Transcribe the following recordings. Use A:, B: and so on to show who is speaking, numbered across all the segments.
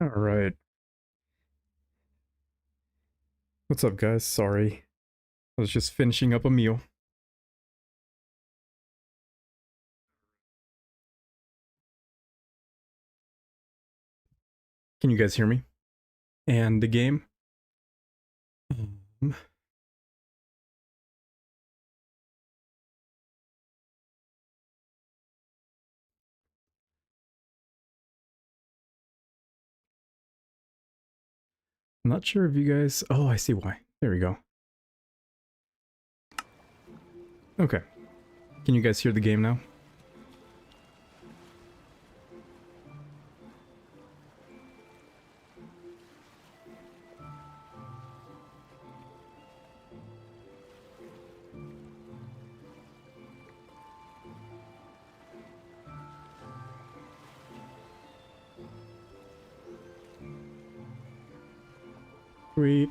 A: All right. What's up, guys? Sorry. I was just finishing up a meal. Can you guys hear me? And the game? I'm not sure if you guys... Oh, I see why. There we go. Okay. Can you guys hear the game now? Sweet.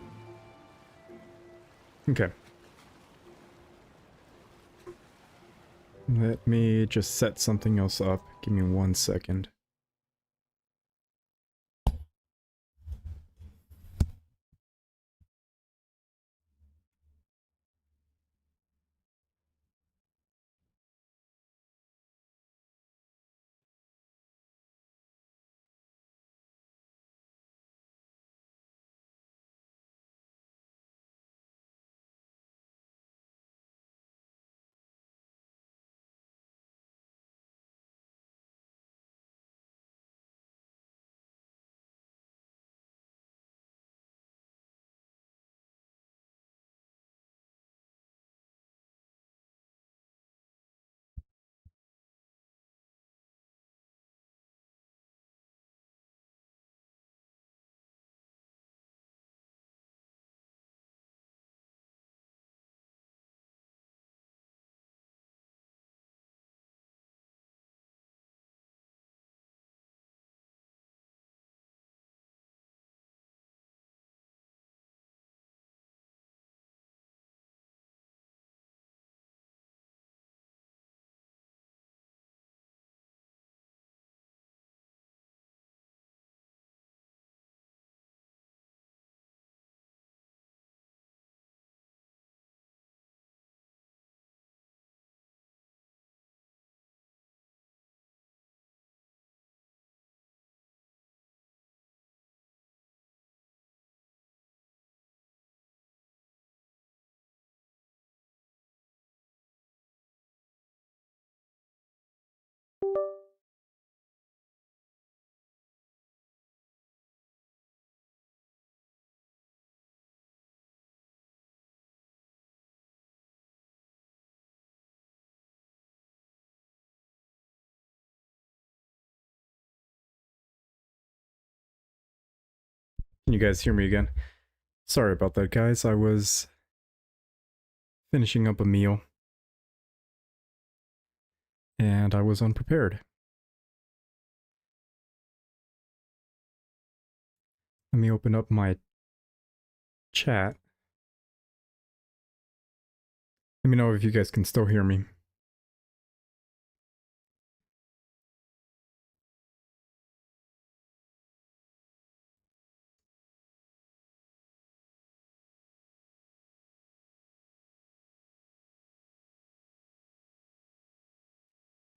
A: Okay. Let me just set something else up. Give me 1 second. Can you guys hear me again? Sorry about that, guys. I was finishing up a meal. And I was unprepared. Let me open up my chat. Let me know if you guys can still hear me.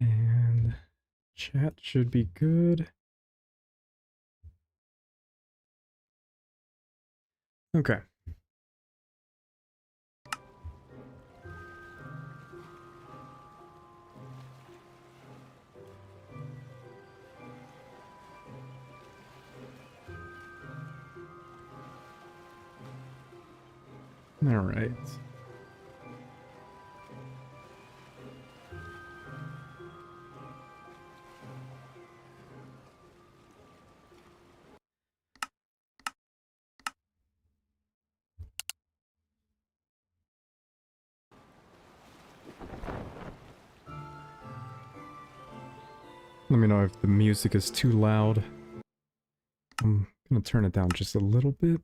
A: And chat should be good. Okay. All right. Let me know if the music is too loud. I'm gonna turn it down just a little bit.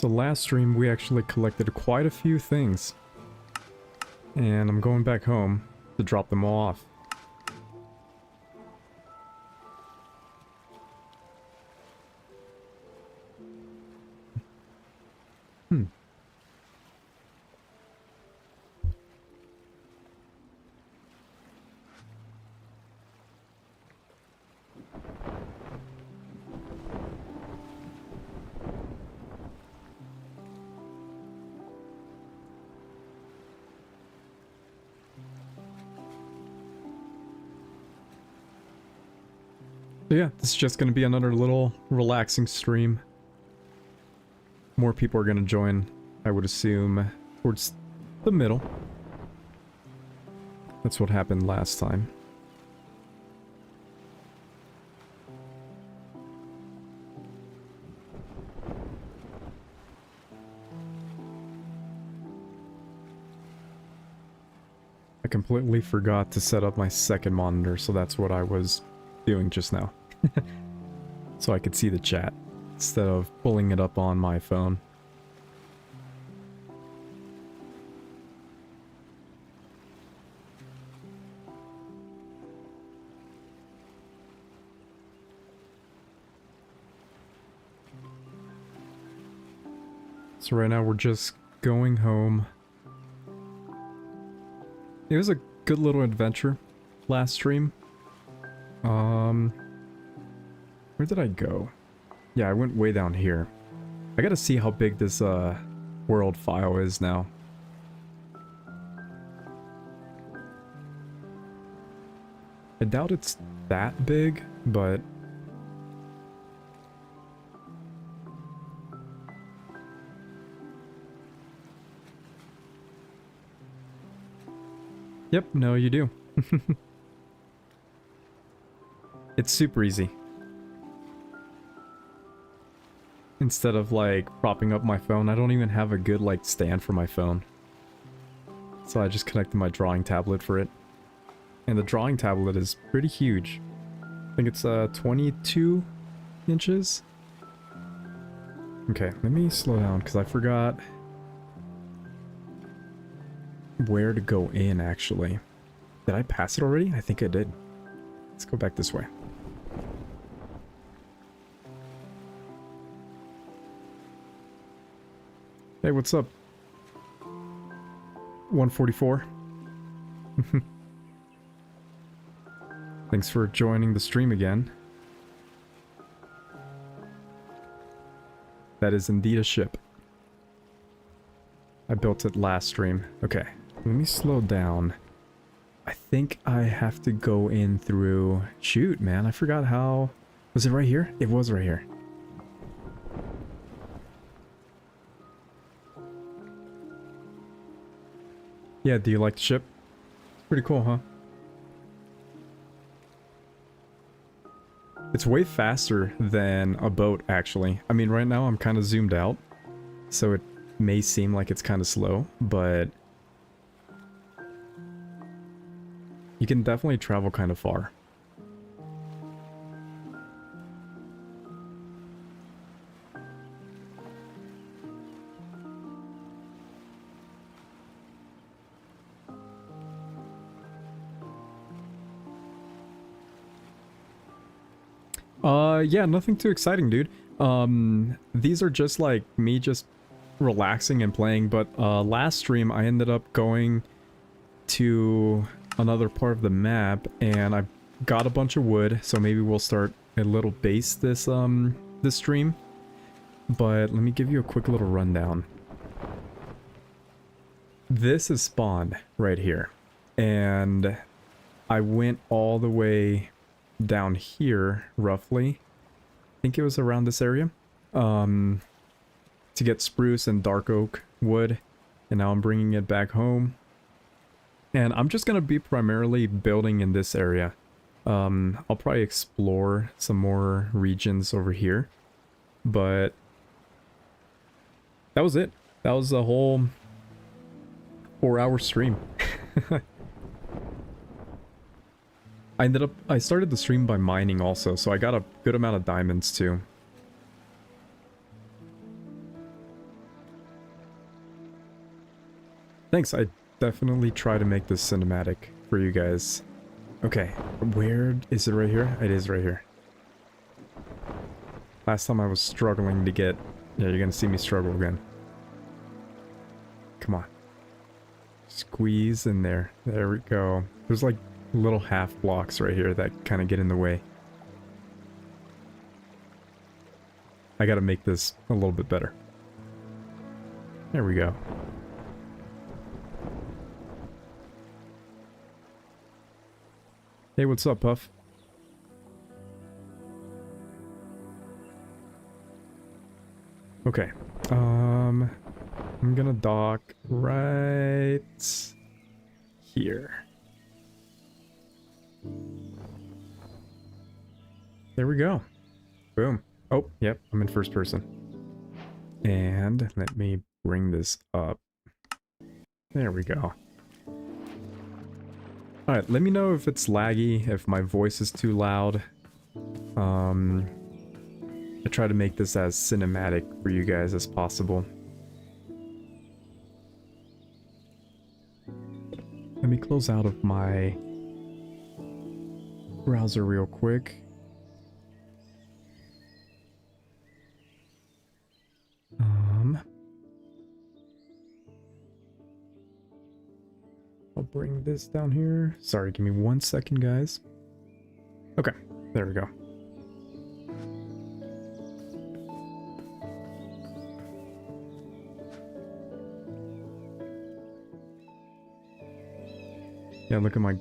A: So last stream we actually collected quite a few things. And I'm going back home to drop them all off. Hmm. So yeah, this is just going to be another little relaxing stream. More people are going to join, I would assume, towards the middle. That's what happened last time. I completely forgot to set up my second monitor, so that's what I was doing just now. So I could see the chat instead of pulling it up on my phone. So right now we're just going home. It was a good little adventure last stream. Where did I go? Yeah, I went way down here. I gotta see how big this world file is now. I doubt it's that big, but yep, no, you do. It's super easy. Instead of like propping up my phone, I don't even have a good like stand for my phone. So I just connected my drawing tablet for it. And the drawing tablet is pretty huge. I think it's 22 inches. Okay, let me slow down because I forgot where to go in actually. Did I pass it already? I think I did. Let's go back this way. Hey, what's up? 144. Thanks for joining the stream again. That is indeed a ship. I built it last stream. Okay, let me slow down. I think I have to go in through... Shoot, man, I forgot how... Was it right here? It was right here. Yeah, do you like the ship? Pretty cool, huh? It's way faster than a boat, actually. I mean, right now I'm kind of zoomed out, so it may seem like it's kind of slow, but you can definitely travel kind of far. Yeah, nothing too exciting, dude. These are just like me just relaxing and playing, but last stream I ended up going to another part of the map and I got a bunch of wood, so maybe we'll start a little base this this stream. But let me give you a quick little rundown. This is spawn right here, and I went all the way down here roughly. I think it was around this area, to get spruce and dark oak wood, and now I'm bringing it back home. And I'm just gonna be primarily building in this area. I'll probably explore some more regions over here, but that was it. That was the whole 4-hour stream. I started the stream by mining also, so I got a good amount of diamonds too. Thanks, I definitely try to make this cinematic for you guys. Okay, where is it? Right here? It is right here. Last time I was struggling to get... Yeah, you're gonna see me struggle again. Come on. Squeeze in there. There we go. There's like little half blocks right here that kind of get in the way. I gotta make this a little bit better. There we go. Hey, what's up, Puff? Okay. I'm gonna dock right here. There we go. Boom. Oh, yep, I'm in first person. And let me bring this up. There we go. Alright, let me know if it's laggy, if my voice is too loud. I try to make this as cinematic for you guys as possible. Let me close out of my browser real quick. I'll bring this down here. Sorry, give me 1 second, guys. Okay, there we go. Yeah, look at my...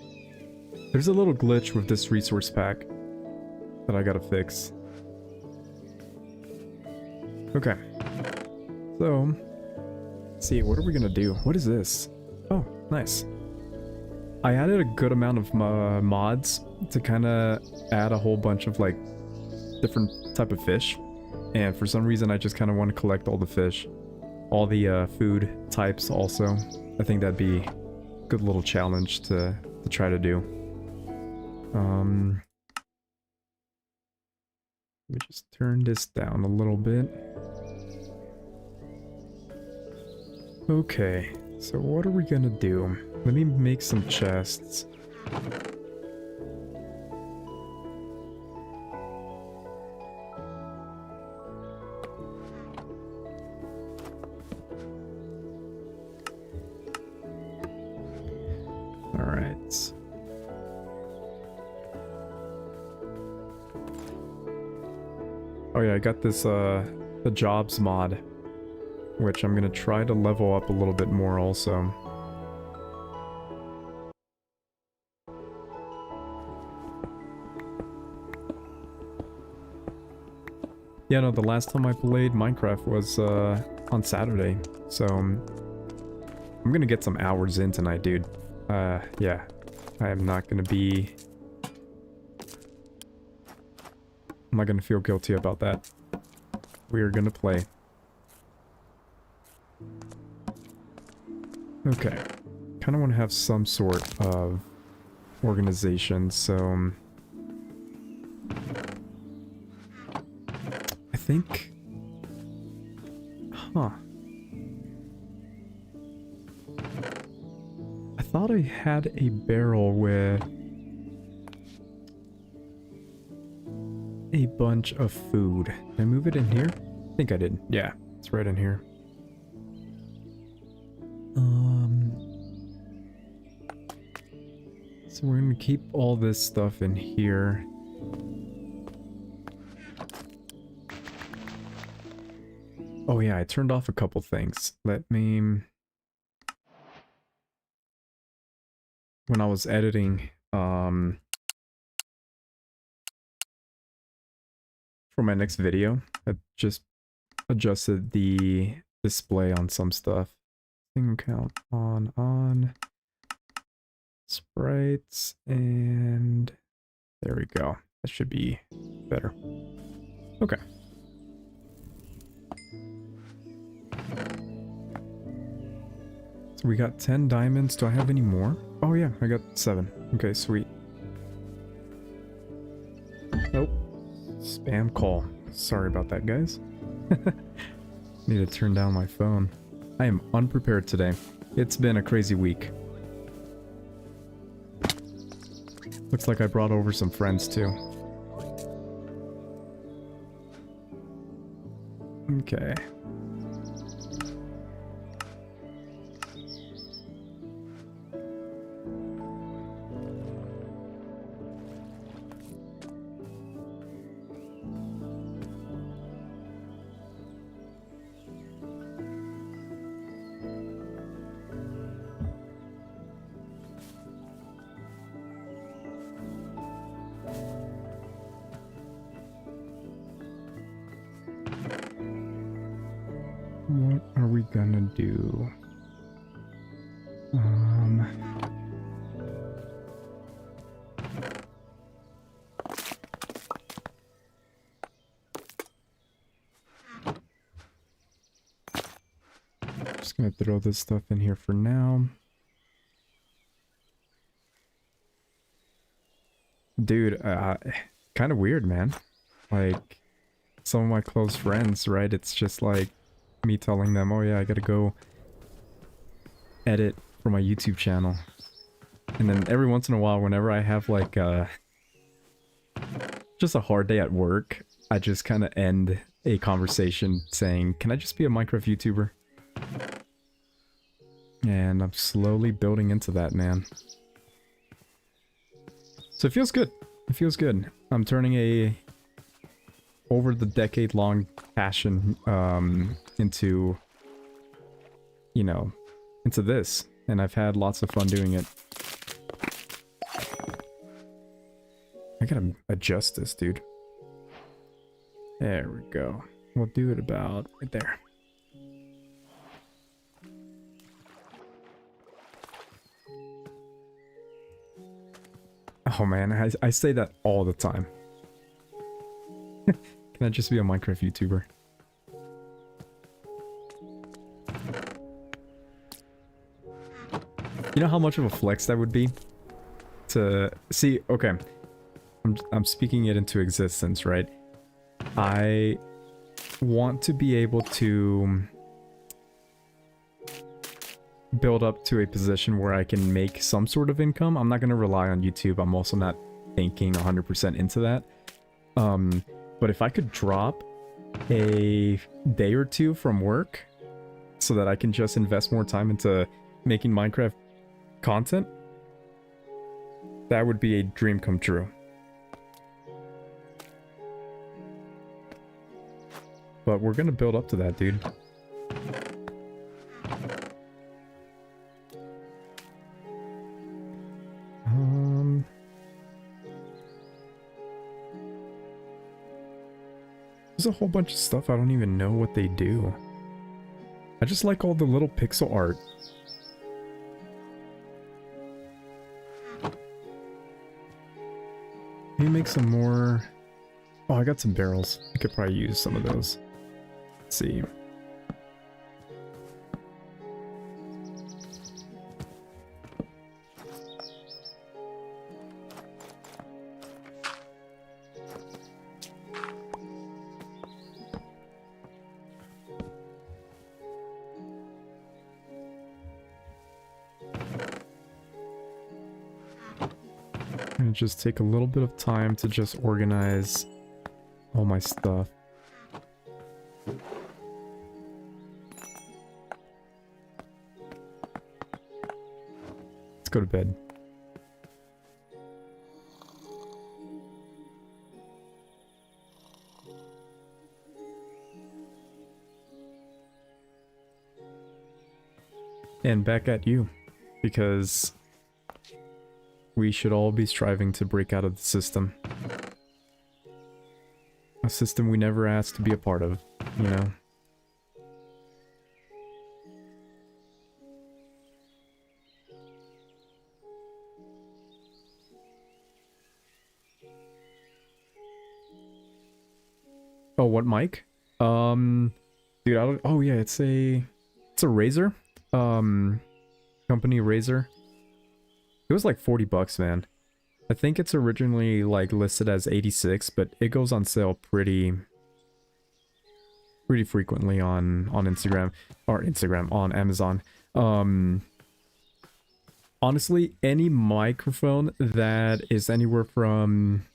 A: There's a little glitch with this resource pack that I gotta fix. Okay. So, let's see, what are we gonna do? What is this? Oh, nice. I added a good amount of mods to kind of add a whole bunch of like different type of fish, and for some reason I just kind of want to collect all the fish, all the food types also. I think that'd be a good little challenge to try to do. Let me just turn this down a little bit. Okay, so what are we gonna do? Let me make some chests. Alright. Oh yeah, I got this, the jobs mod, which I'm gonna try to level up a little bit more also. Yeah, no, the last time I played Minecraft was on Saturday, so I'm gonna get some hours in tonight, dude. Yeah, I am not gonna be... I'm not gonna feel guilty about that. We are gonna play. Okay, kind of want to have some sort of organization, so... I think... Huh. I thought I had a barrel with a bunch of food. Did I move it in here? I think I did. Yeah, it's right in here. So we're gonna keep all this stuff in here. Oh yeah, I turned off a couple things. Let me... When I was editing, for my next video, I just adjusted the display on some stuff. Single count on. Sprites, and there we go. That should be better. Okay. So we got 10 diamonds. Do I have any more? Oh yeah, I got 7. Okay, sweet. Nope. Spam call. Sorry about that, guys. Need to turn down my phone. I am unprepared today. It's been a crazy week. Looks like I brought over some friends too. Okay. What are we gonna do? Just gonna throw this stuff in here for now. Dude, kind of weird, man. Like, some of my close friends, right? It's just like me telling them, oh yeah, I gotta go edit for my YouTube channel. And then every once in a while, whenever I have like just a hard day at work, I just kind of end a conversation saying, can I just be a Minecraft YouTuber? And I'm slowly building into that, man. So it feels good. It feels good. I'm turning a over the decade long passion into, you know, into this. And I've had lots of fun doing it. I gotta adjust this, dude. There we go. We'll do it about right there. Oh man, I say that all the time. Can I just be a Minecraft YouTuber? You know how much of a flex that would be? To see, okay. I'm speaking it into existence, right? I want to be able to build up to a position where I can make some sort of income. I'm not going to rely on YouTube. I'm also not thinking 100% into that. But if I could drop a day or two from work so that I can just invest more time into making Minecraft content, that would be a dream come true. But we're gonna build up to that, dude. There's a whole bunch of stuff I don't even know what they do. I just like all the little pixel art. Let me make some more. Oh, I got some barrels. I could probably use some of those. Let's see. And just take a little bit of time to just organize all my stuff. Let's go to bed. And back at you, because we should all be striving to break out of the system. A system we never asked to be a part of, you know? Oh, what mic? Dude, I don't, oh yeah, it's a Razer. Company Razer. It was like 40 bucks, man. I think it's originally like listed as 86, but it goes on sale pretty frequently on Instagram, or on Amazon. Um, honestly, any microphone that is anywhere from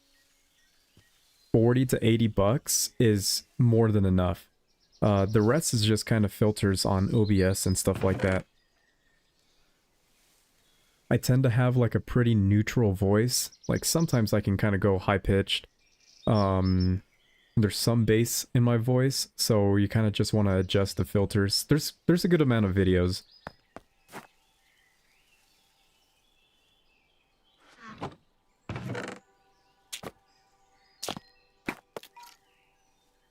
A: 40 to 80 bucks is more than enough. The rest is just kind of filters on OBS and stuff like that. I tend to have like a pretty neutral voice. Like sometimes I can kind of go high pitched. There's some bass in my voice, so you kind of just want to adjust the filters. There's a good amount of videos.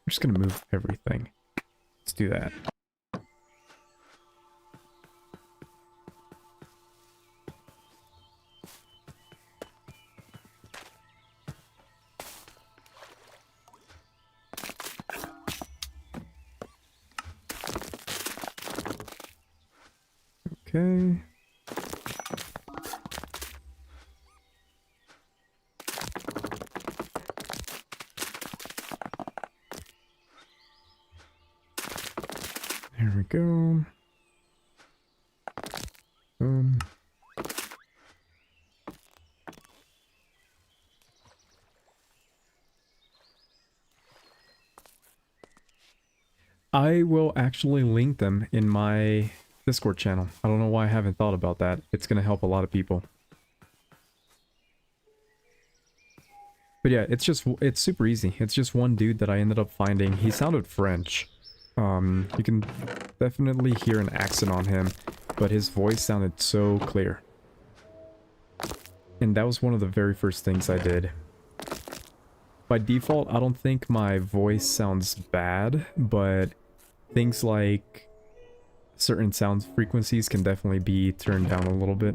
A: I'm just gonna move everything. Let's do that. Okay. There we go. Boom. I will actually link them in my Discord channel. I don't know why I haven't thought about that. It's going to help a lot of people. But yeah, it's super easy. It's just one dude that I ended up finding. He sounded French. You can definitely hear an accent on him, but his voice sounded so clear. And that was one of the very first things I did. By default, I don't think my voice sounds bad, but things like certain sound frequencies can definitely be turned down a little bit.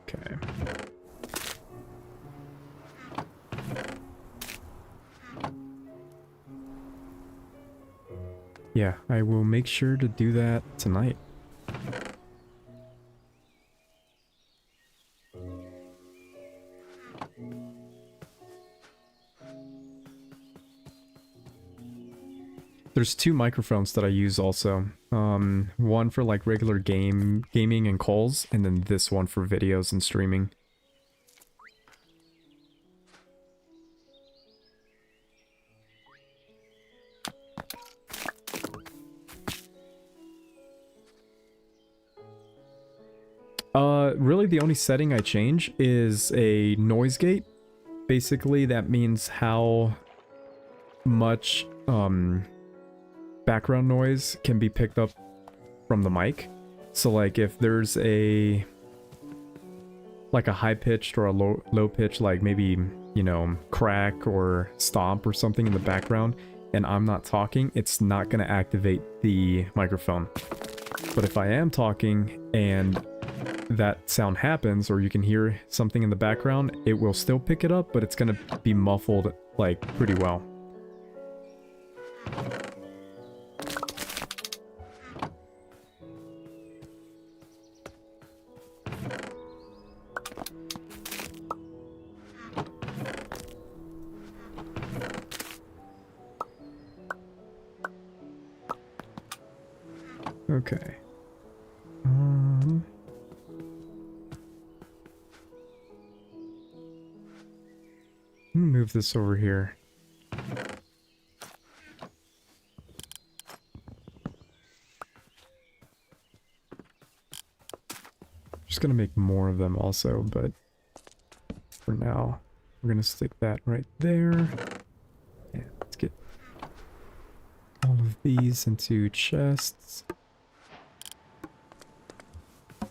A: Okay. Yeah, I will make sure to do that tonight. There's two microphones that I use also. One for like regular gaming and calls, and then this one for videos and streaming. Really the only setting I change is a noise gate. Basically, that means how much background noise can be picked up from the mic. So like if there's a high pitched or a low pitch, like maybe, you know, crack or stomp or something in the background, and I'm not talking, it's not going to activate the microphone. But if I am talking and that sound happens, or you can hear something in the background, it will still pick it up, but it's going to be muffled like pretty well. Okay. Move this over here. Just gonna make more of them also, but for now, we're gonna stick that right there. Yeah, let's get all of these into chests.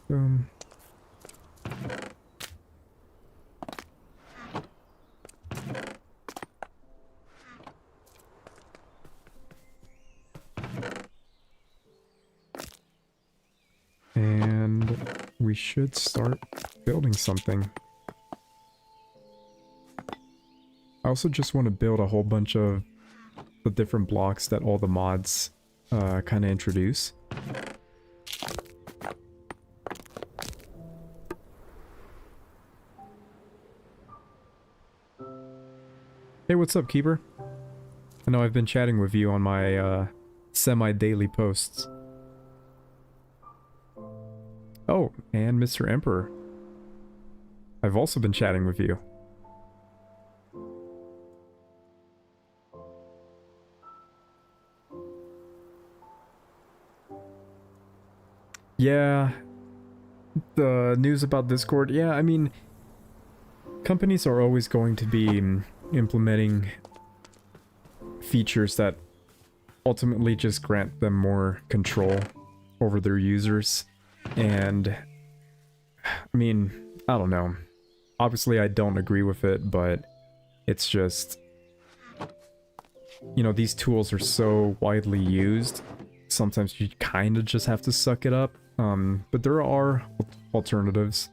A: Boom. And we should start building something. I also just want to build a whole bunch of the different blocks that all the mods kind of introduce. Hey, what's up, Keeper? I know I've been chatting with you on my semi-daily posts. Oh, and Mr. Emperor. I've also been chatting with you. Yeah, the news about Discord. Yeah, I mean, companies are always going to be implementing features that ultimately just grant them more control over their users. And, I mean, I don't know. Obviously, I don't agree with it, but it's just, you know, these tools are so widely used. Sometimes you kind of just have to suck it up. But there are alternatives.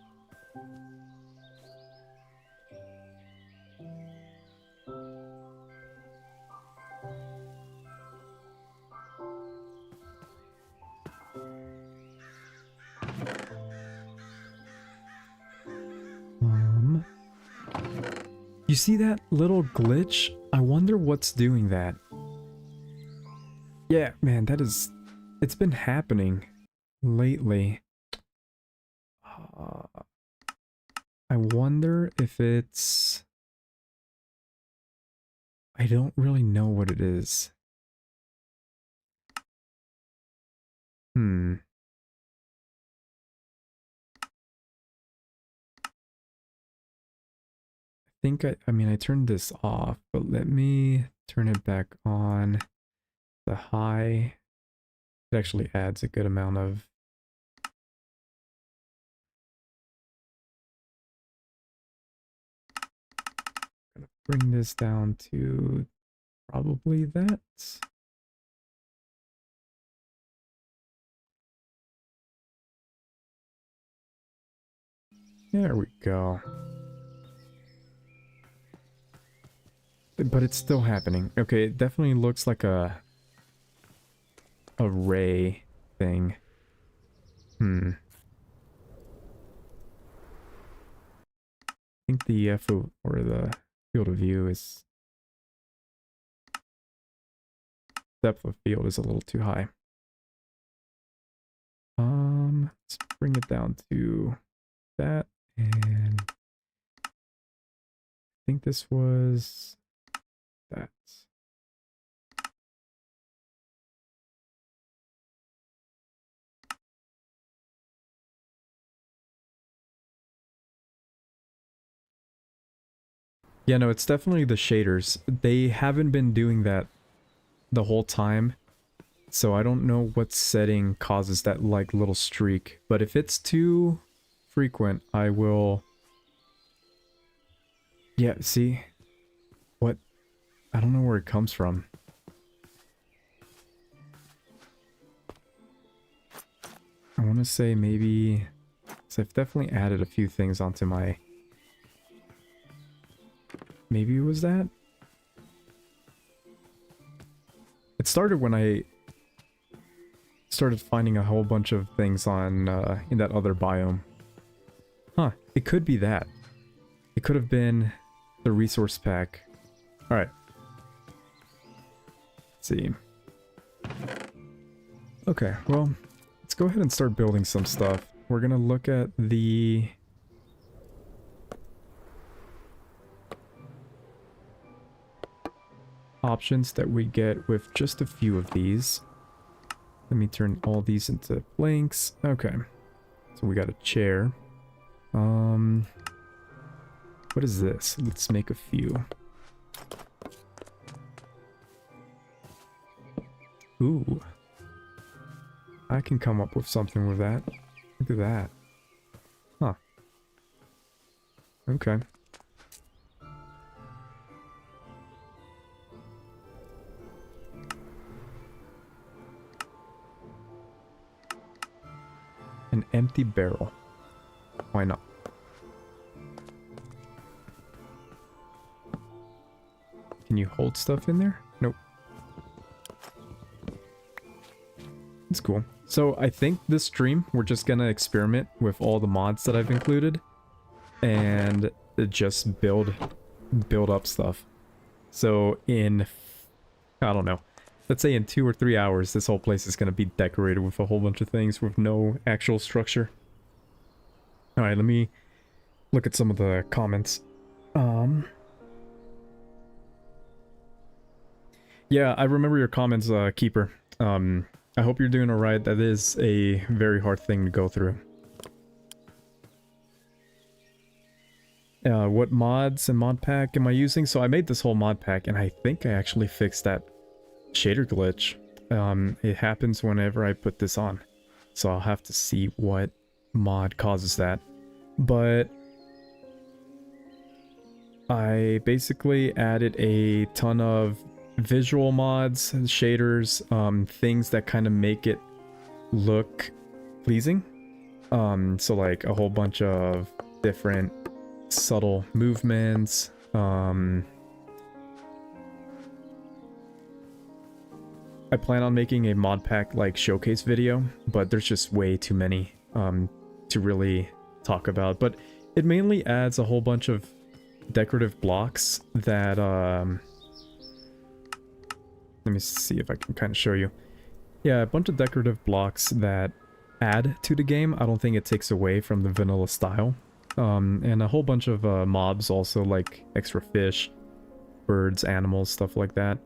A: You see that little glitch? I wonder what's doing that. Yeah, man, it's been happening lately. I wonder if it's... I don't really know what it is. I think I mean, I turned this off, but let me turn it back on. The high, it actually adds a good amount of... I'm gonna bring this down to probably that. There we go. But it's still happening. Okay, it definitely looks like a ray thing. I think the FO or the field of view is... depth of field is a little too high. Let's bring it down to that, and I think this was that. Yeah, no, it's definitely the shaders. They haven't been doing that the whole time, so I don't know what setting causes that like little streak. But if it's too frequent, I will... Yeah, see? What? I don't know where it comes from. I want to say maybe... So I've definitely added a few things onto my... Maybe it was that? It started when I started finding a whole bunch of things on in that other biome. Huh, it could be that. It could have been the resource pack. Alright. Let's see. Okay, well, let's go ahead and start building some stuff. We're gonna look at the... options that we get with just a few of these. Let me turn all these into blanks. Okay. So we got a chair. What is this? Let's make a few. Ooh. I can come up with something with that. Look at that. Huh. Okay. An empty barrel. Why not? Can you hold stuff in there? Nope. It's cool. So I think this stream, we're just gonna experiment with all the mods that I've included. And just build up stuff. So in, I don't know, let's say in 2 or 3 hours, this whole place is going to be decorated with a whole bunch of things with no actual structure. All right, let me look at some of the comments. Yeah, I remember your comments, Keeper. I hope you're doing alright. That is a very hard thing to go through. What mods and mod pack am I using? So I made this whole mod pack, and I think I actually fixed that shader glitch. It happens whenever I put this on. So I'll have to see what mod causes that. But I basically added a ton of visual mods, shaders, things that kind of make it look pleasing. So like a whole bunch of different subtle movements. I plan on making a mod pack like showcase video, but there's just way too many to really talk about. But it mainly adds a whole bunch of decorative blocks that let me see if I can kind of show you. Yeah, a bunch of decorative blocks that add to the game. I don't think it takes away from the vanilla style. And a whole bunch of mobs also, like extra fish, birds, animals, stuff like that.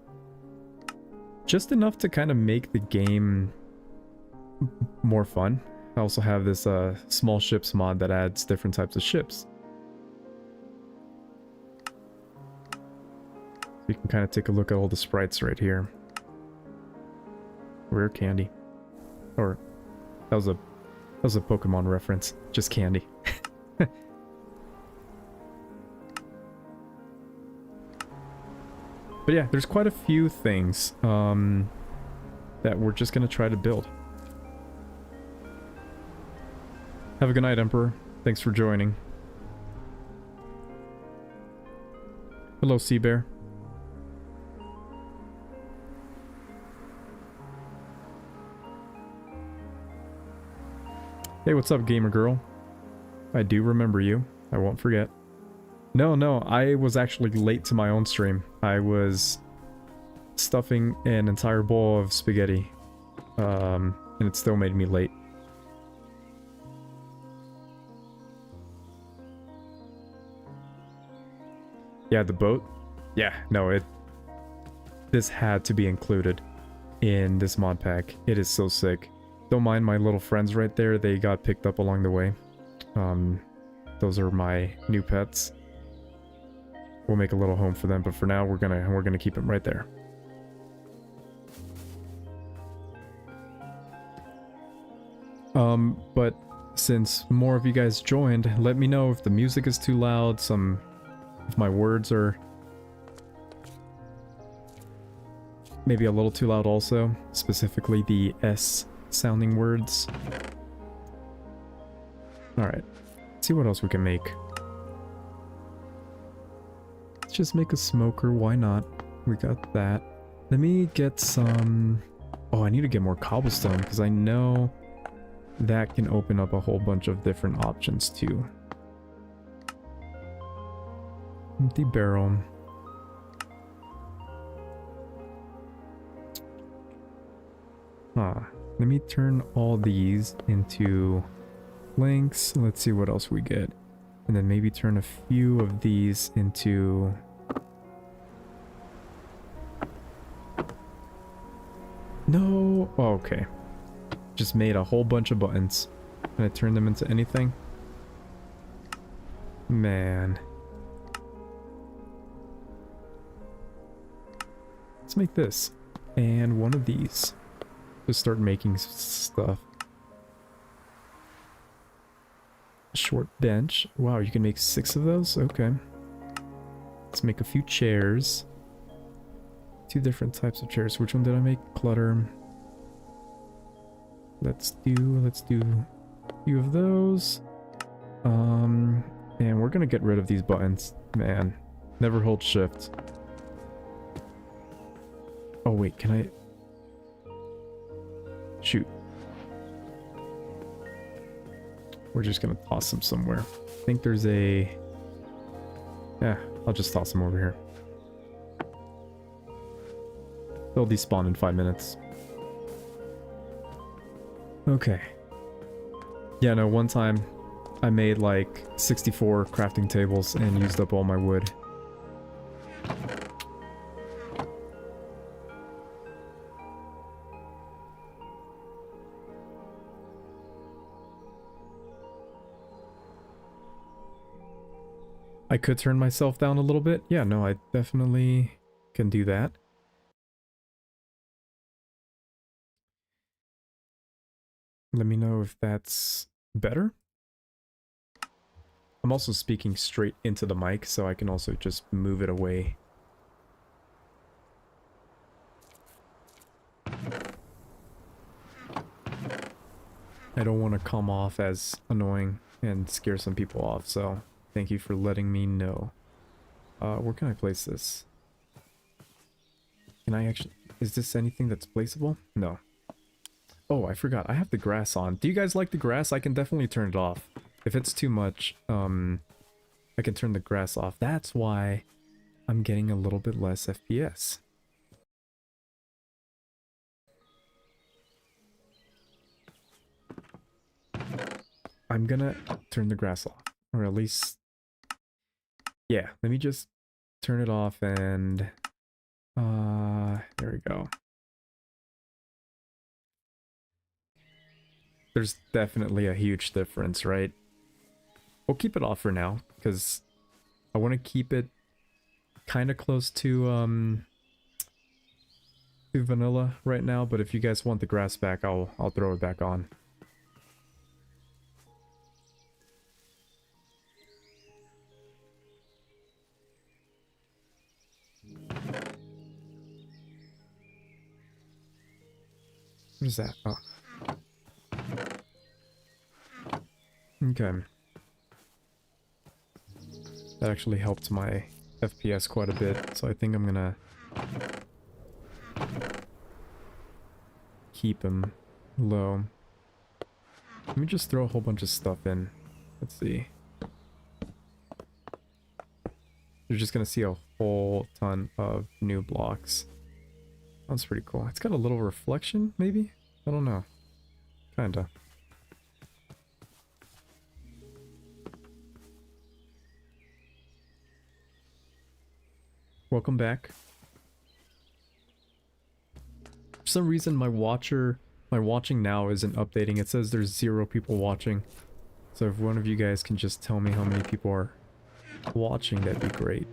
A: Just enough to kind of make the game more fun. I also have this small ships mod that adds different types of ships. You can kind of take a look at all the sprites right here. Rare candy. Or that was a Pokemon reference. Just candy. But yeah, there's quite a few things that we're just gonna try to build. Have a good night, Emperor. Thanks for joining. Hello, Sea Bear. Hey, what's up, gamer girl? I do remember you. I won't forget. No, I was actually late to my own stream. I was stuffing an entire bowl of spaghetti, and it still made me late. Yeah, the boat? Yeah, no, this had to be included in this mod pack. It is so sick. Don't mind my little friends right there. They got picked up along the way. Those are my new pets. We'll make a little home for them, but for now we're gonna keep them right there. But since more of you guys joined, let me know if the music is too loud, if my words are maybe a little too loud also, specifically the S sounding words. Alright, let's see what else we can make. Let's just make a smoker, why not? We got that. Let me get some... Oh, I need to get more cobblestone, because I know that can open up a whole bunch of different options too. Empty barrel. Let me turn all these into planks. Let's see what else we get. And then maybe turn a few of these into... No! Oh, okay. Just made a whole bunch of buttons. Can I turn them into anything? Man. Let's make this. And one of these. Just start making stuff. Short bench. Wow, you can make 6 of those? Okay. Let's make a few chairs. 2 different types of chairs. Which one did I make? Clutter. Let's do a few of those. And we're gonna get rid of these buttons. Man, never hold shift. Oh wait, can I... Shoot. We're just gonna toss them somewhere. I think there's a... Yeah, I'll just toss them over here. They'll despawn in 5 minutes. Okay. Yeah, no, one time I made like 64 crafting tables and used up all my wood. I could turn myself down a little bit. Yeah, no, I definitely can do that. Let me know if that's better. I'm also speaking straight into the mic, so I can also just move it away. I don't want to come off as annoying and scare some people off, so thank you for letting me know. Where can I place this? Can I actually... Is this anything that's placeable? No. Oh, I forgot. I have the grass on. Do you guys like the grass? I can definitely turn it off. If it's too much, I can turn the grass off. That's why I'm getting a little bit less FPS. I'm gonna turn the grass off. Or at least... Yeah, let me just turn it off and... there we go. There's definitely a huge difference, right? We'll keep it off for now, because I want to keep it kind of close to vanilla right now, but if you guys want the grass back, I'll throw it back on. What is that? Oh. Okay. That actually helped my FPS quite a bit, so I think I'm gonna keep him low. Let me just throw a whole bunch of stuff in. Let's see. You're just gonna see a whole ton of new blocks. That's pretty cool. It's got a little reflection, maybe? I don't know. Kinda. Welcome back. For some reason my watching now isn't updating. It says there's 0 people watching. So if one of you guys can just tell me how many people are watching, that'd be great.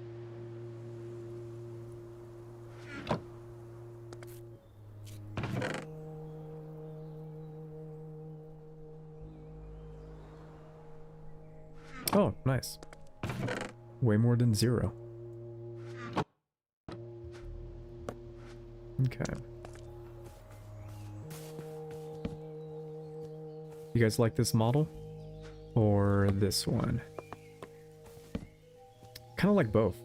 A: Oh, nice. Way more than 0. Okay. You guys like this model? Or this one? Kind of like both.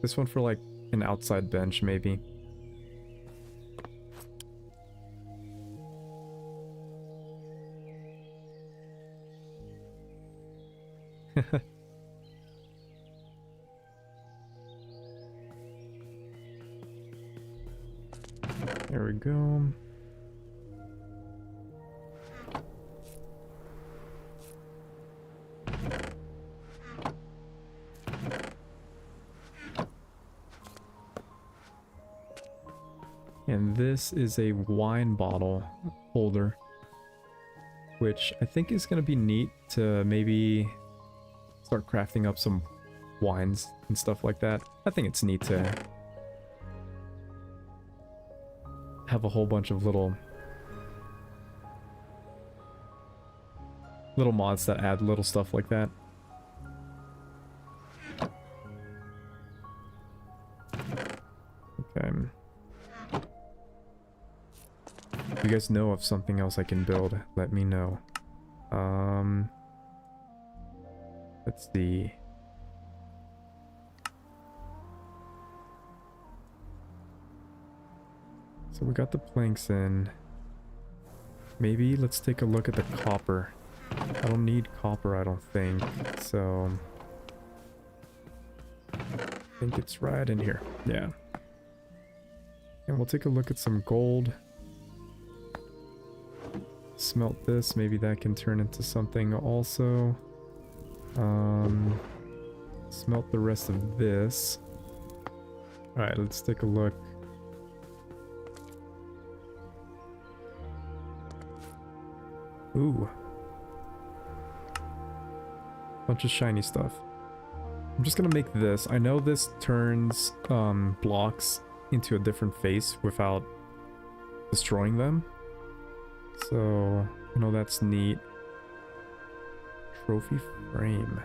A: This one for like an outside bench, maybe. There we go. And this is a wine bottle holder, which I think is going to be neat to maybe start crafting up some wines and stuff like that. I think it's neat to have a whole bunch of little mods that add little stuff like that. Okay. If you guys know of something else I can build, let me know. Let's see. So we got the planks in. Maybe let's take a look at the copper. I don't need copper, I don't think. So I think it's right in here. Yeah. And we'll take a look at some gold. Smelt this, maybe that can turn into something also. Smelt the rest of this. Alright, let's take a look. Ooh. Bunch of shiny stuff. I'm just gonna make this. I know this turns blocks into a different face without destroying them. So, you know, that's neat. Trophy frame.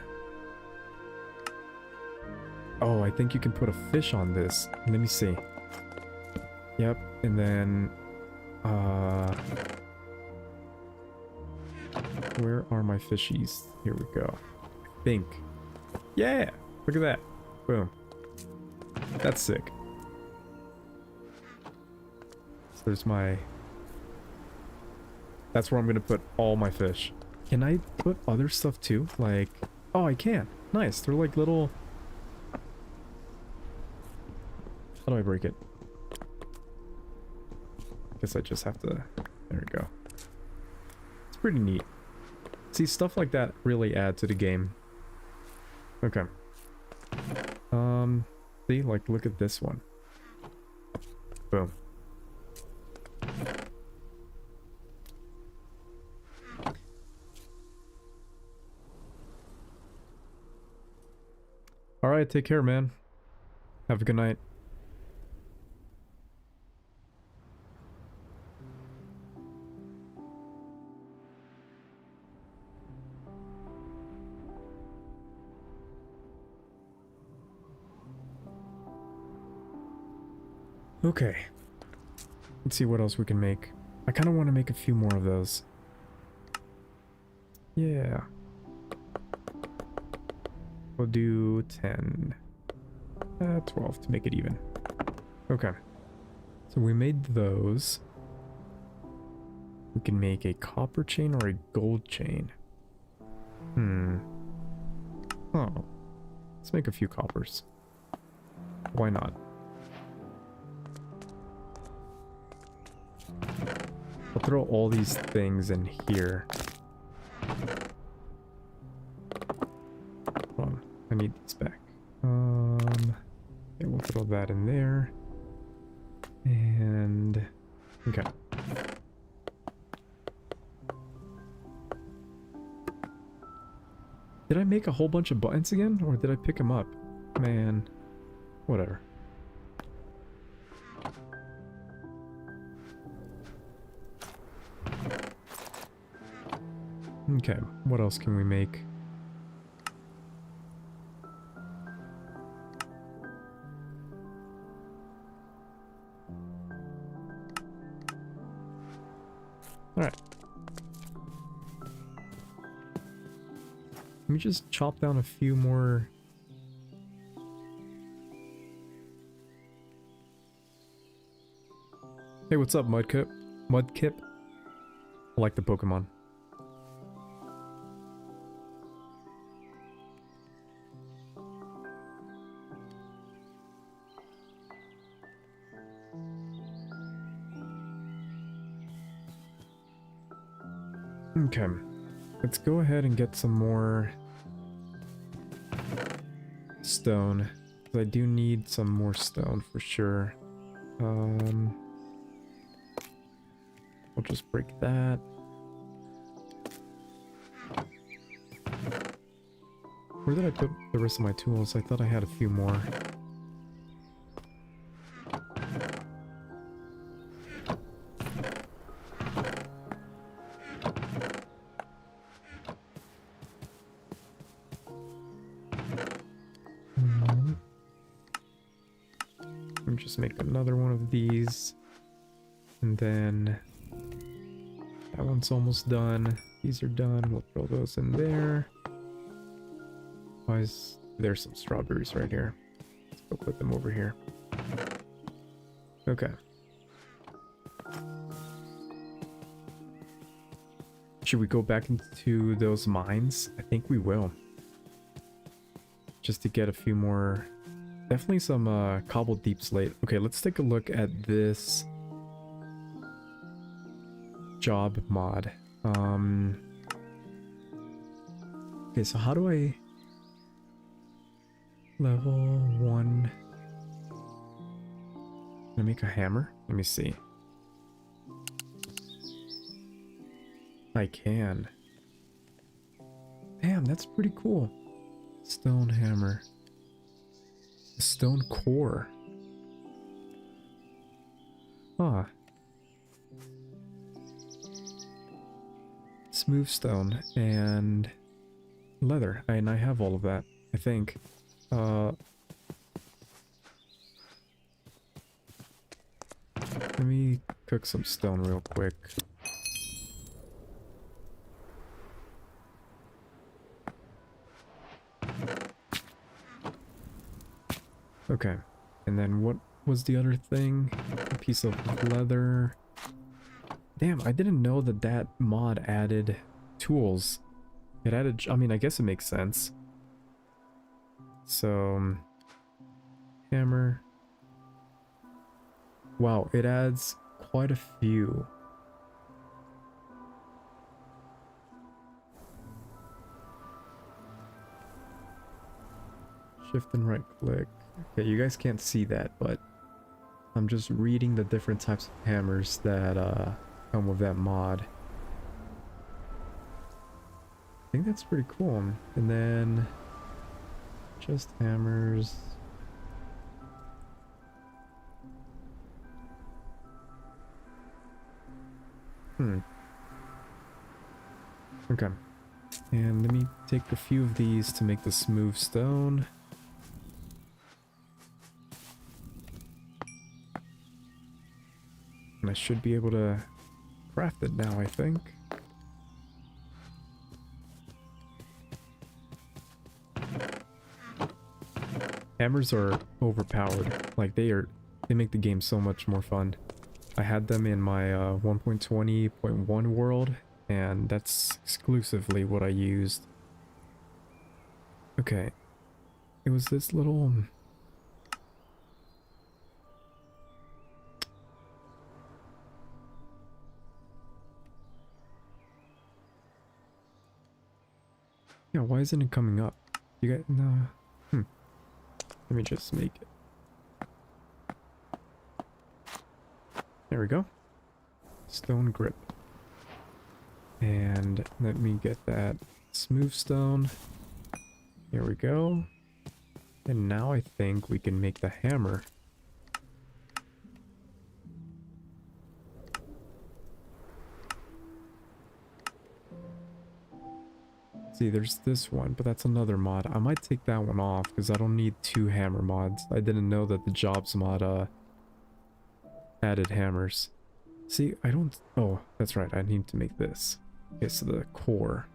A: Oh, I think you can put a fish on this. Let me see. Yep, and then... where are my fishies? Here we go. I think. Yeah! Look at that. Boom. That's sick. So there's my... That's where I'm gonna put all my fish. Can I put other stuff too? Like... Oh, I can. Nice. They're like little... How do I break it? Guess I just have to... There we go. It's pretty neat. See, stuff like that really add to the game. Okay. See, like, look at this one. Boom. Alright, take care, man. Have a good night. Okay. Let's see what else we can make. I kind of want to make a few more of those. Yeah. We'll do 10. 12 to make it even. Okay. So we made those. We can make a copper chain or a gold chain. Oh. Let's make a few coppers. Why not? I'll throw all these things in here. Hold on, I need these back. Yeah, we'll throw that in there. And... okay. Did I make a whole bunch of buttons again? Or did I pick them up? Man. Whatever. Okay, what else can we make? Alright. Let me just chop down a few more. Hey, what's up, Mudkip? Mudkip? I like the Pokemon. Okay, let's go ahead and get some more stone. I do need some more stone for sure. I'll just break that. Where did I put the rest of my tools? I thought I had a few more. Let me just make another one of these. And then that one's almost done. These are done. We'll throw those in there. Why is there's some strawberries right here? Let's go put them over here. Okay. Should we go back into those mines? I think we will. Just to get a few more Definitely some cobbled deep slate. Okay, let's take a look at this job mod. Okay, so how do I level 1? Can I make a hammer? Let me see. I can. Damn, that's pretty cool. Stone hammer. Stone core. Huh. Smooth stone and leather. And I have all of that, I think. Let me cook some stone real quick. Okay, and then what was the other thing? A piece of leather. Damn, I didn't know that that mod added tools. It added, I mean, I guess it makes sense. So, hammer. Wow, it adds quite a few. Shift and right click. Okay, you guys can't see that, but I'm just reading the different types of hammers that come with that mod. I think that's pretty cool. And then just hammers. Okay. And let me take a few of these to make the smooth stone. And I should be able to craft it now, I think. Hammers are overpowered. Like, they make the game so much more fun. I had them in my 1.20.1 world, and that's exclusively what I used. Okay. It was this little... Yeah, why isn't it coming up? You got... No. Let me just make it. There we go. Stone grip. And let me get that smooth stone. Here we go. And now I think we can make the hammer. See, there's this one, but that's another mod. I might take that one off because I don't need 2 hammer mods. I didn't know that the jobs mod added hammers. See, I don't... Oh, that's right. I need to make this. Okay, so the core.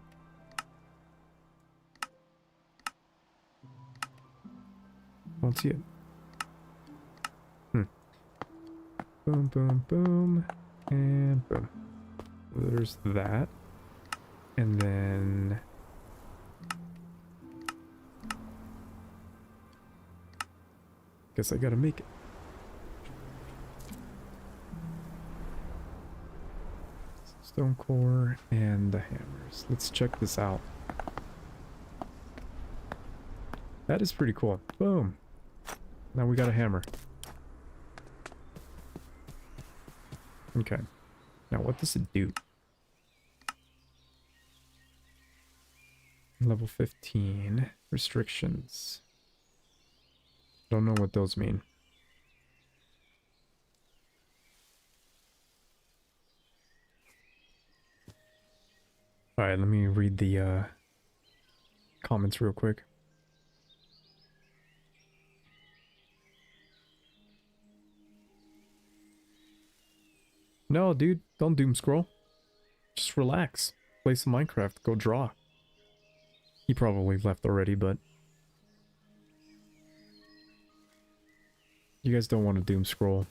A: I don't see it. Boom, boom, boom. And boom. There's that. And then... Guess I gotta make it. Stone core and the hammers. Let's check this out. That is pretty cool. Boom. Now we got a hammer. Okay. Now what does it do? Level 15. Restrictions. Don't know what those mean. Alright, let me read the comments real quick. No, dude, don't doom scroll. Just relax. Play some Minecraft. Go draw. He probably left already, but... You guys don't want to doom scroll.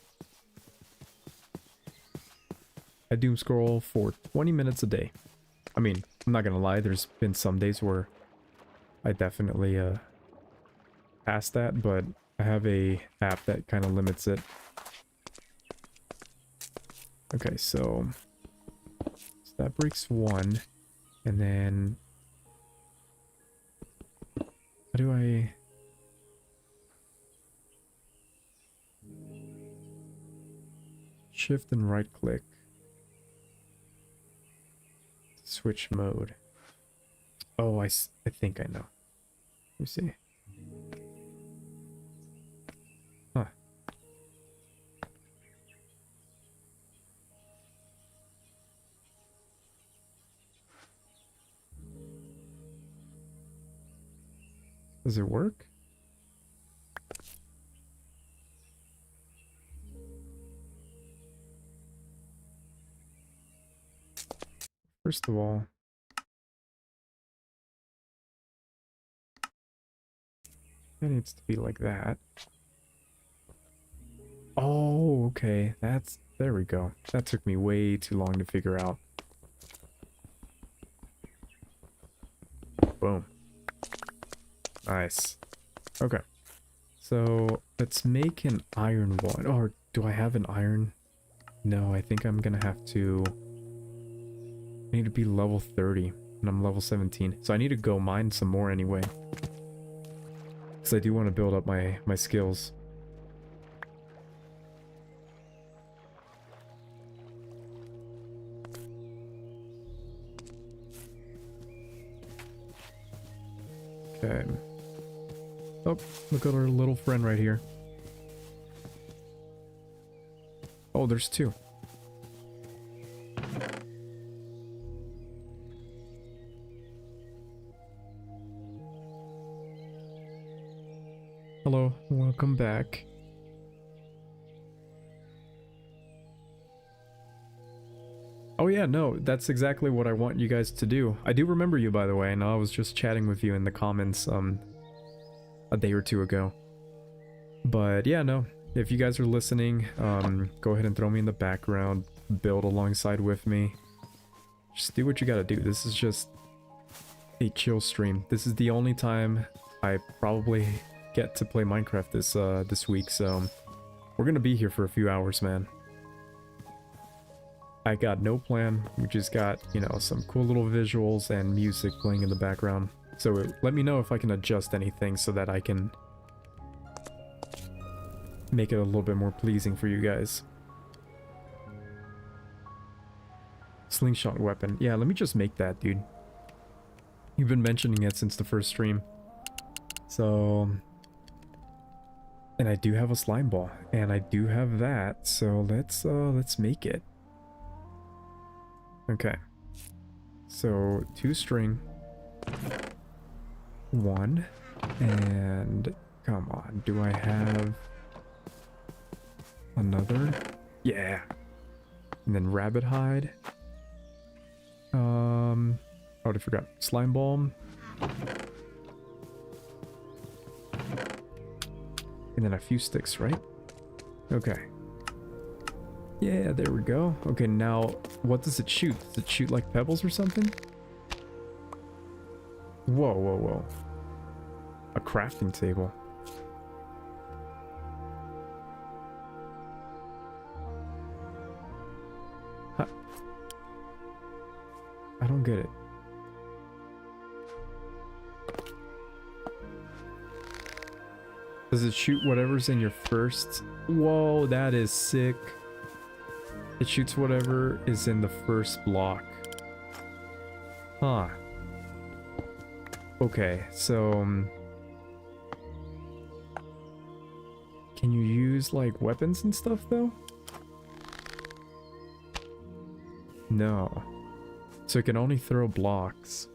A: I doom scroll for 20 minutes a day. I mean, I'm not gonna lie, there's been some days where I definitely passed that, but I have a app that kind of limits it. Okay, so that breaks one, and then how do I... Shift and right click. Switch mode. Oh, I think I know. Let me see. Huh. Does it work? First of all, it needs to be like that. Oh, okay. There we go. That took me way too long to figure out. Boom. Nice. Okay. So let's make an iron one. Or do I have an iron? No, I think I'm gonna have to... I need to be level 30 and I'm level 17. So I need to go mine some more anyway. Because I do want to build up my skills. Okay. Oh, look at our little friend right here. Oh, there's two. Hello, welcome back. Oh yeah, no, that's exactly what I want you guys to do. I do remember you, by the way, and I was just chatting with you in the comments a day or two ago. But yeah, no, if you guys are listening, go ahead and throw me in the background, build alongside with me. Just do what you gotta do. This is just a chill stream. This is the only time I probably get to play Minecraft this week, so we're gonna be here for a few hours, man. I got no plan. We just got, you know, some cool little visuals and music playing in the background. So let me know if I can adjust anything so that I can make it a little bit more pleasing for you guys. Slingshot weapon. Yeah, let me just make that, dude. You've been mentioning it since the first stream. So... And I do have a slime ball. And I do have that. So let's make it. Okay. So 2 string. 1. And come on, do I have another? Yeah. And then rabbit hide. Oh, I forgot. Slime balm. And then a few sticks, right? Okay. Yeah, there we go. Okay, now, what does it shoot? Does it shoot like pebbles or something? Whoa, whoa, whoa. A crafting table. Huh. I don't get it. Does it shoot whatever's in your first? Whoa, that is sick. It shoots whatever is in the first block. Huh. Okay, so... can you use, like, weapons and stuff, though? No. So it can only throw blocks.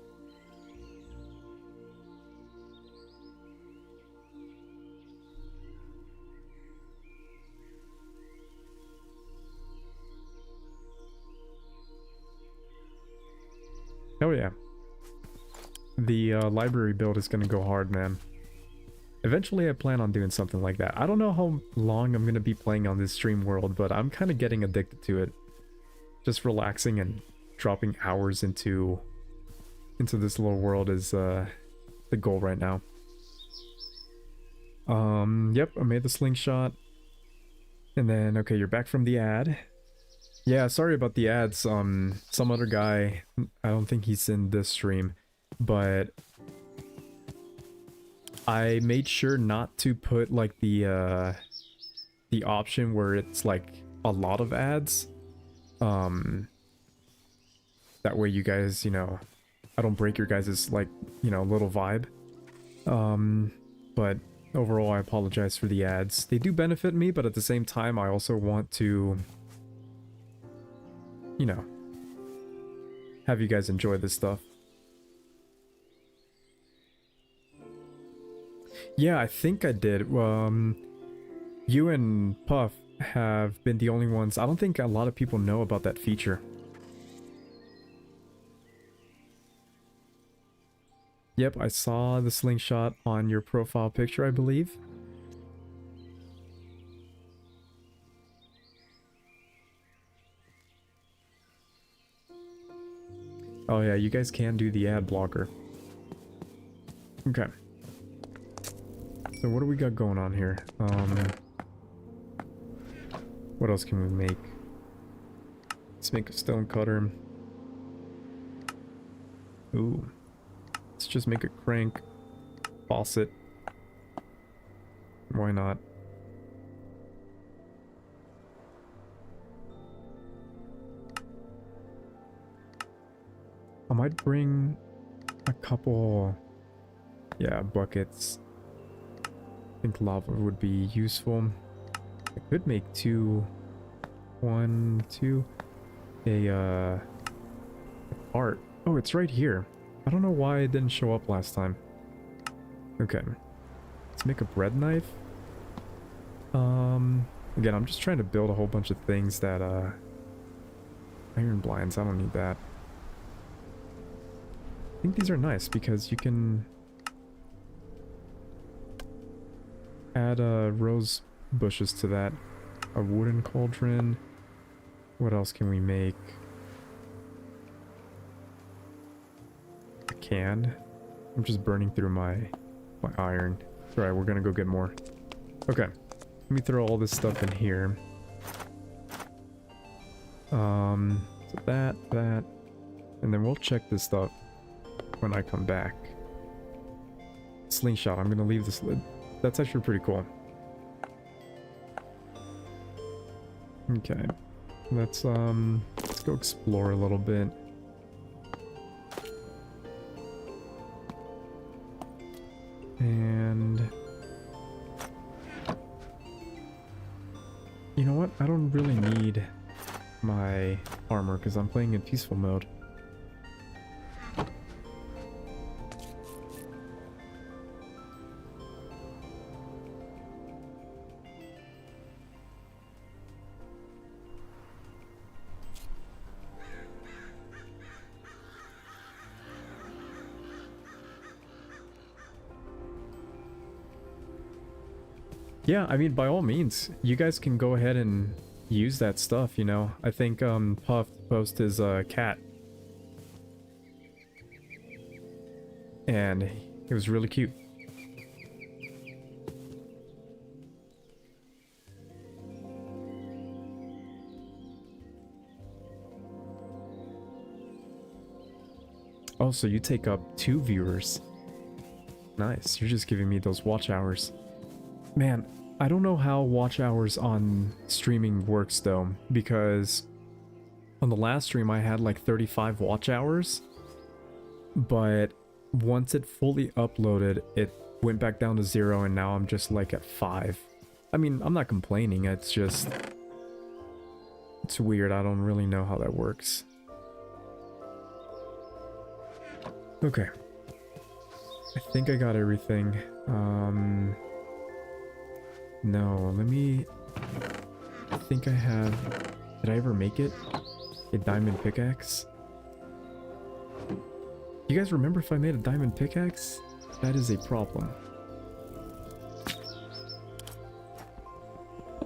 A: Oh yeah. The library build is gonna go hard, man. Eventually I plan on doing something like that. I don't know how long I'm gonna be playing on this stream world, but I'm kind of getting addicted to it. Just relaxing and dropping hours into this little world is the goal right now. Yep, I made the slingshot. And then, okay, you're back from the ad. Yeah, sorry about the ads. Some other guy, I don't think he's in this stream, but I made sure not to put like the option where it's like a lot of ads. That way you guys, you know, I don't break your guys' like, you know, little vibe. But overall, I apologize for the ads. They do benefit me, but at the same time, I also want to, you know, have you guys enjoy this stuff. Yeah, I think I did. You and Puff have been the only ones. I don't think a lot of people know about that feature. Yep, I saw the slingshot on your profile picture, I believe. Oh yeah, you guys can do the ad blocker. Okay. So what do we got going on here? What else can we make? Let's make a stone cutter. Ooh. Let's just make a crank. Faucet. Why not? I might bring a couple, yeah, buckets. I think lava would be useful. I could make two, a art. Oh, it's right here. I don't know why it didn't show up last time. Okay. Let's make a bread knife. Again, I'm just trying to build a whole bunch of things that, iron blinds, I don't need that. I think these are nice because you can add rose bushes to that. A wooden cauldron. What else can we make? A can. I'm just burning through my iron. Alright, we're gonna go get more. Okay. Let me throw all this stuff in here. So that, and then we'll check this stuff when I come back. Slingshot, I'm gonna leave this lid. That's actually pretty cool. Okay. Let's go explore a little bit. And you know what? I don't really need my armor because I'm playing in peaceful mode. Yeah, I mean, by all means, you guys can go ahead and use that stuff, you know. I think Puff posted his cat. And it was really cute. Oh, so you take up 2 viewers. Nice, you're just giving me those watch hours. Man, I don't know how watch hours on streaming works though, because on the last stream I had like 35 watch hours, but once it fully uploaded, it went back down to 0 and now I'm just like at 5. I mean, I'm not complaining, it's just... it's weird, I don't really know how that works. Okay. I think I got everything. No, let me... I think I have... did I ever make it? A diamond pickaxe? You guys remember if I made a diamond pickaxe? That is a problem.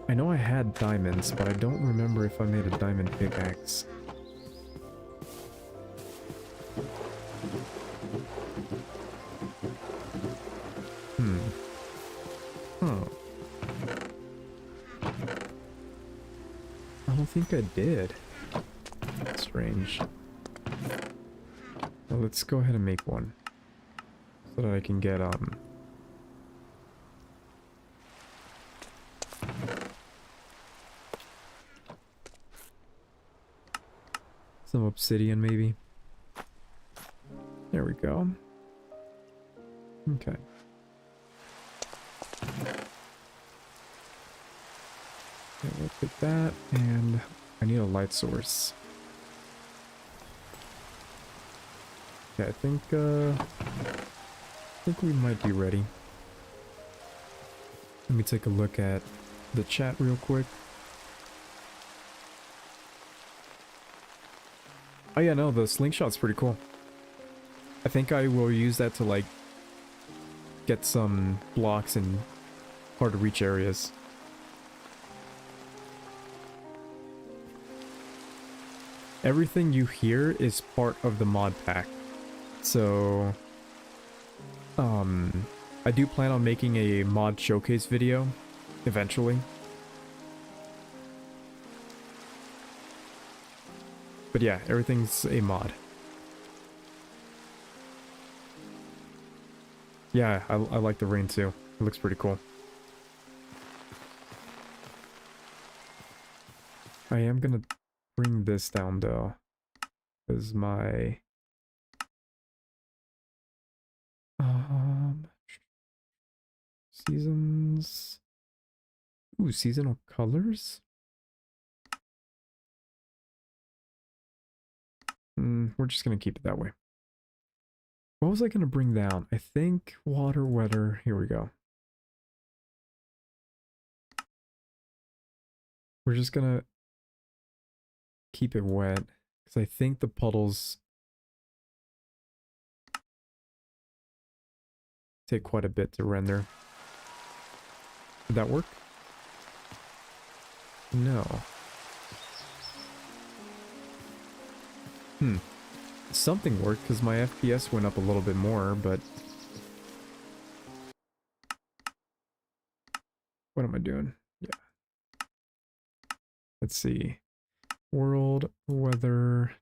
A: I know I had diamonds, but I don't remember if I made a diamond pickaxe. don't think I did. Strange. Well, let's go ahead and make one. So that I can get, some obsidian, maybe. There we go. Okay. Okay, we'll pick that, and I need a light source. Okay, I think we might be ready. Let me take a look at the chat real quick. Oh yeah, no, the slingshot's pretty cool. I think I will use that to, like, get some blocks in hard to reach areas. Everything you hear is part of the mod pack. So, I do plan on making a mod showcase video eventually. But yeah, everything's a mod. Yeah, I like the rain too. It looks pretty cool. I am gonna bring this down though, because my seasons. Ooh, seasonal colors. We're just gonna keep it that way. What was I gonna bring down? I think water, weather. Here we go. We're just gonna keep it wet because I think the puddles take quite a bit to render. Did that work? No. Something worked because my FPS went up a little bit more, but what am I doing? Yeah. Let's see. World, weather.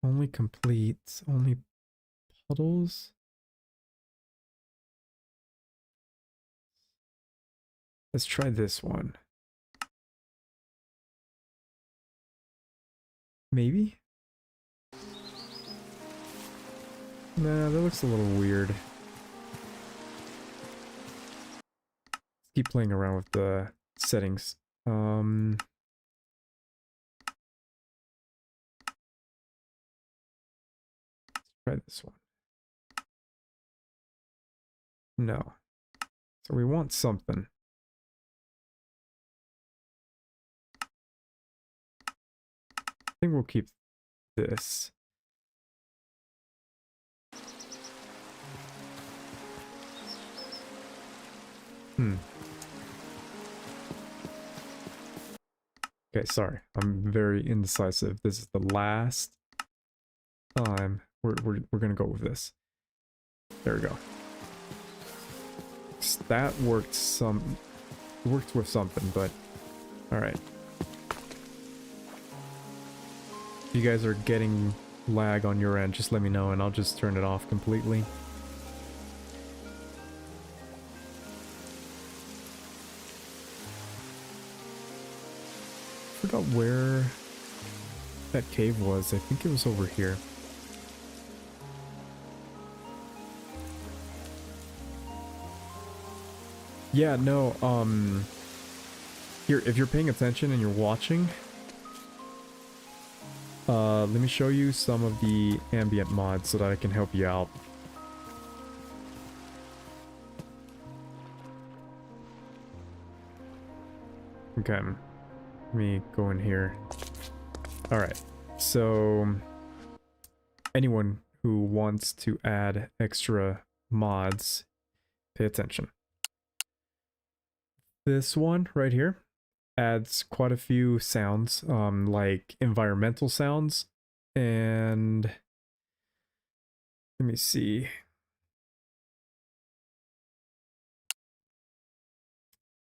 A: Only complete. Only puddles. Let's try this one. Maybe? Nah, that looks a little weird. Let's keep playing around with the settings. Let's try this one. No. So we want something. I think we'll keep this. Okay, sorry. I'm very indecisive. This is the last time we're gonna go with this. There we go. That worked worked with something, but alright. If you guys are getting lag on your end, just let me know and I'll just turn it off completely. I forgot where that cave was. I think it was over here. Yeah, no, here, if you're paying attention and you're watching, let me show you some of the ambient mods so that I can help you out. Okay, let me go in here. Alright, so anyone who wants to add extra mods, pay attention. This one right here adds quite a few sounds, like environmental sounds, and let me see.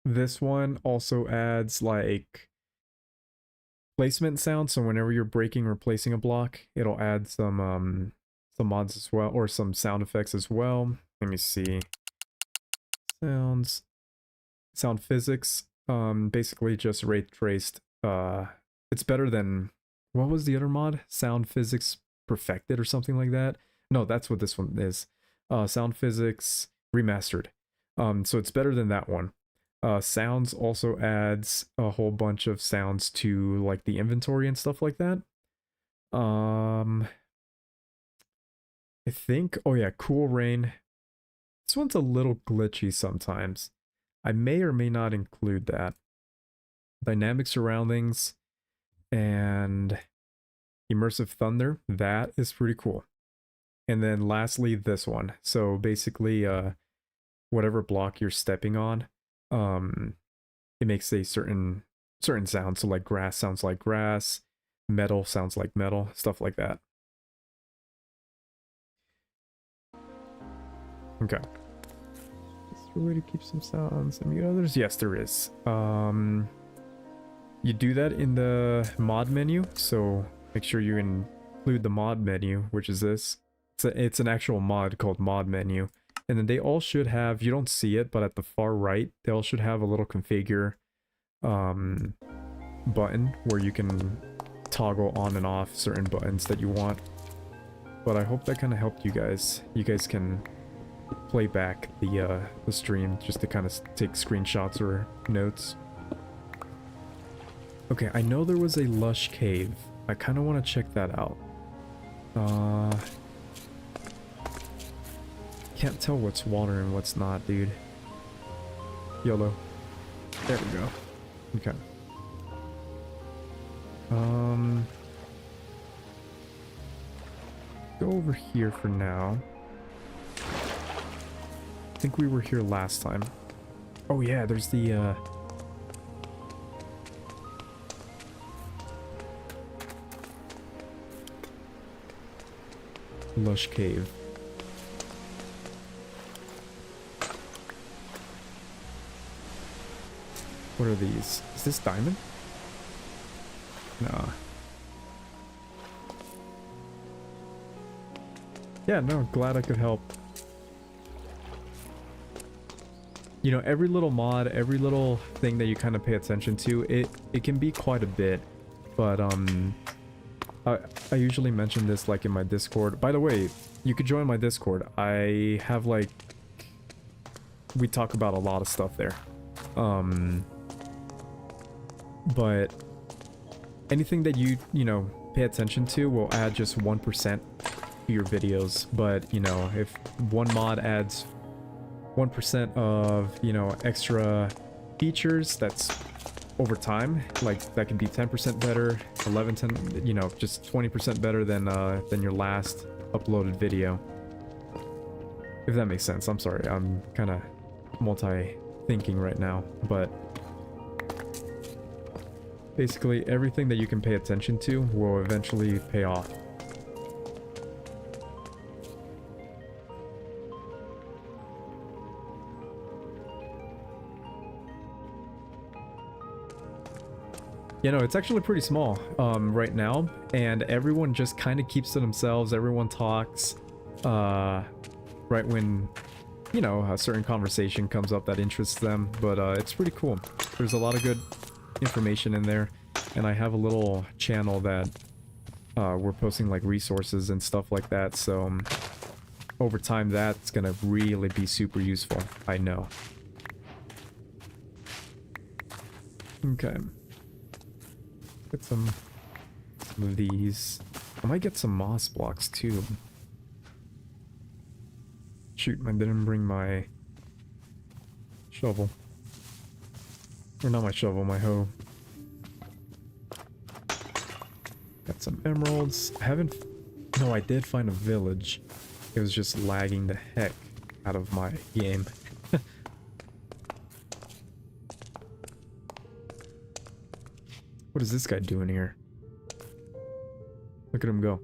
A: This one also adds like placement sound, so whenever you're breaking or placing a block, it'll add some mods as well, or some sound effects as well. Let me see. Sound physics. Basically just ray traced. It's better than, what was the other mod? Sound physics perfected or something like that. No, that's what this one is. Sound physics remastered. So it's better than that one. Sounds also adds a whole bunch of sounds to like the inventory and stuff like that. I think, oh yeah, Cool Rain. This one's a little glitchy sometimes. I may or may not include that. Dynamic surroundings and immersive thunder. That is pretty cool. And then lastly, this one. So basically, whatever block you're stepping on, it makes a certain sound. So like grass sounds like grass, metal sounds like metal, stuff like that. Okay. Is there a way to keep some sounds and mute others? Yes, there is. You do that in the mod menu, so make sure you include the mod menu, which is this. It's an actual mod called mod menu. And then they all should have, you don't see it, but at the far right, they all should have a little configure button where you can toggle on and off certain buttons that you want. But I hope that kind of helped you guys. You guys can play back the stream just to kind of take screenshots or notes. Okay, I know there was a lush cave. I kind of want to check that out. Can't tell what's water and what's not, dude. YOLO. There we go. Okay. Go over here for now. I think we were here last time. Oh yeah, there's the lush cave. What are these? Is this diamond? Nah. Yeah, no, glad I could help. You know, every little mod, every little thing that you kind of pay attention to, it can be quite a bit. But I usually mention this like in my Discord. By the way, you could join my Discord. I have like, we talk about a lot of stuff there. But anything that you know, pay attention to will add just 1% to your videos. But, you know, if one mod adds 1% of, you know, extra features, that's over time, like that can be 10% better, 10, you know, just 20% better than your last uploaded video. If that makes sense. I'm sorry, I'm kind of multi-thinking right now, but basically everything that you can pay attention to will eventually pay off. You know, it's actually pretty small right now, and everyone just kind of keeps to themselves. Everyone talks right when, you know, a certain conversation comes up that interests them, but it's pretty cool. There's a lot of good information in there, and I have a little channel that we're posting like resources and stuff like that, so over time that's gonna really be super useful, I know. Okay. Get some of these. I might get some moss blocks too. Shoot, I didn't bring my shovel. Or not my shovel, my hoe. Got some emeralds. I haven't... No, I did find a village. It was just lagging the heck out of my game. What is this guy doing here? Look at him go.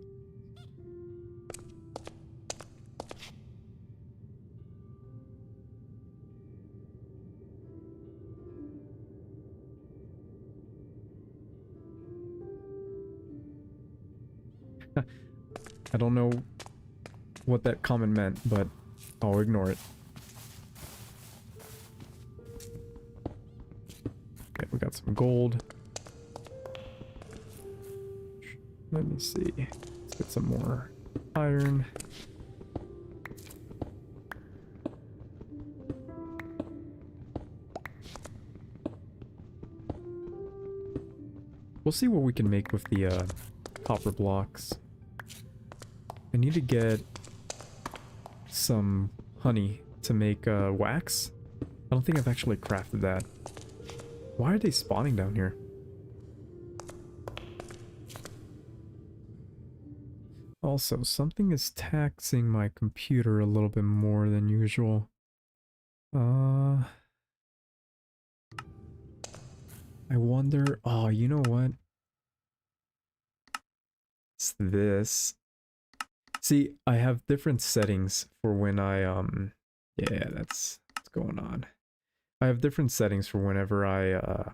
A: I don't know what that comment meant, but I'll ignore it. Okay, we got some gold. Let me see. Let's get some more iron. We'll see what we can make with the copper blocks. I need to get some honey to make wax. I don't think I've actually crafted that. Why are they spawning down here? Also, something is taxing my computer a little bit more than usual. I wonder... Oh, you know what? It's this. See, I have different settings for when I, yeah, that's what's going on. I have different settings for whenever I,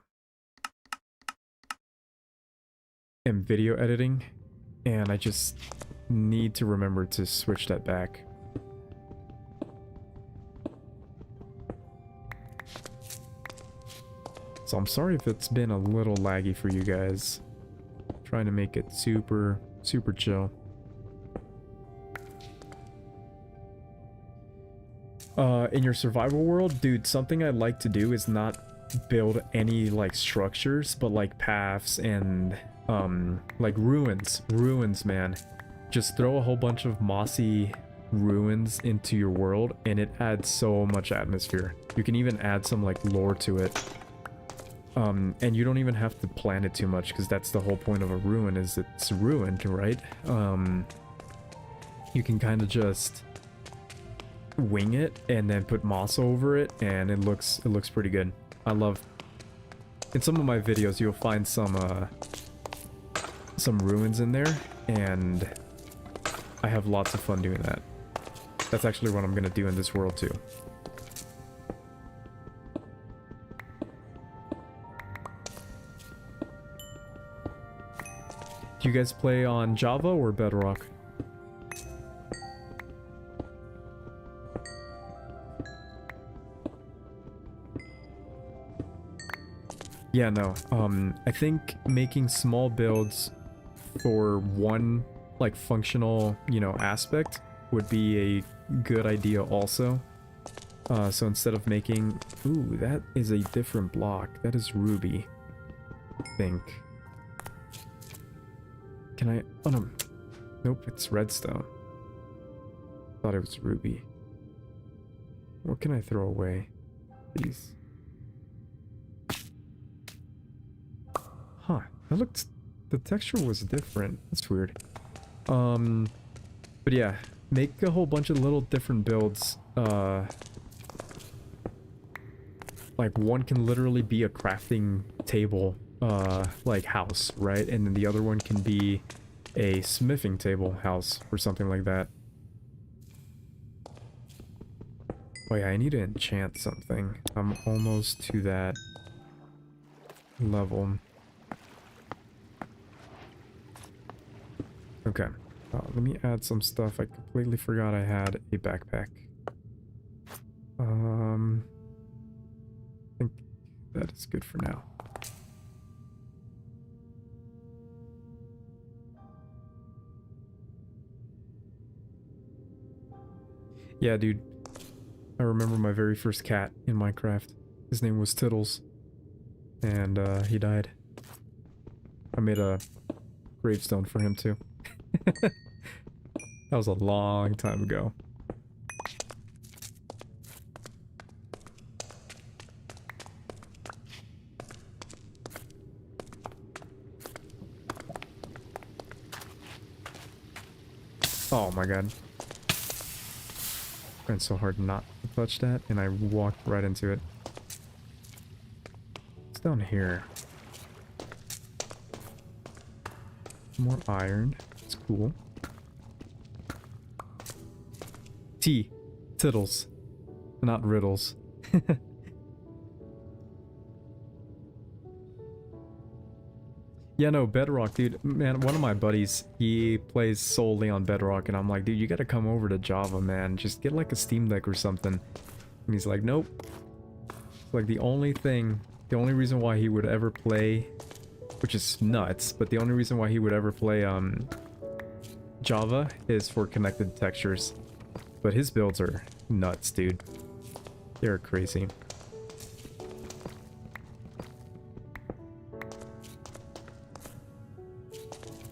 A: am video editing, and I just need to remember to switch that back. So I'm sorry if it's been a little laggy for you guys. I'm trying to make it super, super chill. In your survival world, dude, something I'd like to do is not build any, like, structures, but, like, paths and, like, ruins. Ruins, man. Just throw a whole bunch of mossy ruins into your world, and it adds so much atmosphere. You can even add some, like, lore to it. And you don't even have to plan it too much, because that's the whole point of a ruin, is it's ruined, right? You can kind of just wing it and then put moss over it, and it looks pretty good. I love... In some of my videos, you'll find some ruins in there, and I have lots of fun doing that. That's actually what I'm gonna do in this world too. Do you guys play on Java or Bedrock? Yeah, no. I think making small builds for one, like, functional, you know, aspect would be a good idea also. So instead of making... Ooh, that is a different block. That is ruby, I think. Can I... Oh, no. Nope, it's redstone. Thought it was ruby. What can I throw away? These. Huh. That looked... The texture was different. That's weird. But yeah. Make a whole bunch of little different builds. Like, one can literally be a crafting table, like, house, right? And then the other one can be a smithing table house or something like that. Oh yeah, I need to enchant something. I'm almost to that level. Okay. Let me add some stuff. I completely forgot I had a backpack. I think that is good for now. Yeah, dude. I remember my very first cat in Minecraft. His name was Tittles. And, he died. I made a gravestone for him, too. That was a long time ago. Oh my god. It's so hard not to touch that, and I walked right into it. It's down here. More iron. It's cool. T. Tittles. Not riddles. Yeah, no, Bedrock, dude. Man, one of my buddies, he plays solely on Bedrock, and I'm like, dude, you gotta come over to Java, man. Just get like a Steam Deck or something. And he's like, nope. It's like the only reason why he would ever play, which is nuts, but the only reason why he would ever play Java is for connected textures. But his builds are nuts, dude. They're crazy.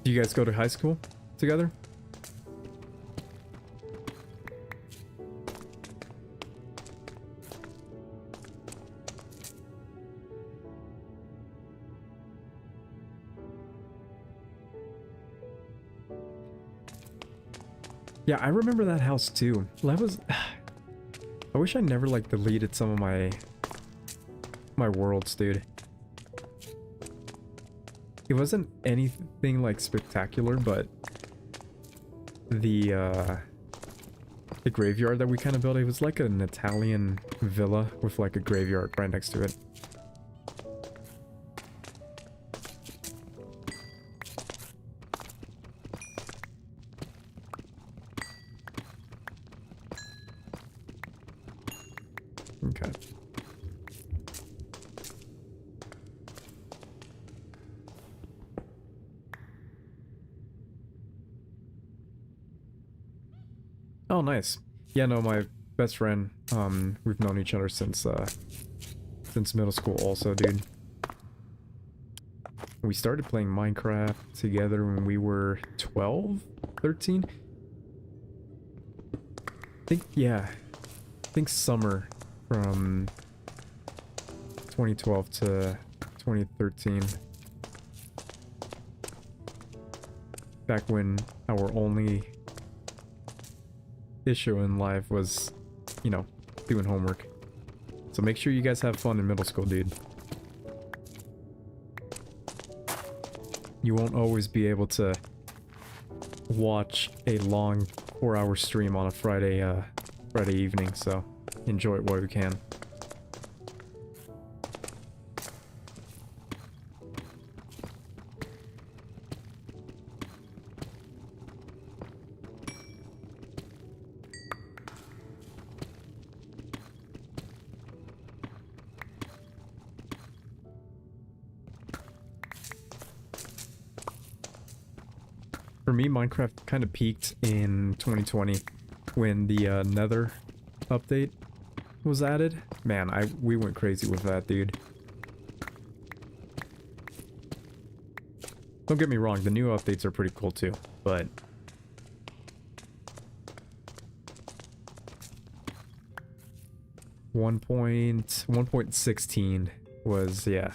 A: Do you guys go to high school together? Yeah, I remember that house too. That was... I wish I never, like, deleted some of my worlds, dude. It wasn't anything, like, spectacular, but the graveyard that we kind of built, it was like an Italian villa with, like, a graveyard right next to it. Okay. Oh, nice. Yeah, no, my best friend, we've known each other since middle school also, dude. We started playing Minecraft together when we were 12, 13. I think summer from 2012 to 2013. Back when our only issue in life was, you know, doing homework. So make sure you guys have fun in middle school, dude. You won't always be able to watch a long 4-hour stream on a Friday evening, so enjoy it while you can. For me, Minecraft kind of peaked in 2020 when the Nether update was added. Man, we went crazy with that, dude. Don't get me wrong, the new updates are pretty cool too, but... one point 16 was, yeah,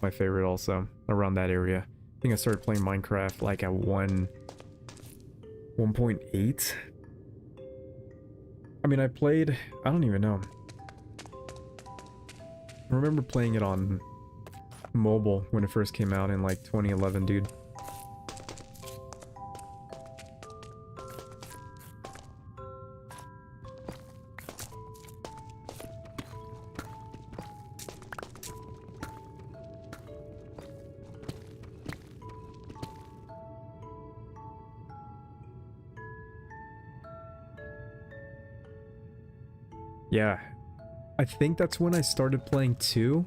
A: my favorite also, around that area. I think I started playing Minecraft like at 1.8. I mean, I don't even know. I remember playing it on mobile when it first came out in like 2011, dude. Yeah, I think that's when I started playing too.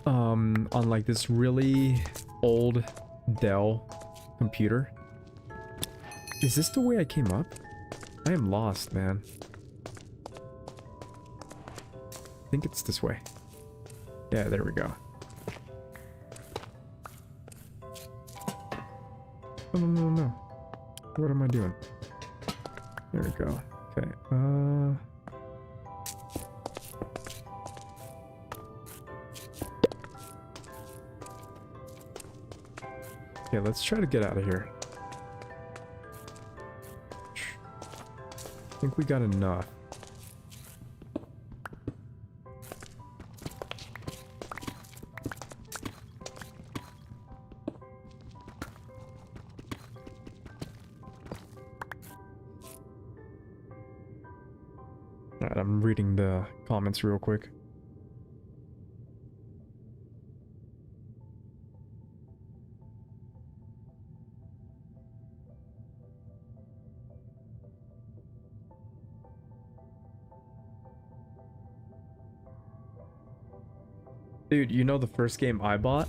A: On like this really old Dell computer. Is this the way I came up? I am lost, man. I think it's this way. Yeah, there we go. Oh, no. What am I doing? There we go. Okay, yeah, let's try to get out of here. I think we got enough. Alright, I'm reading the comments real quick. Dude, you know the first game I bought?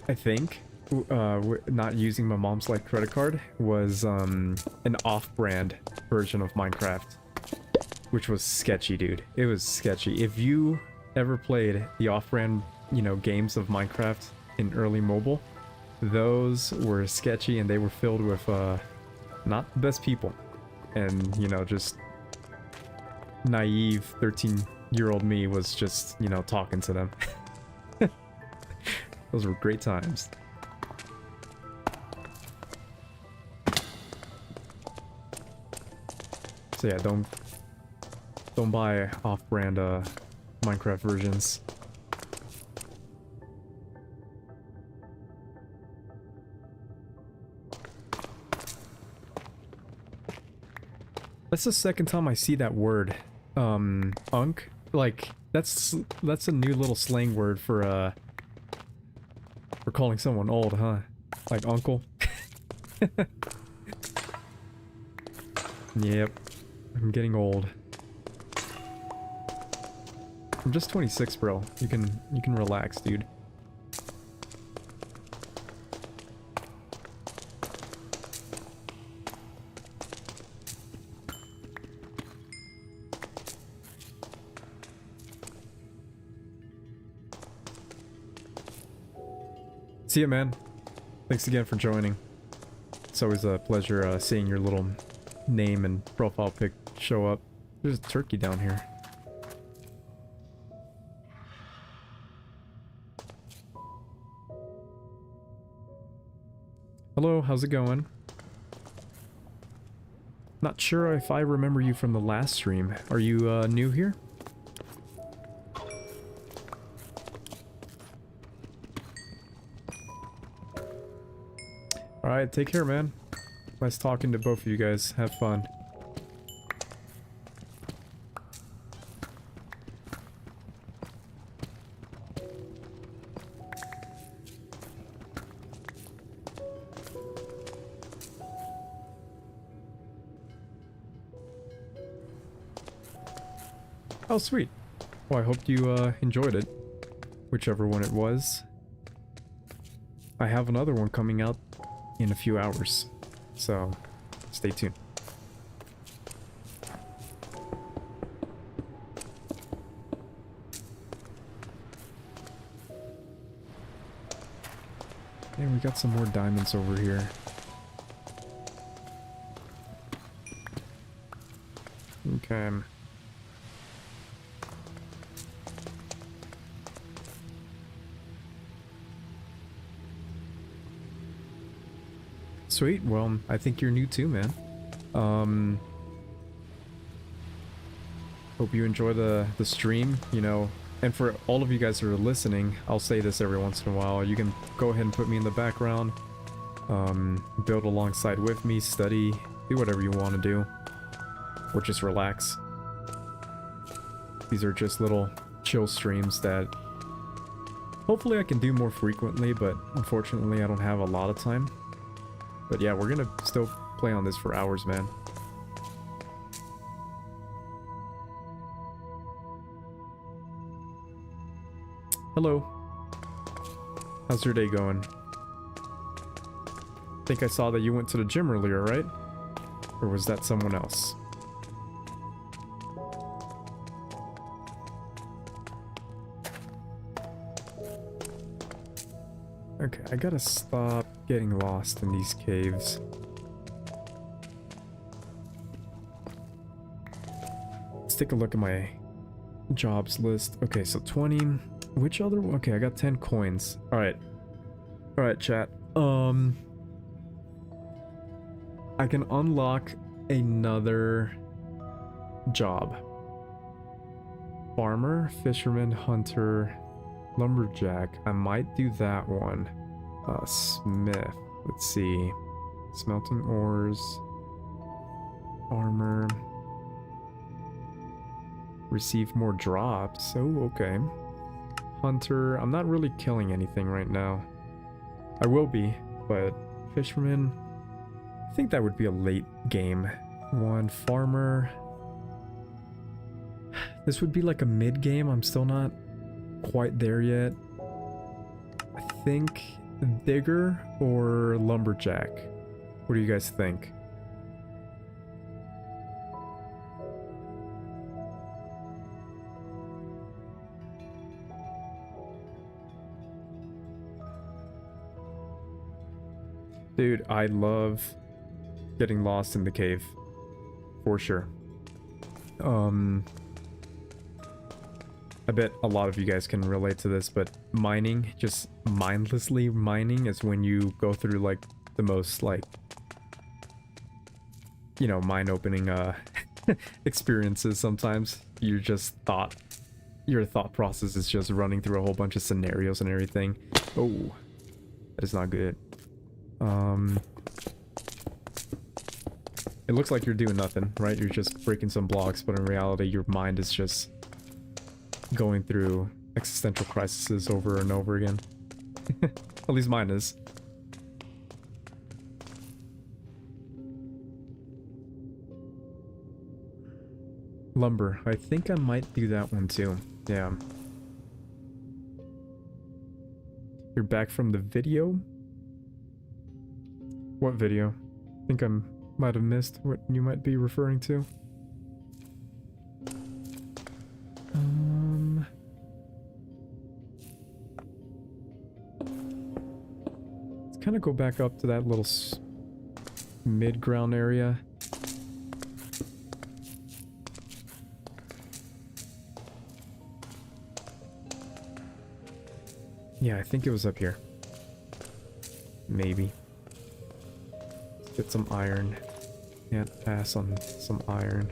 A: I think, not using my mom's like credit card, was an off-brand version of Minecraft, which was sketchy, dude. It was sketchy. If you ever played the off-brand, you know, games of Minecraft in early mobile, those were sketchy and they were filled with not the best people, and you know, just naive 13-year-old me was just, you know, talking to them. Those were great times. So yeah, don't buy off-brand Minecraft versions. That's the second time I see that word. Unk. Like, that's a new little slang word for calling someone old, huh? Like uncle. Yep. I'm getting old. I'm just 26, bro. You can relax, dude. See ya, man. Thanks again for joining. It's always a pleasure seeing your little name and profile pic show up. There's a turkey down here. Hello, how's it going? Not sure if I remember you from the last stream. Are you new here? Alright, take care, man. Nice talking to both of you guys. Have fun. Oh, sweet. Well, I hope you enjoyed it. Whichever one it was. I have another one coming out in a few hours, so stay tuned. And we got some more diamonds over here. Okay. Sweet, well, I think you're new too, man. Hope you enjoy the stream, you know, and for all of you guys who are listening, I'll say this every once in a while, you can go ahead and put me in the background, build alongside with me, study, do whatever you want to do, or just relax. These are just little chill streams that hopefully I can do more frequently, but unfortunately I don't have a lot of time. But yeah, we're gonna still play on this for hours, man. Hello. How's your day going? I think I saw that you went to the gym earlier, right? Or was that someone else? Okay, I gotta stop getting lost in these caves. Let's take a look at my jobs list. Okay, so 20. Which other one? Okay, I got 10 coins. Alright. Alright, chat. I can unlock another job. Farmer, fisherman, hunter, lumberjack. I might do that one. Smith. Let's see. Smelting ores. Armor. Receive more drops. Oh, okay. Hunter. I'm not really killing anything right now. I will be, but fisherman. I think that would be a late game one. Farmer. This would be like a mid game. I'm still not quite there yet. I think digger or lumberjack. What do you guys think? Dude, I love getting lost in the cave. For sure. I bet a lot of you guys can relate to this, but mining, just mindlessly mining, is when you go through like the most like, you know, mind-opening experiences. Sometimes your thought process is just running through a whole bunch of scenarios and everything. Oh, that is not good. It looks like you're doing nothing, right? You're just breaking some blocks, but in reality, your mind is just going through existential crises over and over again. At least mine is. Lumber. I think I might do that one too. Yeah. You're back from the video? What video? I think I might have missed what you might be referring to. Let's kind of go back up to that little mid-ground area. Yeah, I think it was up here. Maybe. Let's get some iron. Can't pass on some iron.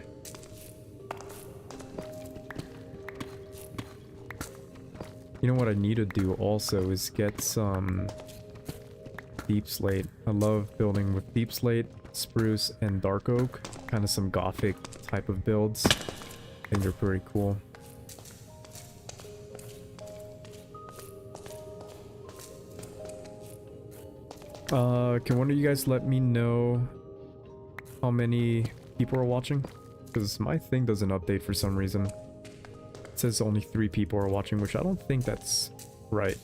A: You know what I need to do also is get some deep slate. I love building with deep slate, spruce, and dark oak. Kind of some gothic type of builds. I think they're pretty cool. Can one of you guys let me know how many people are watching? Because my thing doesn't update for some reason. It says only 3 people are watching, which I don't think that's right.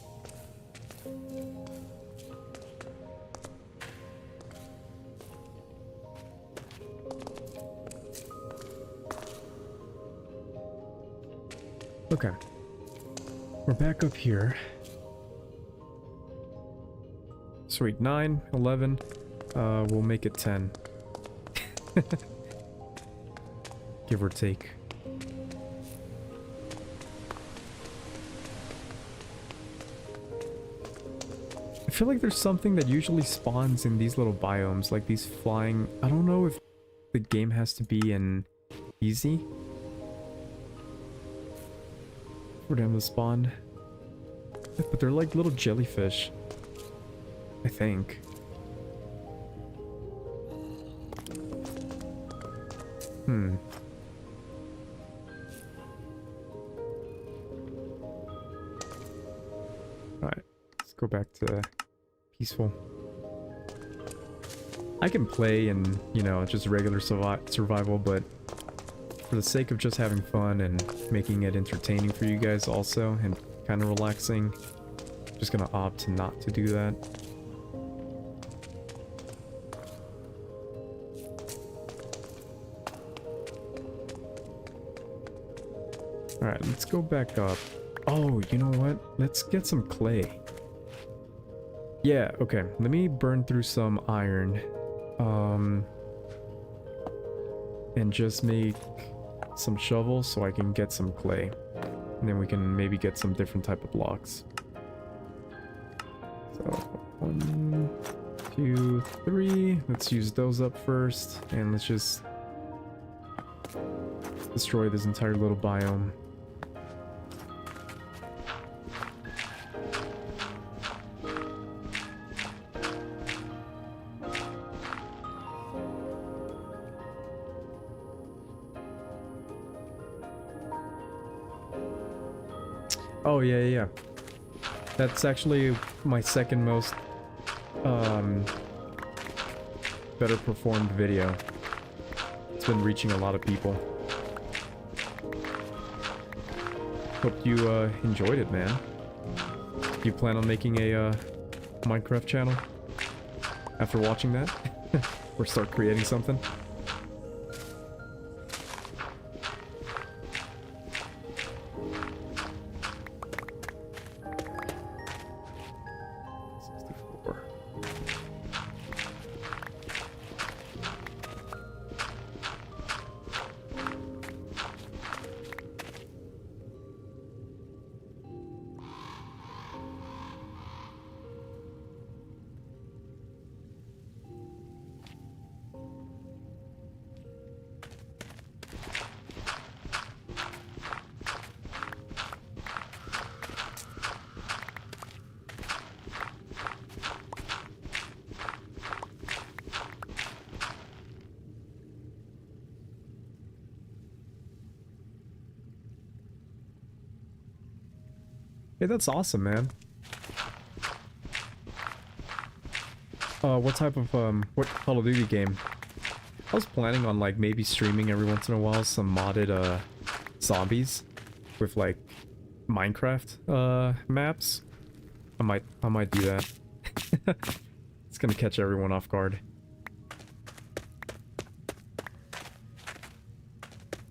A: Okay. We're back up here. Sweet, 9, 11, we'll make it 10. Give or take. I feel like there's something that usually spawns in these little biomes, like these flying... I don't know if the game has to be in easy for them to spawn. But they're like little jellyfish, I think. Alright, let's go back to peaceful. I can play in, you know, just regular survival, but for the sake of just having fun and making it entertaining for you guys also, and kind of relaxing, I'm just gonna opt not to do that. Alright, let's go back up. Oh, you know what? Let's get some clay. Yeah, okay. Let me burn through some iron. And just make some shovels so I can get some clay. And then we can maybe get some different type of blocks. So, 1, 2, 3. Let's use those up first. And let's just destroy this entire little biome. Oh, yeah. That's actually my second most, better performed video. It's been reaching a lot of people. Hope you enjoyed it, man. Do you plan on making a Minecraft channel after watching that? Or start creating something? Hey, that's awesome, man. What type of, what Call of Duty game? I was planning on, like, maybe streaming every once in a while some modded, zombies with, like, Minecraft, maps. I might do that. It's gonna catch everyone off guard.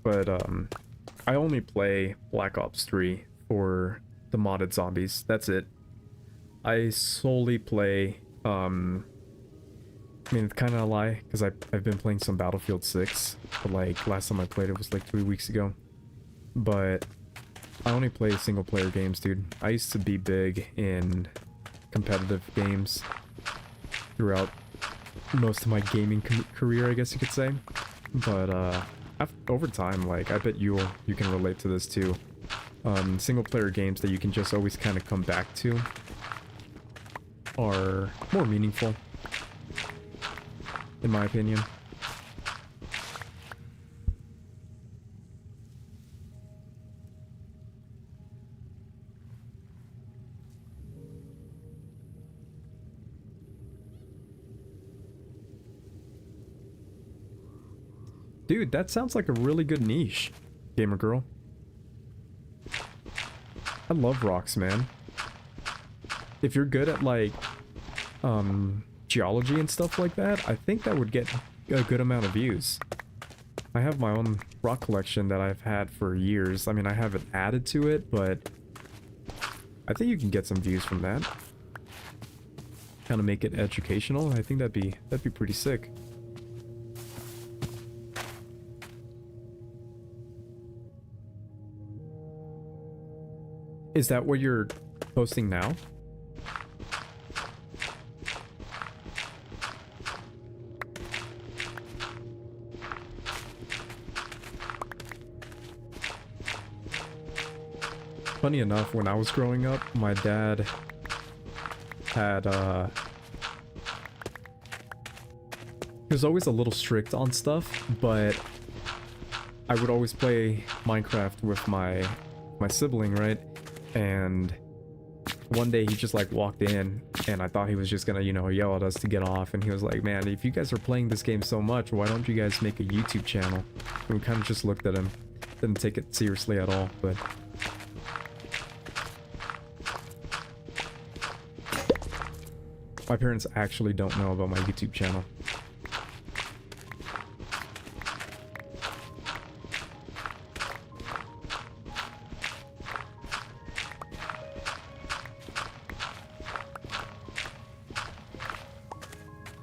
A: But, I only play Black Ops 3 for the modded zombies. That's it. I solely play, I mean, it's kind of a lie, because I've been playing some Battlefield 6, but, like, last time I played it was, like, 3 weeks ago. But I only play single-player games, dude. I used to be big in competitive games throughout most of my gaming career, I guess you could say. But, over time, like, I bet you can relate to this, too. Single-player games that you can just always kind of come back to are more meaningful, in my opinion. Dude, that sounds like a really good niche, gamer girl. I love rocks, man. If you're good at, like, geology and stuff like that, I think that would get a good amount of views. I have my own rock collection that I've had for years. I mean, I haven't added to it, but I think you can get some views from that. Kind of make it educational. I think that'd be pretty sick. Is that what you're posting now? Funny enough, when I was growing up, my dad had, he was always a little strict on stuff, but I would always play Minecraft with my sibling, right? And one day he just, like, walked in, and I thought he was just gonna, you know, yell at us to get off, and he was like, man, if you guys are playing this game so much, why don't you guys make a YouTube channel? And we kind of just looked at him, didn't take it seriously at all, but... my parents actually don't know about my YouTube channel.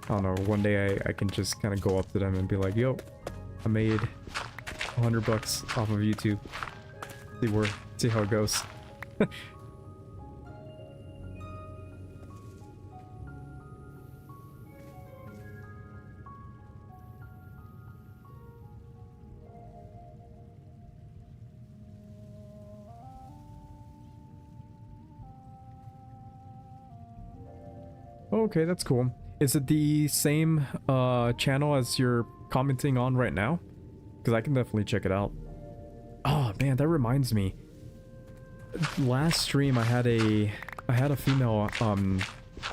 A: I don't know, one day I can just kind of go up to them and be like, yo, I made $100 off of YouTube. See how it goes. Okay, that's cool. Is it the same channel as you're commenting on right now? Because I can definitely check it out. Oh man, that reminds me. Last stream I had a female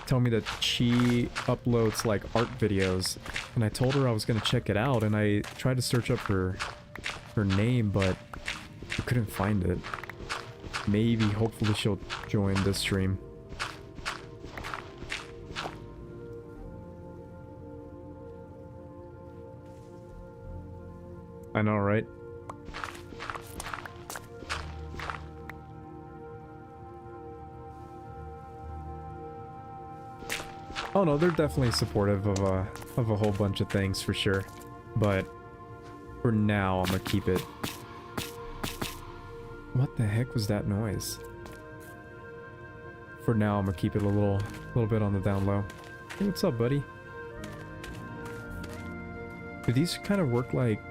A: tell me that she uploads like art videos, and I told her I was gonna check it out, and I tried to search up her name, but I couldn't find it. maybe, hopefully she'll join this stream. I know, right? Oh no, they're definitely supportive of a whole bunch of things for sure. But for now, I'm gonna keep it. What the heck was that noise? For now, I'm gonna keep it a little bit on the down low. Hey, what's up, buddy? Do these kind of work like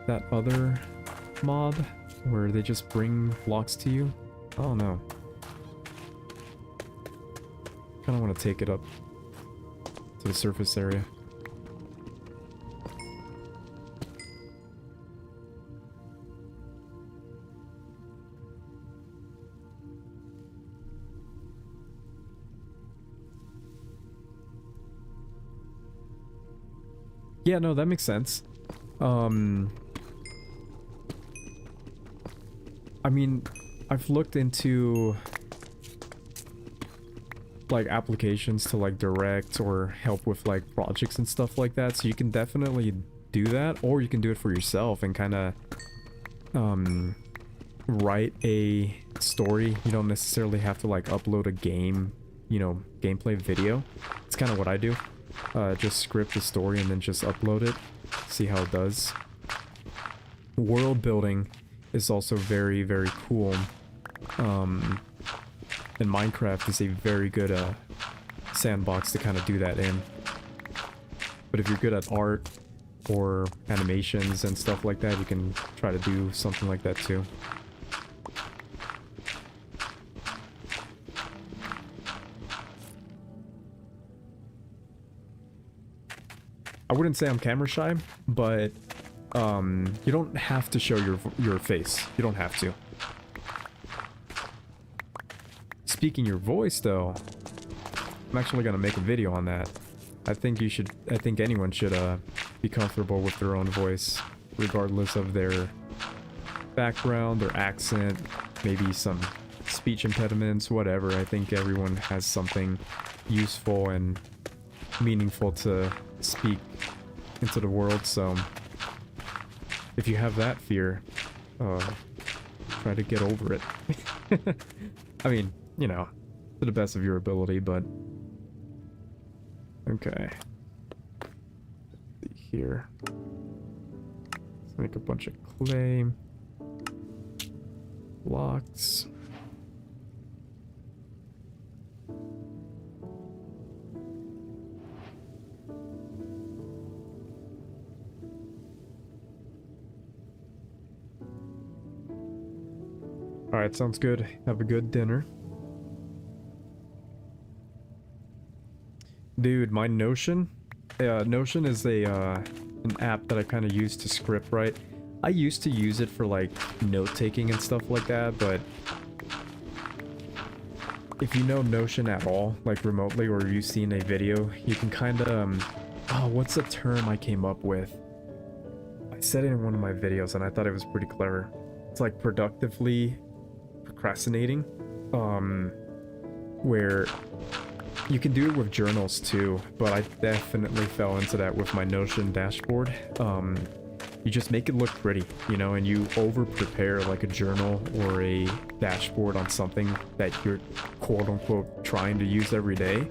A: that other mod where they just bring blocks to you? Oh no. Kind of want to take it up to the surface area. Yeah, no, that makes sense. I mean, I've looked into like applications to like direct or help with like projects and stuff like that, so you can definitely do that, or you can do it for yourself and kind of write a story. You don't necessarily have to like upload a game, you know, gameplay video. It's kind of what I do. Just script the story and then just upload it, see how it does. World building is also very, very cool. And Minecraft is a very good sandbox to kind of do that in. But if you're good at art or animations and stuff like that, you can try to do something like that too. I wouldn't say I'm camera shy, but you don't have to show your face. You don't have to. Speaking your voice, though, I'm actually gonna make a video on that. I think anyone should be comfortable with their own voice, regardless of their background, their accent, maybe some speech impediments, whatever. I think everyone has something useful and meaningful to speak into the world, so if you have that fear, try to get over it. I mean, you know, to the best of your ability, but okay. Let's see here. Let's make a bunch of clay blocks. Alright, sounds good. Have a good dinner. Dude, my Notion? Notion is an app that I kind of use to script write. I used to use it for like note-taking and stuff like that, but if you know Notion at all, like remotely, or you've seen a video, you can kind of, oh, what's the term I came up with? I said it in one of my videos and I thought it was pretty clever. It's like productively procrastinating, where you can do it with journals too, but I definitely fell into that with my Notion dashboard. You just make it look pretty, you know, and you over prepare like a journal or a dashboard on something that you're quote unquote trying to use every day.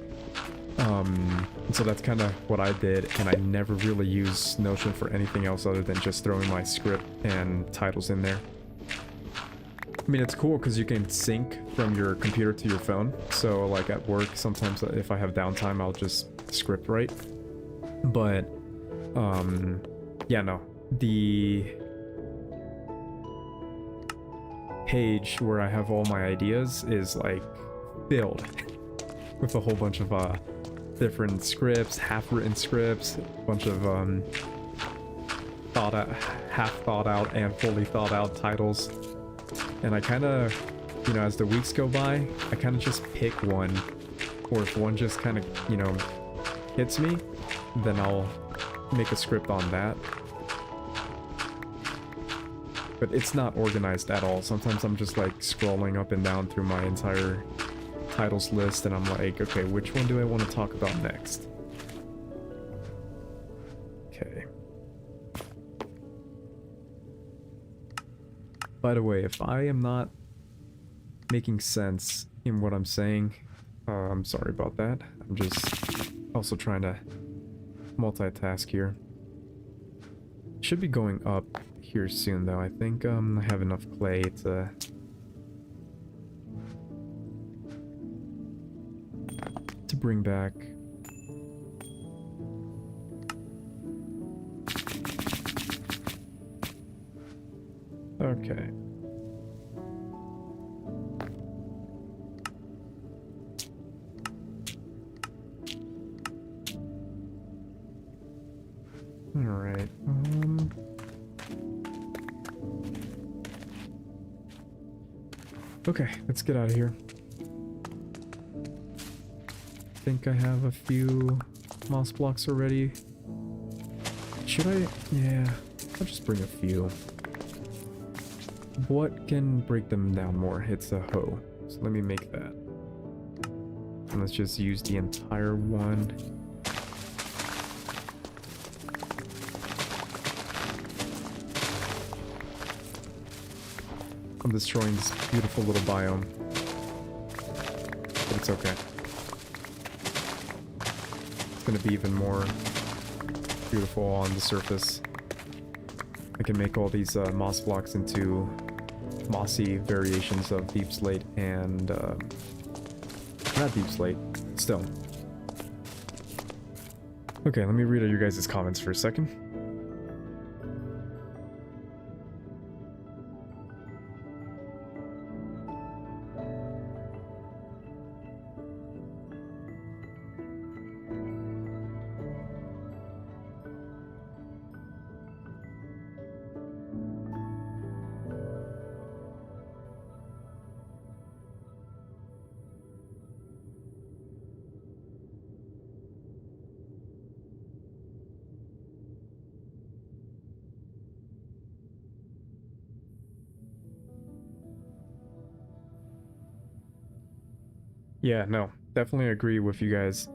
A: And so that's kind of what I did, and I never really use Notion for anything else other than just throwing my script and titles in there. I mean, it's cool because you can sync from your computer to your phone. So like at work, sometimes if I have downtime, I'll just script write. But yeah, no, the page where I have all my ideas is like filled with a whole bunch of different scripts, half-written scripts, a bunch of half thought out and fully thought out titles. And I kind of, you know, as the weeks go by, I kind of just pick one, or if one just kind of, you know, hits me, then I'll make a script on that. but it's not organized at all. Sometimes I'm just like scrolling up and down through my entire titles list and I'm like, okay, which one do I want to talk about next? Okay. By the way, if I am not making sense in what I'm saying, I'm sorry about that. I'm just also trying to multitask here. Should be going up here soon though. I think I have enough clay to bring back. Okay. All right. Okay, let's get out of here. I think I have a few moss blocks already. Should I? Yeah, I'll just bring a few. What can break them down more? It's a hoe. So let me make that. And let's just use the entire one. I'm destroying this beautiful little biome. But it's okay. It's gonna be even more beautiful on the surface. I can make all these moss blocks into mossy variations of deep slate and not deep slate, stone. Okay, let me read out your guys' comments for a second. Yeah, no, definitely agree with you guys.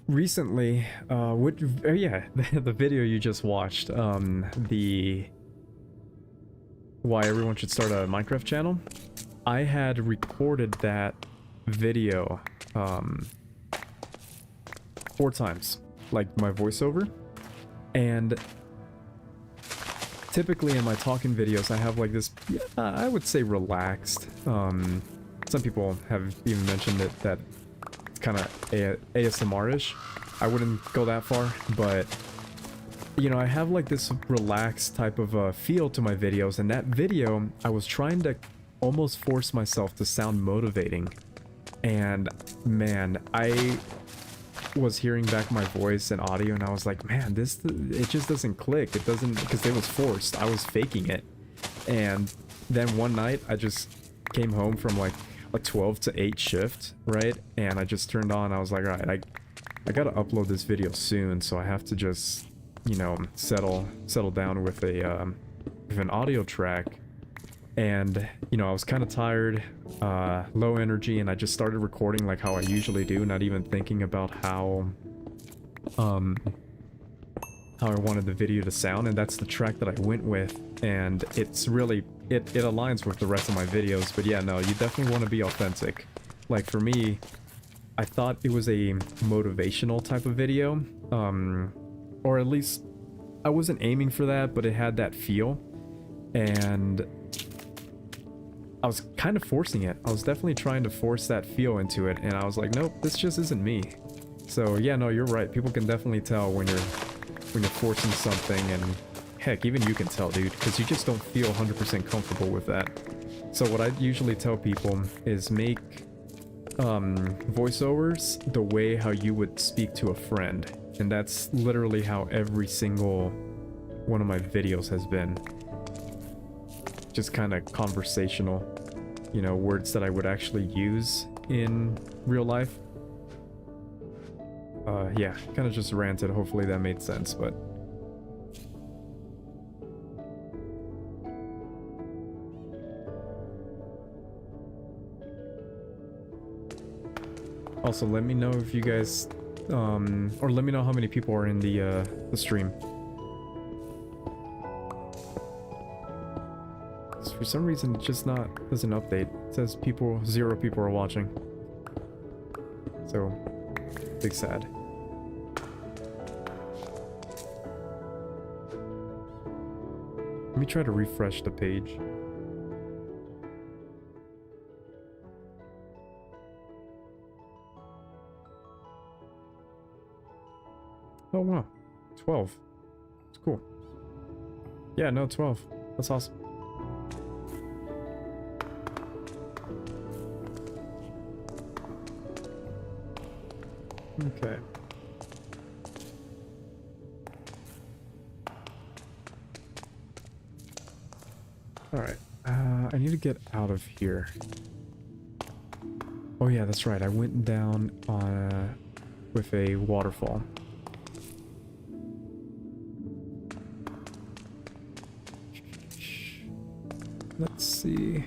A: Recently, yeah, the video you just watched, the why everyone should start a Minecraft channel. I had recorded that video 4 times, like my voiceover, and typically in my talking videos I have like this, I would say relaxed, some people have even mentioned it that it's kind of ASMR-ish. I wouldn't go that far, but you know, I have like this relaxed type of feel to my videos, and that video I was trying to almost force myself to sound motivating, and man, I was hearing back my voice and audio and I was like, man, it just doesn't click. It doesn't, because it was forced. I was faking it. And then one night I just came home from like a 12 to 8 shift, right? And I just turned on, I was like, all right, I gotta upload this video soon, so I have to just, you know, settle down with an audio track. And you know, I was kind of tired, low energy, and I just started recording like how I usually do, not even thinking about how I wanted the video to sound, and that's the track that I went with, and it's really, it aligns with the rest of my videos. But yeah, no, you definitely want to be authentic. Like for me, I thought it was a motivational type of video, or at least I wasn't aiming for that, but it had that feel, and I was kind of forcing it. I was definitely trying to force that feel into it, and I was like, nope, this just isn't me. So yeah, no, you're right. People can definitely tell when you're forcing something, and heck, even you can tell, dude, because you just don't feel 100% comfortable with that. So what I usually tell people is make voiceovers the way how you would speak to a friend, and that's literally how every single one of my videos has been. Just kind of conversational, you know, words that I would actually use in real life. Yeah, kind of just ranted. Hopefully that made sense, but Also, let me know if you guys, or let me know how many people are in the stream. For some reason, it just doesn't update. It says 0 people are watching. So, big sad. Let me try to refresh the page. Oh wow, 12. It's cool. Yeah, no, 12. That's awesome. Okay. Alright. I need to get out of here. Oh yeah, that's right. I went down with a waterfall. Let's see.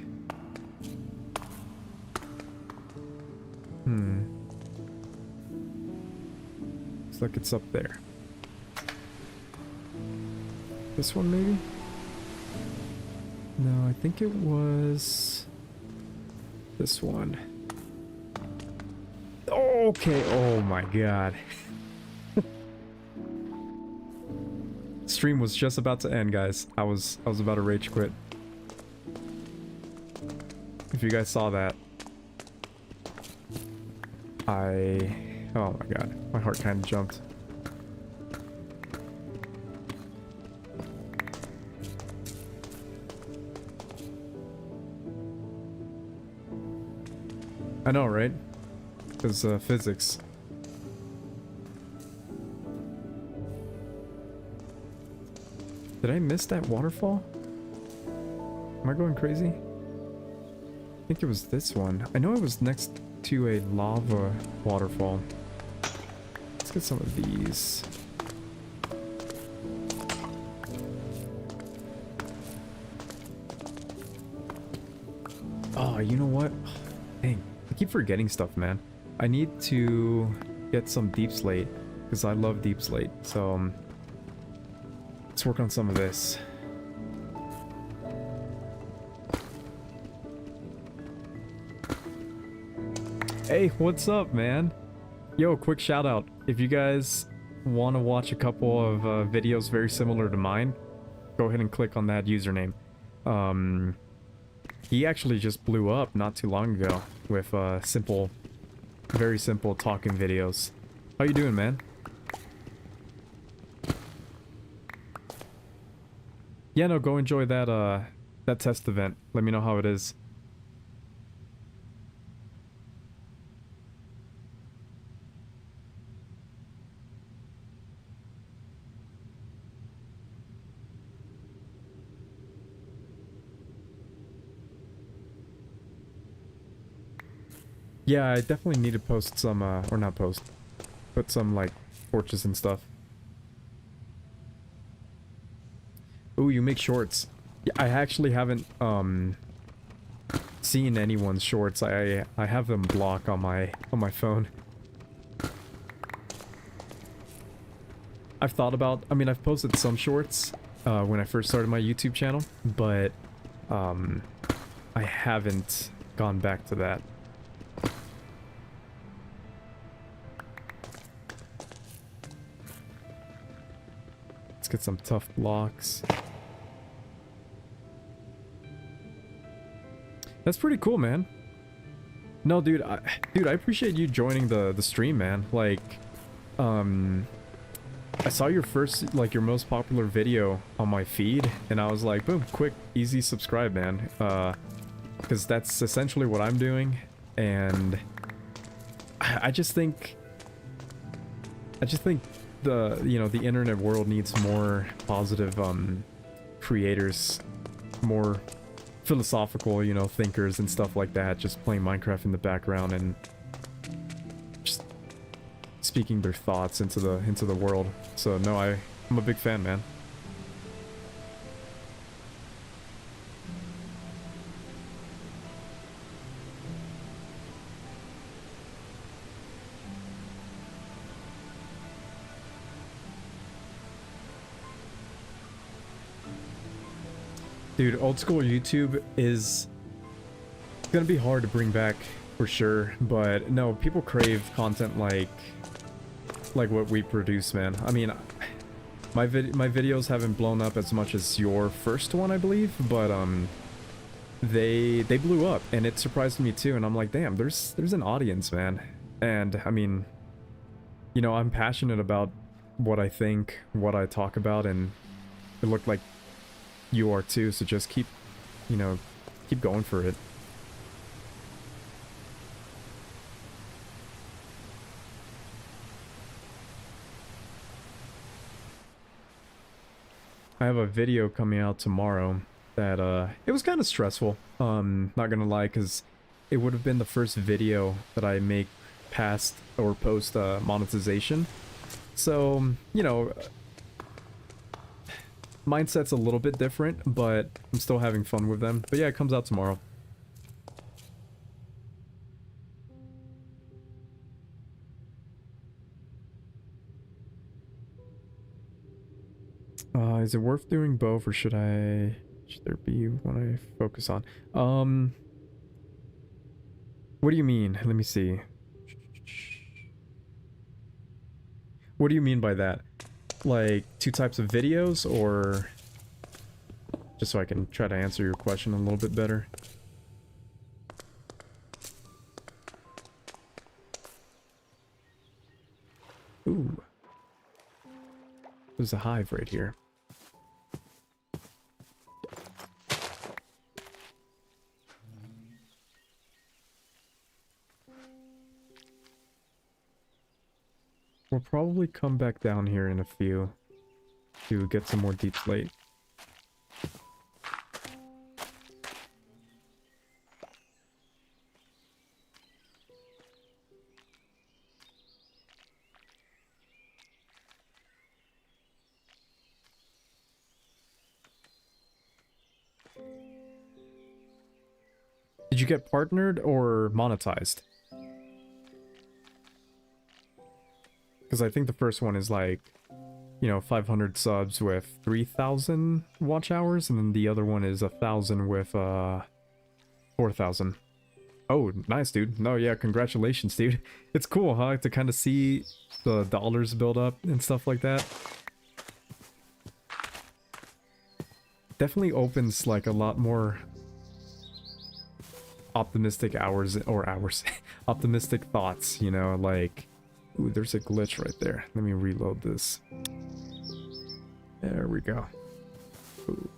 A: Looks like it's up there. This one maybe? No, I think it was this one. Okay, oh my god. Stream was just about to end, guys. I was about to rage quit. If you guys saw that. Oh my god, my heart kind of jumped. I know, right? Because physics. Did I miss that waterfall? Am I going crazy? I think it was this one. I know it was next to a lava waterfall. Let's get some of these. Oh, you know what? Dang, I keep forgetting stuff, man. I need to get some deep slate because I love deep slate. So let's work on some of this. Hey, what's up, man? Yo, quick shout out. If you guys want to watch a couple of videos very similar to mine, go ahead and click on that username. He actually just blew up not too long ago with simple, very simple talking videos. How you doing, man? Yeah, no, go enjoy that that test event. Let me know how it is. Yeah, I definitely need to post some, or not post, put some, like, torches and stuff. Ooh, you make shorts. Yeah, I actually haven't, seen anyone's shorts. I have them blocked on my phone. I've thought about, I mean, I've posted some shorts, when I first started my YouTube channel, but, I haven't gone back to that. Let's get some tough blocks. That's pretty cool, man. No, dude, I appreciate you joining the stream, man. Like, I saw your first, like, your most popular video on my feed, and I was like, boom, quick, easy subscribe, man. Because that's essentially what I'm doing, and I just think the, you know, the internet world needs more positive creators, more philosophical, you know, thinkers and stuff like that, just playing Minecraft in the background and just speaking their thoughts into the world. So no, I'm a big fan, man. Dude, old school YouTube is gonna be hard to bring back for sure, but no, people crave content like what we produce, man. I mean, my videos haven't blown up as much as your first one, I believe, but they blew up, and it surprised me too. And I'm like, damn, there's an audience, man. And I mean, you know, I'm passionate about what I think, what I talk about, and it looked like you are too. So just keep, you know, keep going for it. I have a video coming out tomorrow that it was kind of stressful, not gonna lie, because it would have been the first video that I make past or post monetization. So, you know, mindset's a little bit different, but I'm still having fun with them. But yeah, it comes out tomorrow. Is it worth doing both, or should there be one I focus on? What do you mean? Let me see. What do you mean by that? Like, two types of videos, or just so I can try to answer your question a little bit better? Ooh. There's a hive right here. We'll probably come back down here in a few to get some more deep slate. Did you get partnered or monetized? Because I think the first one is like, you know, 500 subs with 3,000 watch hours, and then the other one is 1,000 with 4,000. Oh, nice, dude. No, yeah, congratulations, dude. It's cool, huh? To kind of see the dollars build up and stuff like that. Definitely opens like a lot more optimistic optimistic thoughts, you know, like, ooh, there's a glitch right there. Let me reload this. There we go. Ooh.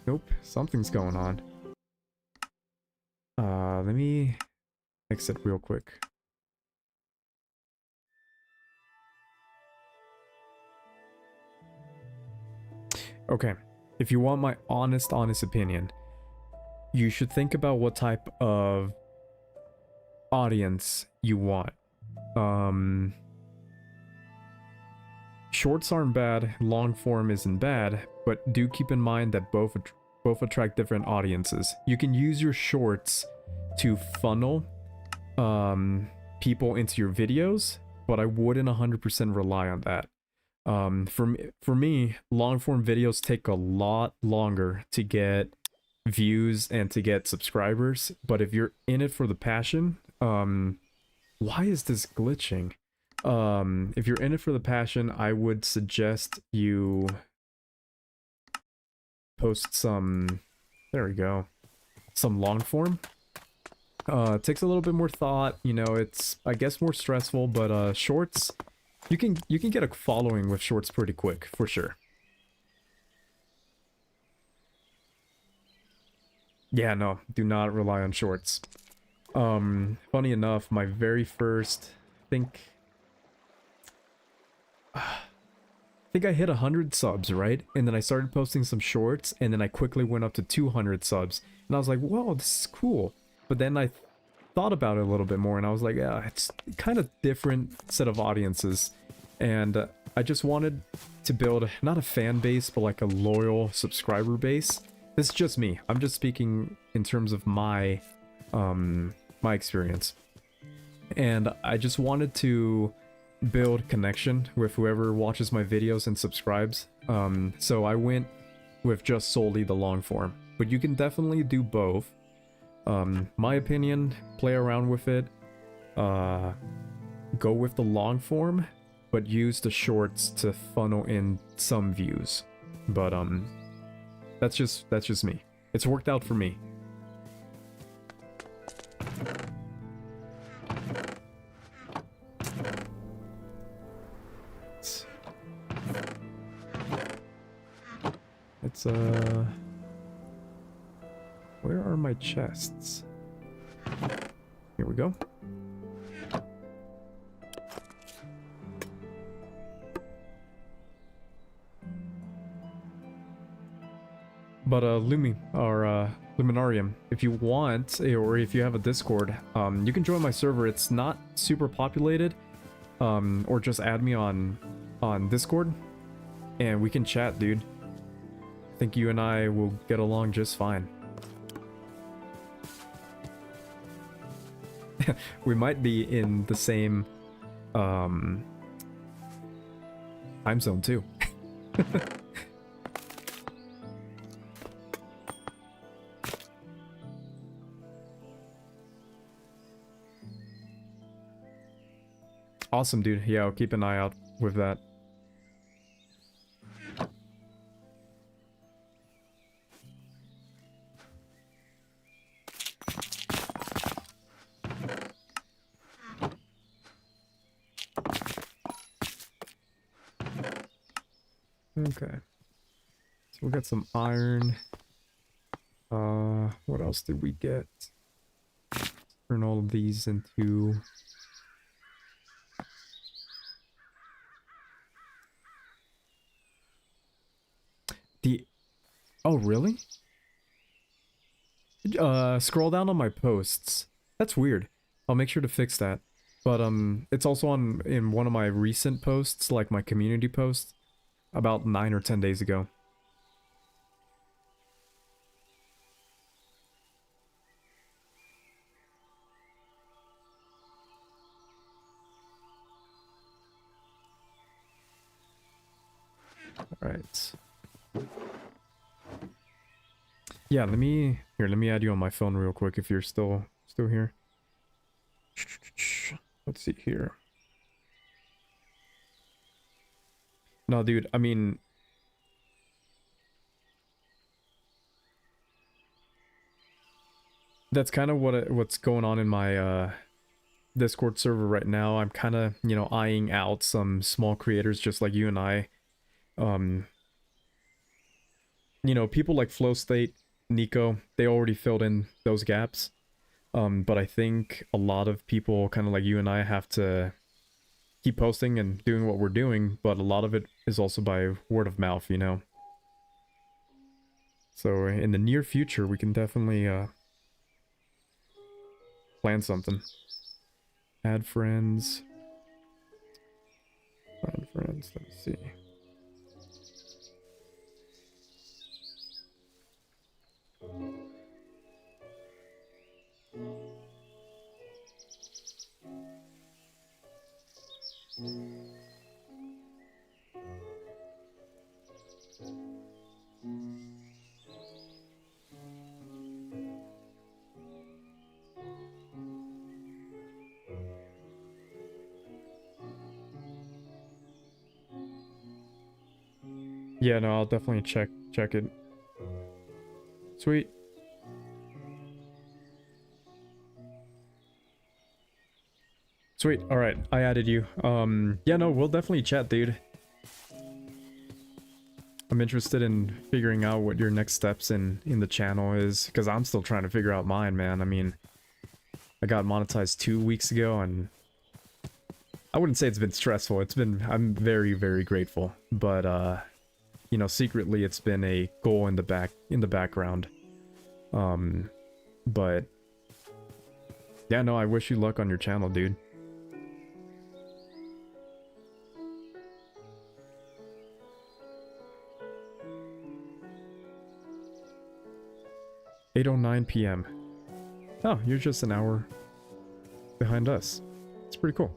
A: Nope, something's going on. Let me exit real quick. Okay, if you want my honest opinion, you should think about what type of audience you want. Shorts aren't bad, long form isn't bad, but do keep in mind that both attract different audiences. You can use your shorts to funnel people into your videos, but I wouldn't 100% rely on that. For me, long form videos take a lot longer to get views and to get subscribers, but if you're in it for the passion, why is this glitching? If you're in it for the passion, I would suggest you post some, there we go, some long form. It takes a little bit more thought, you know, it's, I guess, more stressful, but shorts, you can get a following with shorts pretty quick, for sure. Yeah, no, do not rely on shorts. Funny enough, my very first, I think I hit 100 subs, right? And then I started posting some shorts, and then I quickly went up to 200 subs. And I was like, whoa, this is cool. But then I thought about it a little bit more, and I was like, yeah, it's kind of different set of audiences. And I just wanted to build, not a fan base, but like a loyal subscriber base. This is just me. I'm just speaking in terms of my my experience. And I just wanted to build connection with whoever watches my videos and subscribes. So I went with just solely the long form. but you can definitely do both. My opinion, play around with it. Go with the long form, but use the shorts to funnel in some views. But that's just me. It's worked out for me. It's where are my chests? Here we go. But Luminarium, if you want, or if you have a Discord, you can join my server. It's not super populated, or just add me on Discord, and we can chat, dude. I think you and I will get along just fine. We might be in the same time zone too. Awesome, dude. Yeah, I'll keep an eye out with that. Okay. So we got some iron. What else did we get? Turn all of these into... Oh, really? Scroll down on my posts. That's weird. I'll make sure to fix that. But, it's also in one of my recent posts, like my community post, about 9 or 10 days ago. Alright. Yeah, let me add you on my phone real quick if you're still here. Let's see here. No, dude, I mean, that's kind of what's going on in my Discord server right now. I'm kind of, you know, eyeing out some small creators just like you and I. You know, people like Flow State, Nico, they already filled in those gaps. But I think a lot of people kind of like you and I have to keep posting and doing what we're doing, but a lot of it is also by word of mouth, you know. So in the near future, we can definitely plan something. Add friends. Find friends, let me see. Yeah, no, I'll definitely check it. Sweet. Sweet. All right, I added you. Yeah, no, we'll definitely chat, dude. I'm interested in figuring out what your next steps in the channel is, because I'm still trying to figure out mine, man. I mean, I got monetized 2 weeks ago, and I wouldn't say it's been stressful. I'm very, very grateful, but you know, secretly it's been a goal in the background. But yeah, no, I wish you luck on your channel, dude. "8:09 p.m. Oh, you're just an hour behind us. It's pretty cool.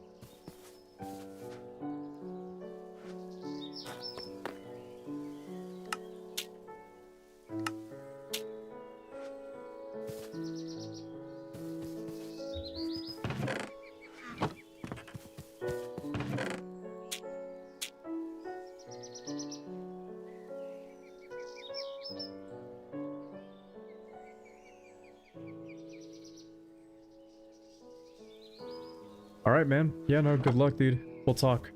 A: All right, man. Yeah, no, good luck, dude. We'll talk.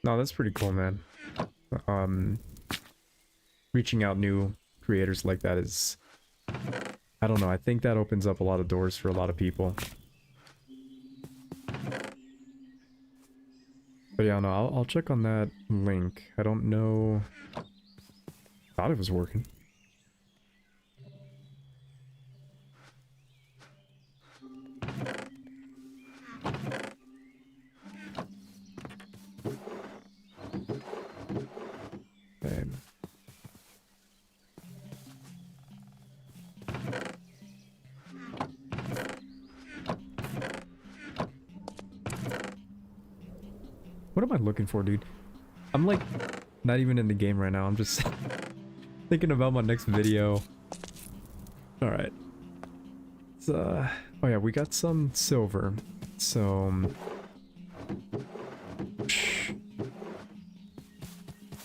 A: No, that's pretty cool, man. Um, Reaching out new creators like that is, I don't know, I think that opens up a lot of doors for a lot of people. But yeah, no, I'll check on that link. I don't know. Thought it was working. Okay. What am I looking for, dude? I'm like not even in the game right now. I'm just thinking about my next video. All right. Oh yeah, we got some silver. So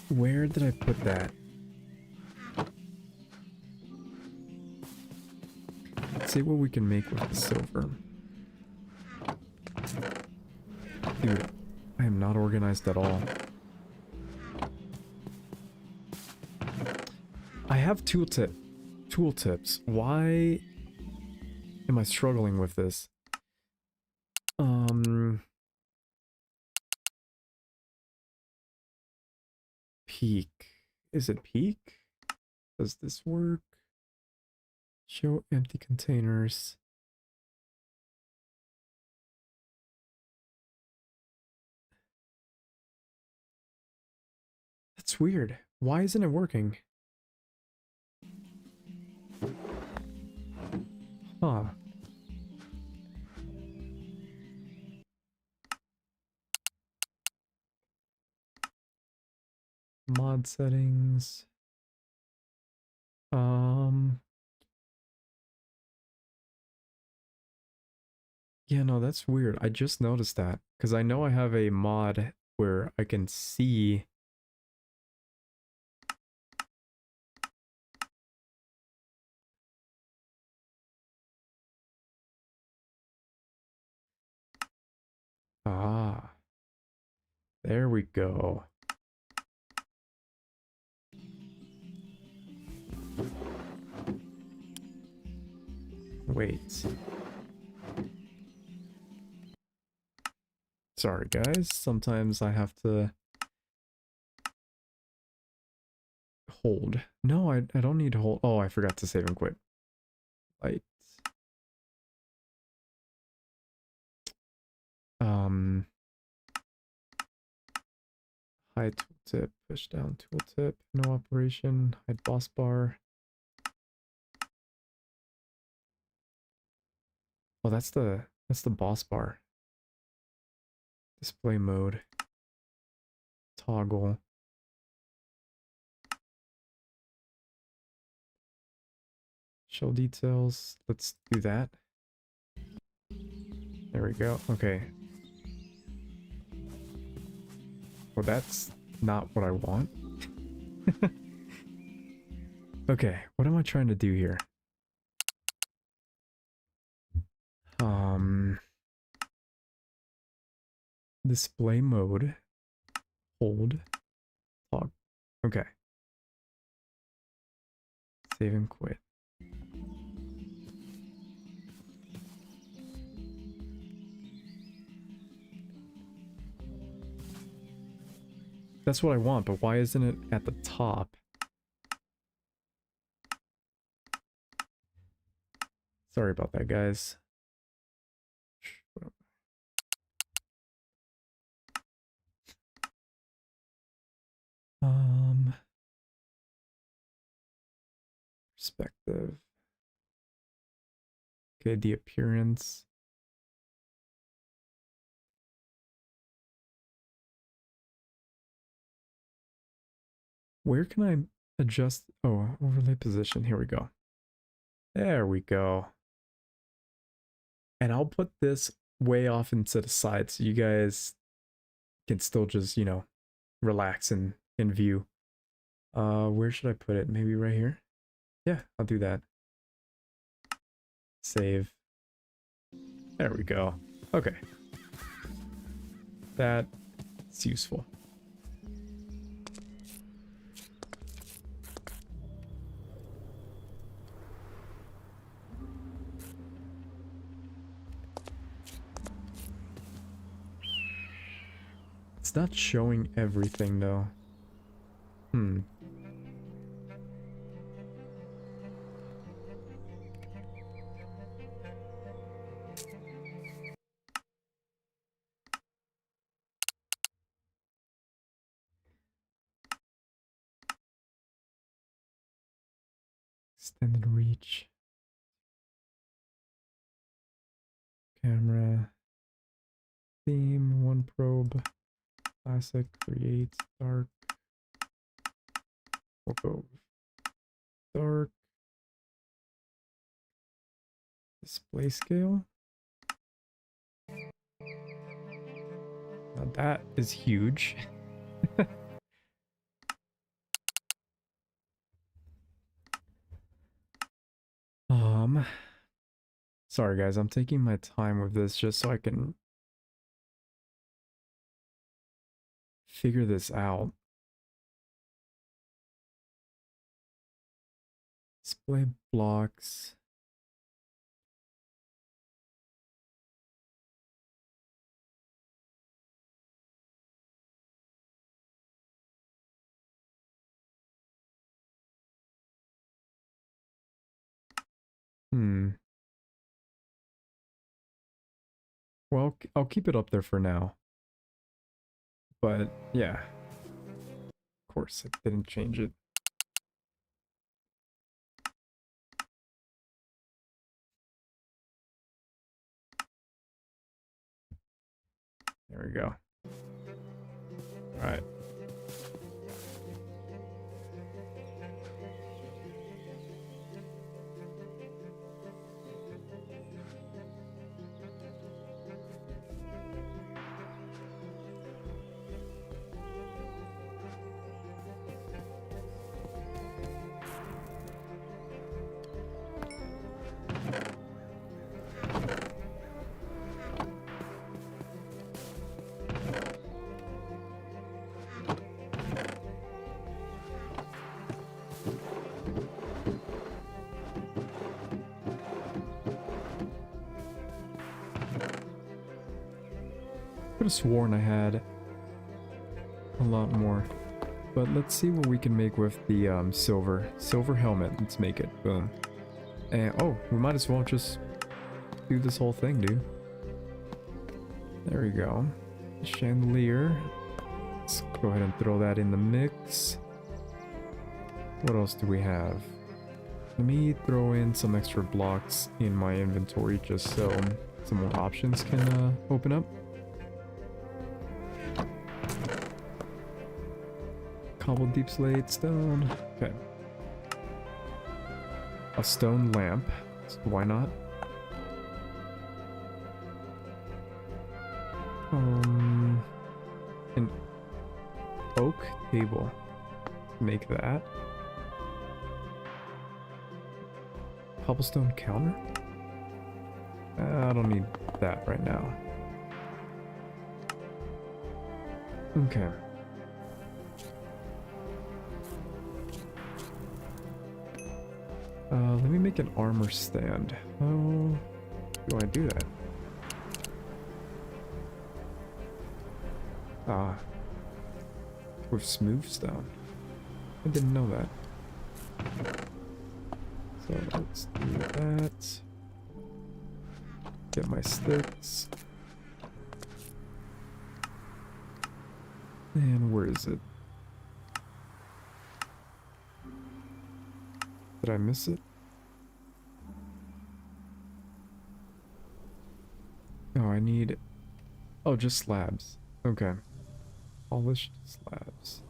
A: where did I put that? Let's see what we can make with the silver. Dude, I am not organized at all. I have tooltips. Why am I struggling with this? Peak. Is it peak? Does this work? Show empty containers. That's weird. Why isn't it working? Huh. Mod settings. Yeah, no, that's weird. I just noticed that because I know I have a mod where I can see. Ah, there we go. Wait. Sorry, guys. Sometimes I have to hold. No, I don't need to hold. Oh, I forgot to save and quit. Light. Hide tooltip, push down tooltip, no operation, hide boss bar. Oh, that's the boss bar. Display mode. Toggle. Show details. Let's do that. There we go. Okay. Well, that's not what I want. Okay, what am I trying to do here? Display mode. Hold. Toggle. Okay. Save and quit. That's what I want, but why isn't it at the top? Sorry about that, guys. Perspective. Okay, the appearance. Where can I adjust? Oh, overlay position. Here we go. There we go. And I'll put this way off into the side so you guys can still just, you know, relax and view. Where should I put it? Maybe right here? Yeah, I'll do that. Save. There we go. Okay. That's useful. It's not showing everything though. Extended reach. Camera. Theme, one probe. Classic, create, dark. We'll go dark. Display scale. Now that is huge. Sorry guys, I'm taking my time with this just so I can figure this out. Display blocks. Well, I'll keep it up there for now. But yeah. Of course, it didn't change it. There we go. All right. Could have sworn I had a lot more. But let's see what we can make with the silver helmet. Let's make it. Boom. And oh, we might as well just do this whole thing, dude. There we go. Chandelier. Let's go ahead and throw that in the mix. What else do we have? Let me throw in some extra blocks in my inventory just so some more options can open up. Cobbled deep slate, stone. Okay. A stone lamp. So why not? An oak table. Make that. Cobblestone counter? I don't need that right now. Okay. Let me make an armor stand. How do I do that? Ah. With smooth stone. I didn't know that. So let's do that. Get my sticks. And where is it? Did I miss it? Oh, I need... Oh, just slabs. Okay. Polished slabs.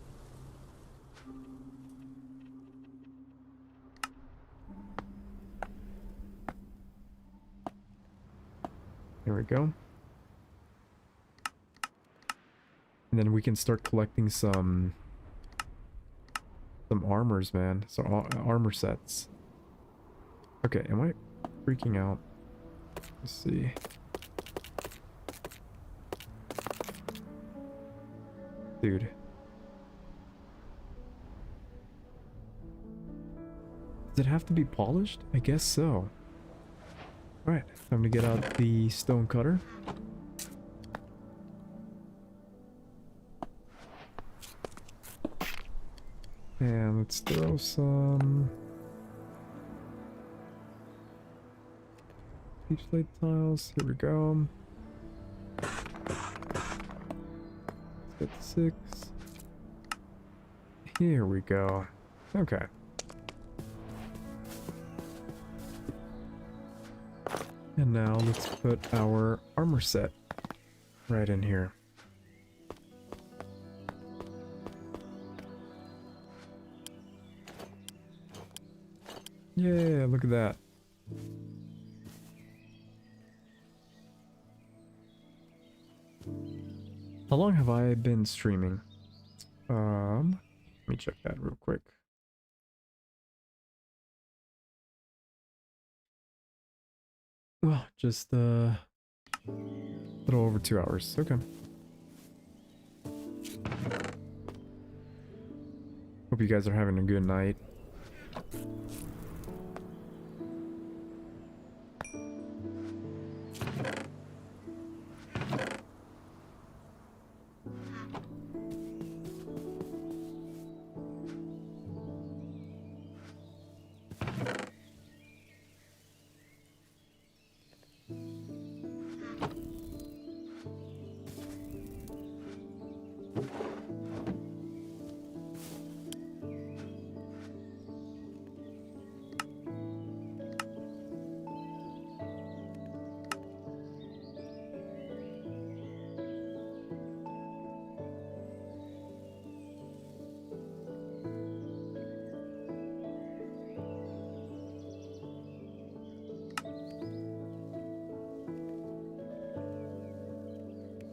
A: Here we go. And then we can start collecting some armors, man. So armor sets. Okay, am I freaking out? Let's see. Dude. Does it have to be polished? I guess so. Alright, time to get out the stone cutter. And let's throw some peach slate tiles. Here we go. Let's get 6. Here we go. Okay. And now let's put our armor set right in here. Yeah, look at that. How long have I been streaming? Let me check that real quick. Well, just a little over 2 hours. Okay. Hope you guys are having a good night.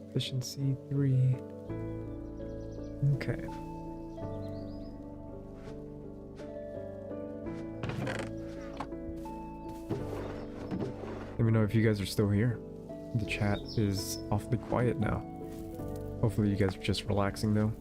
A: Efficiency 3. Okay. Let me know if you guys are still here. The chat is awfully quiet now. Hopefully you guys are just relaxing though.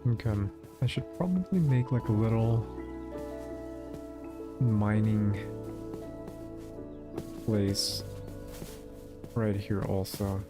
A: Okay, I should probably make like a little mining place right here also.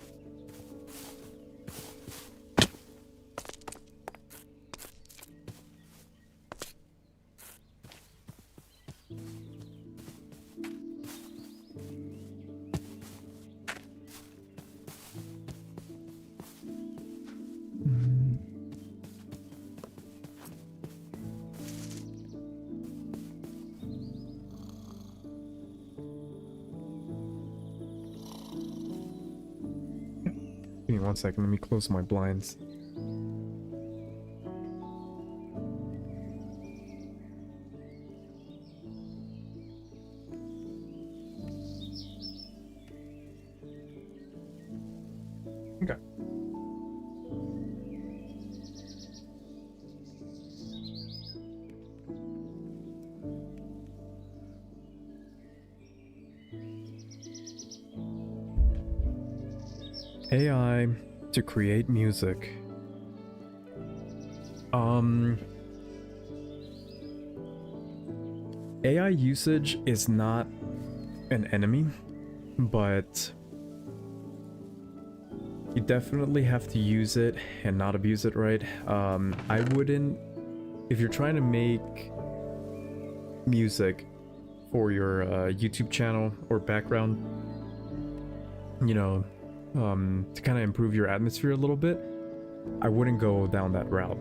A: Give me 1 second, let me close my blinds. Okay. AI to create music. AI usage is not an enemy, but You definitely have to use it and not abuse it, right? I wouldn't, if you're trying to make music for your YouTube channel or background, you know, to kind of improve your atmosphere a little bit, I wouldn't go down that route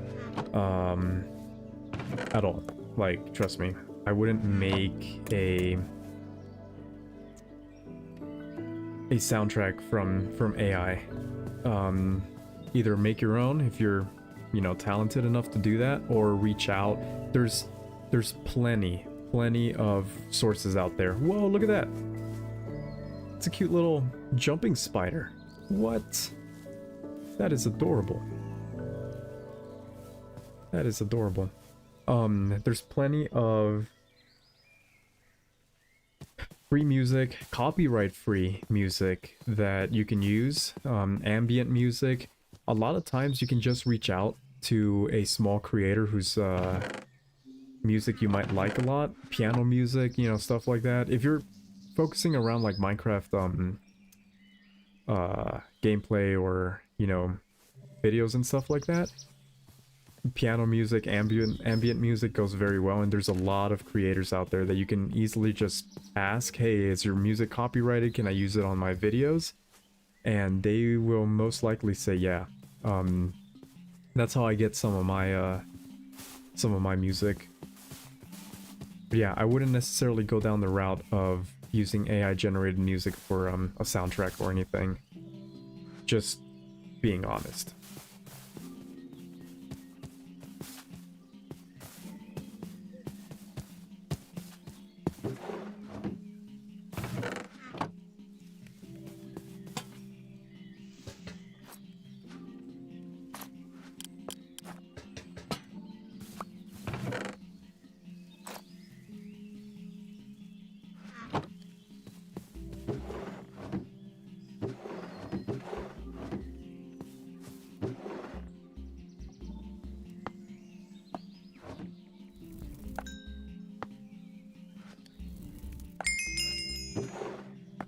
A: at all. Like, trust me, I wouldn't make a soundtrack from AI. Either make your own if you're, you know, talented enough to do that, or reach out. There's plenty of sources out there. Whoa, look at that. It's a cute little jumping spider. What? That is adorable. That is adorable. There's plenty of free music, copyright-free music that you can use, ambient music. A lot of times you can just reach out to a small creator whose music you might like a lot, piano music, you know, stuff like that. If you're focusing around like Minecraft gameplay or, you know, videos and stuff like that, piano music, ambient music goes very well, and there's a lot of creators out there that you can easily just ask, hey, is your music copyrighted? Can I use it on my videos? And they will most likely say yeah. That's how I get some of my music. But yeah, I wouldn't necessarily go down the route of using AI generated music for a soundtrack or anything. Just being honest.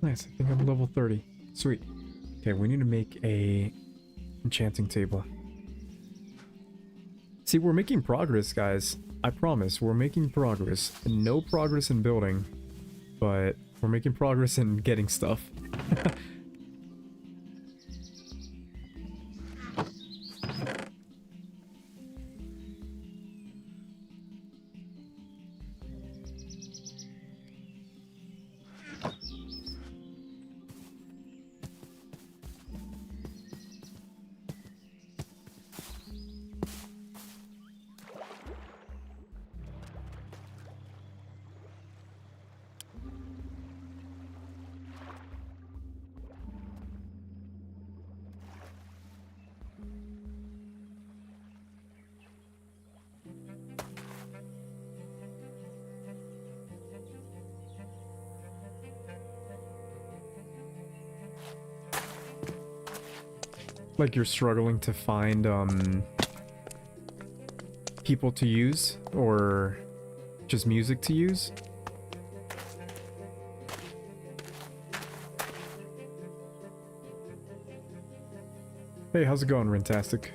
A: Nice, I think I'm level 30. Sweet. Okay, we need to make a enchanting table. See, we're making progress, guys. I promise, we're making progress. No progress in building, but we're making progress in getting stuff. Like you're struggling to find people to use, or just music to use? Hey, how's it going, Rentastic?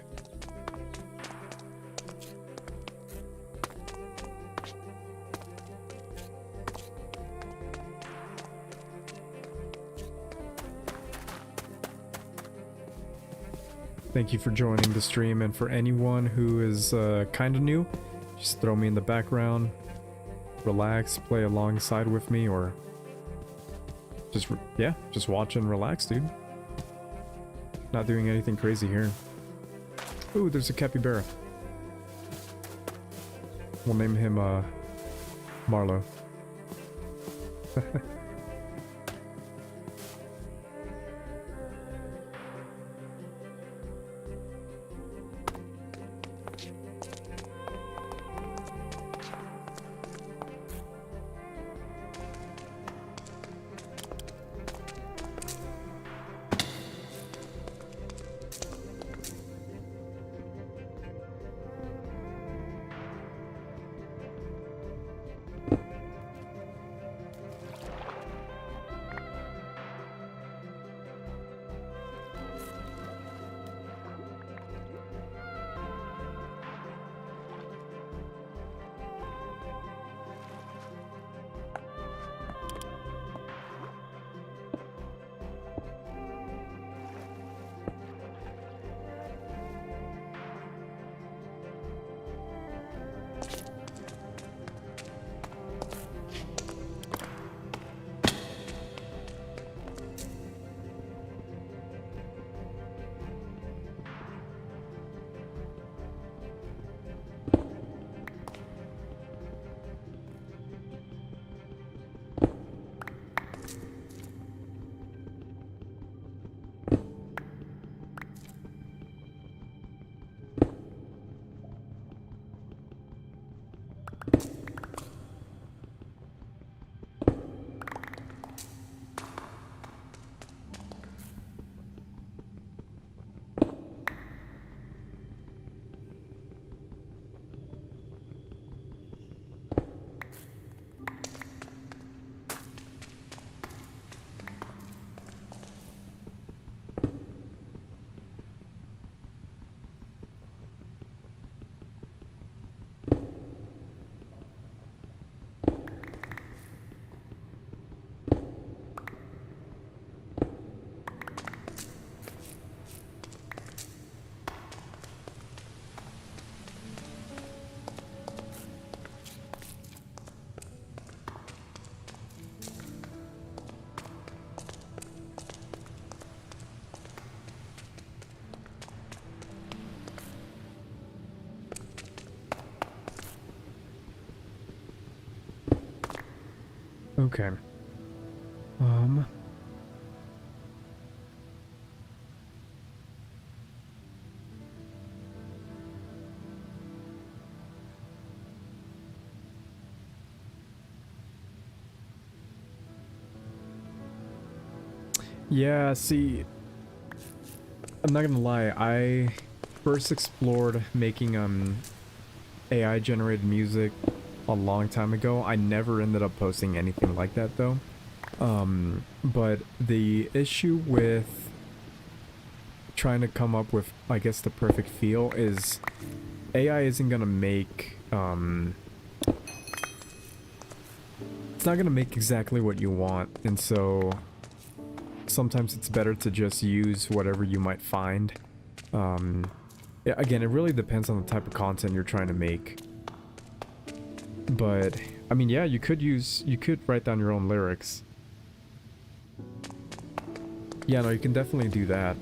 A: Thank you for joining the stream, and for anyone who is kind of new, just throw me in the background, relax, play alongside with me, or just, yeah, just watch and relax, dude. Not doing anything crazy here. Ooh, there's a capybara. We'll name him Marlo. Okay. Um. Yeah, see, I'm not gonna lie, I first explored making AI generated music a long time ago. I never ended up posting anything like that though. But the issue with trying to come up with, I guess, the perfect feel is AI isn't gonna make, it's not gonna make exactly what you want, and so sometimes it's better to just use whatever you might find. Yeah, again, it really depends on the type of content you're trying to make. But, I mean, yeah, you could write down your own lyrics. Yeah, no, you can definitely do that.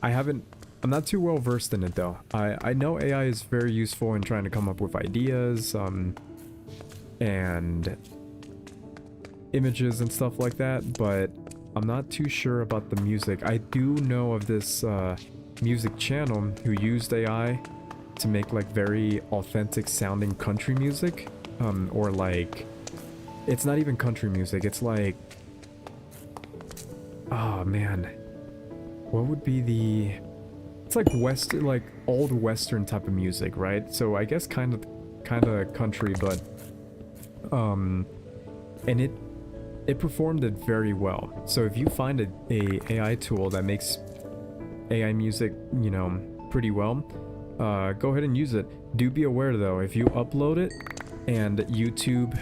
A: I'm not too well versed in it though. I know AI is very useful in trying to come up with ideas, and images and stuff like that, but I'm not too sure about the music. I do know of this, music channel who used AI to make like very authentic sounding country music, or like, it's not even country music, it's like, oh man, what would be the, it's like like old western type of music, right? So I guess kind of country, but and it performed it very well. So if you find a AI tool that makes AI music, you know, pretty well, go ahead and use it. Do be aware though, if you upload it and YouTube,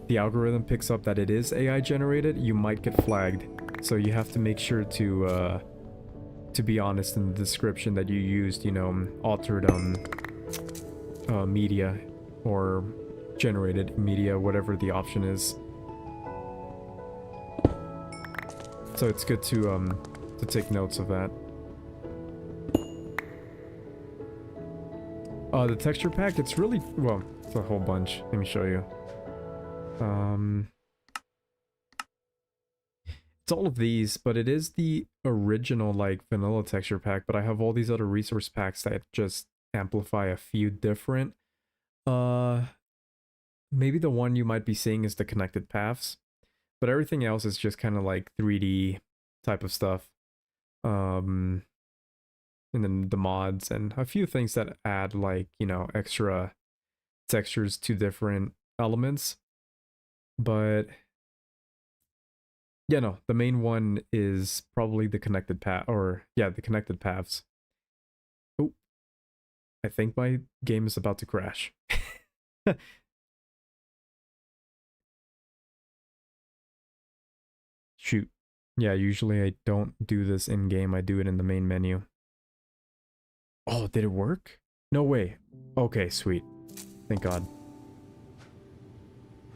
A: the algorithm picks up that it is AI generated, you might get flagged. So you have to make sure to be honest in the description that you used, you know, altered media or generated media, whatever the option is. So it's good to take notes of that. The texture pack, it's really, well, it's a whole bunch. Let me show you. It's all of these, but it is the original, like, vanilla texture pack, but I have all these other resource packs that just amplify a few different. Maybe the one you might be seeing is the connected paths, but everything else is just kind of like 3D type of stuff. And then the mods and a few things that add, like, you know, extra textures to different elements. But yeah, no, the main one is probably the connected path, or yeah, the connected paths. Oh, I think my game is about to crash. Shoot. Yeah, usually I don't do this in game, I do it in the main menu. Oh, did it work? No way. Okay, sweet. Thank God.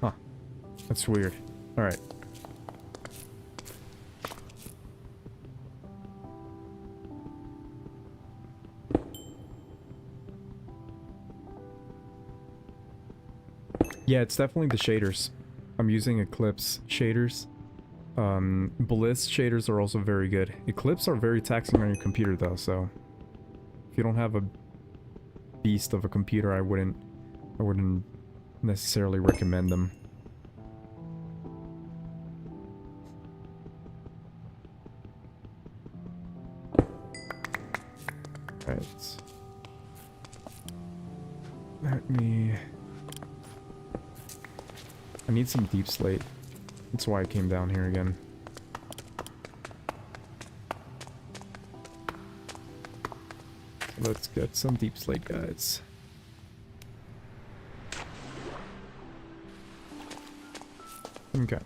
A: Huh. That's weird. Alright. Yeah, it's definitely the shaders. I'm using Eclipse shaders. Bliss shaders are also very good. Eclipse are very taxing on your computer though, so if you don't have a beast of a computer, I wouldn't necessarily recommend them. Alright. Let me... I need some deep slate. That's why I came down here again. Let's get some deep slate, guys. Okay.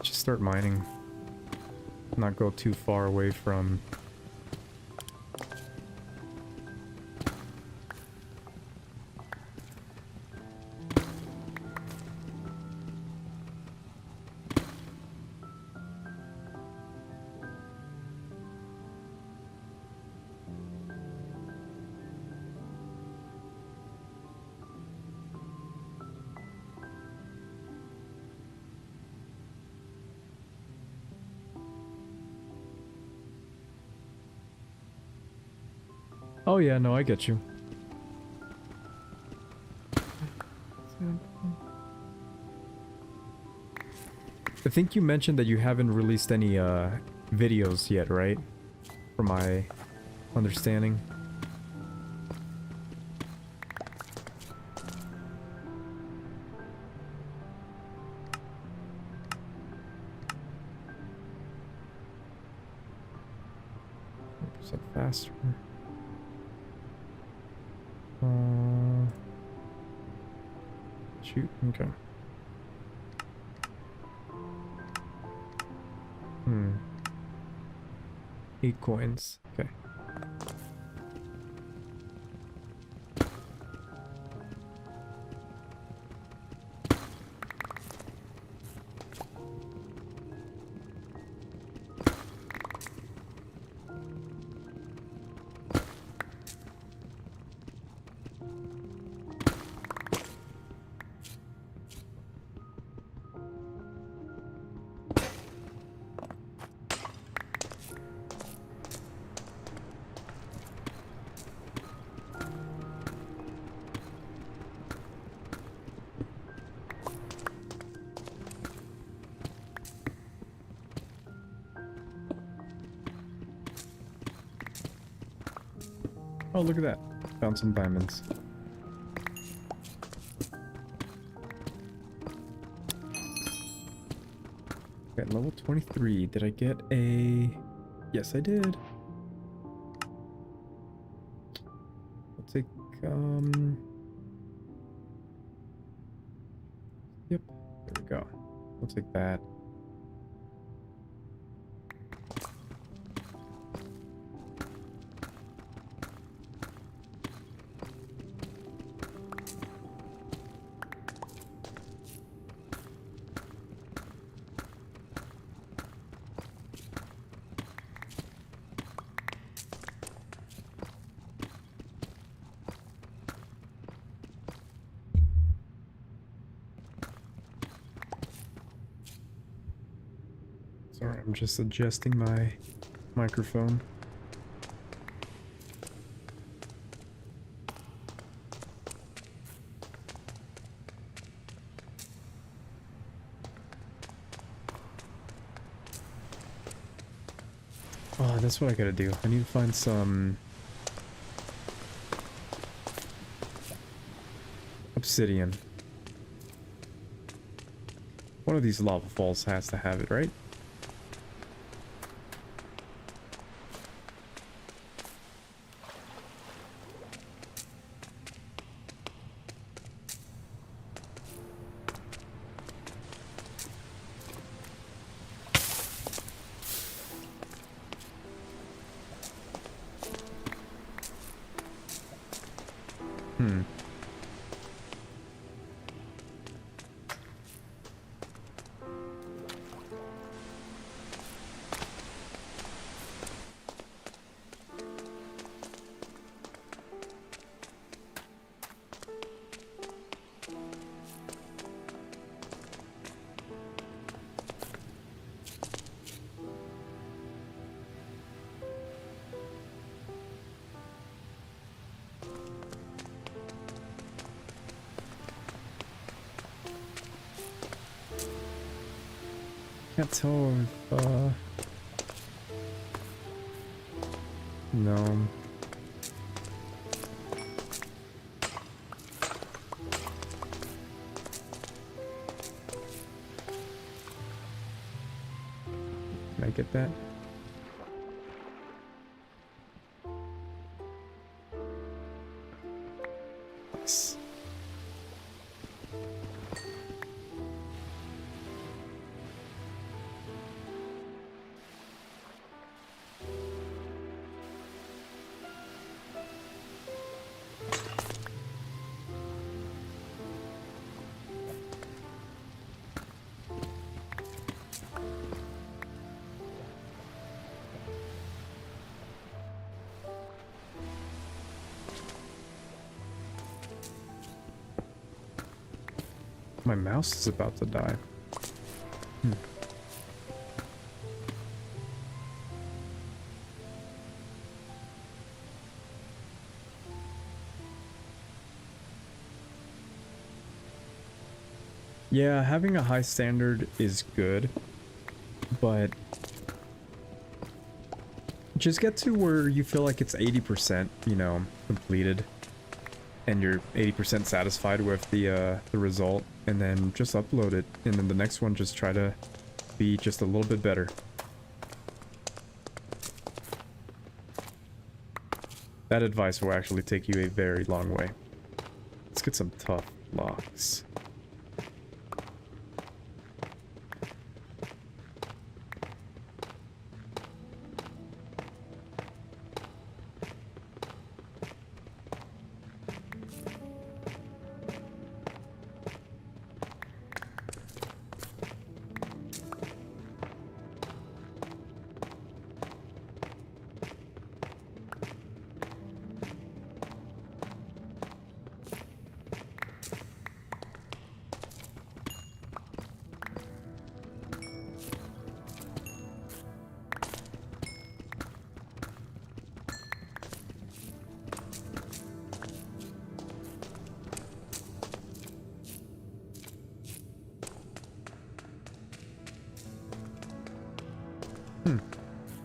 A: Just start mining. Not go too far away from... Oh yeah, no, I get you. I think you mentioned that you haven't released any videos yet, right? From my understanding. Percent faster. Shoot. Okay. Hmm. 8 coins. Okay. Oh, look at that. Found some diamonds. Okay, level 23. Did I get a... Yes, I did. I'll take, Yep, there we go. We'll take that. Sorry, I'm just adjusting my microphone. Oh, that's what I gotta do. I need to find some obsidian. One of these lava falls has to have it, right? Hmm. Can't tell if, no. Can I get that? Nice. My mouse is about to die. Hmm. Yeah, having a high standard is good, but just get to where you feel like it's 80%, you know, completed, and you're 80% satisfied with the result, and then just upload it, and then the next one just try to be just a little bit better. That advice will actually take you a very long way. Let's get some tough blocks.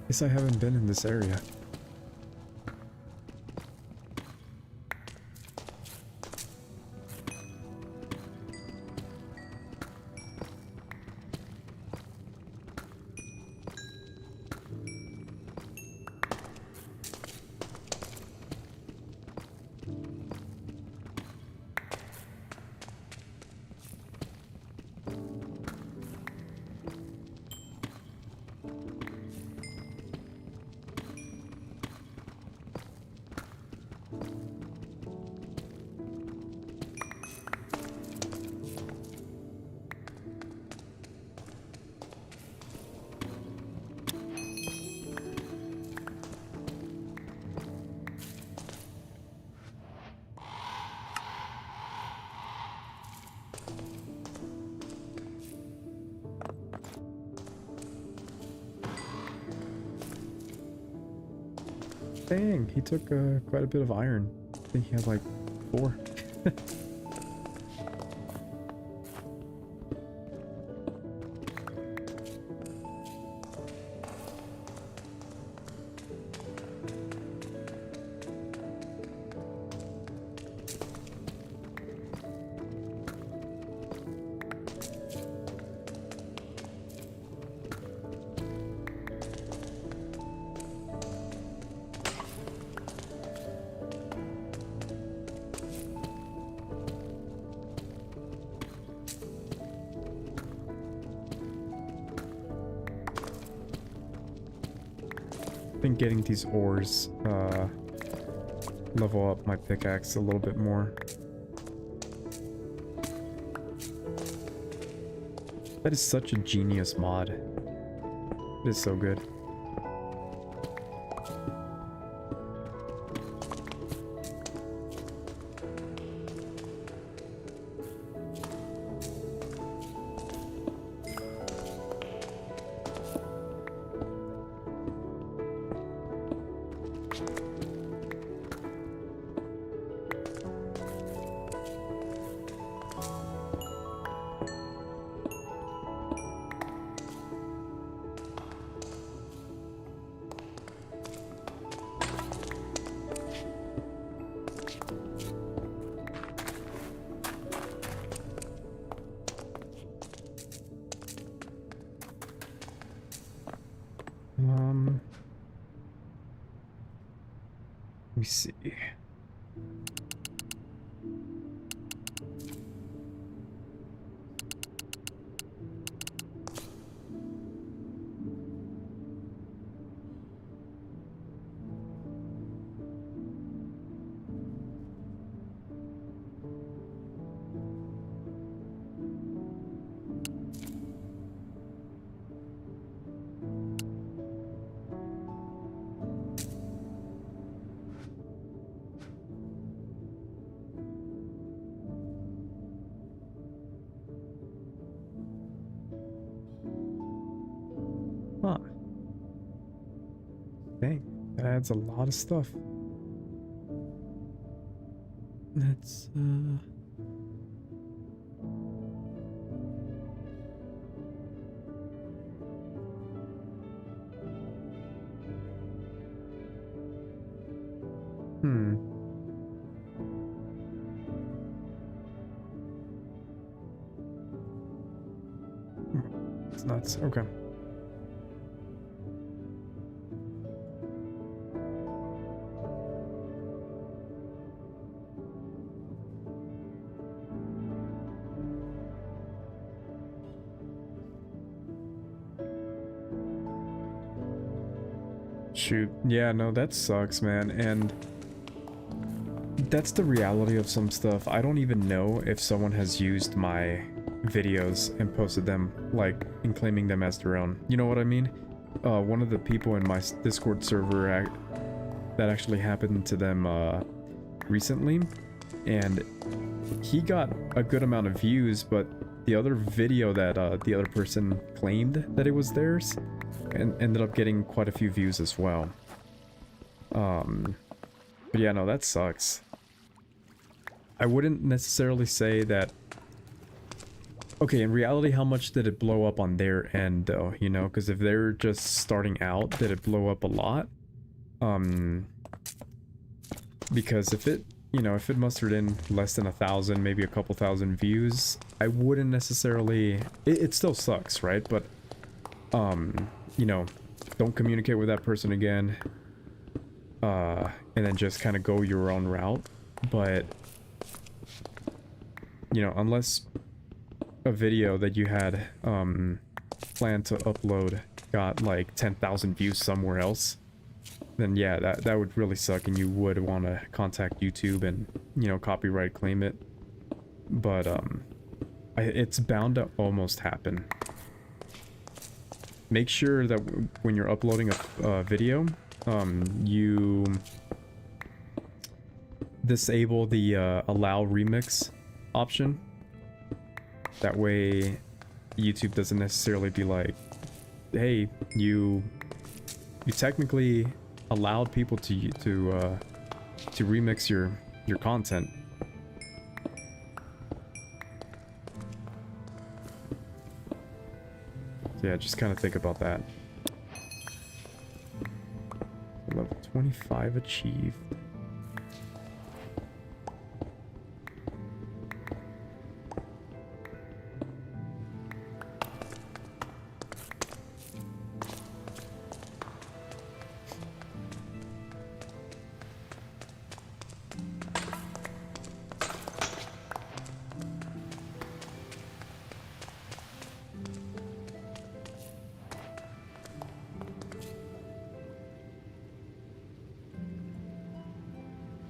A: Guess I haven't been in this area. Dang, he took quite a bit of iron. I think he had like 4. I think getting these ores level up my pickaxe a little bit more. That is such a genius mod. It is so good. Let me see. Huh. Dang, that adds a lot of stuff. Let's nuts. Okay. Shoot. Yeah, no, that sucks, man. And that's the reality of some stuff. I don't even know if someone has used my videos and posted them, like, and claiming them as their own. You know what I mean? One of the people in my Discord server, that actually happened to them recently, and he got a good amount of views, but the other video that the other person claimed that it was theirs and ended up getting quite a few views as well. But yeah, no, that sucks. I wouldn't necessarily say that... Okay, in reality, how much did it blow up on their end, though? You know, because if they're just starting out, did it blow up a lot? Because if it, you know, if it mustered in less than 1,000, maybe a couple thousand views, I wouldn't necessarily... It still sucks, right? But, you know, don't communicate with that person again. And then just kind of go your own route. But, you know, unless a video that you had planned to upload got like 10,000 views somewhere else, then yeah, that would really suck, and you would want to contact YouTube and, you know, copyright claim it. But it's bound to almost happen. Make sure that when you're uploading a video, you disable the allow remix option. That way YouTube doesn't necessarily be like, hey, you technically allowed people to remix your content. So yeah, just kind of think about that. Level 25 achieved.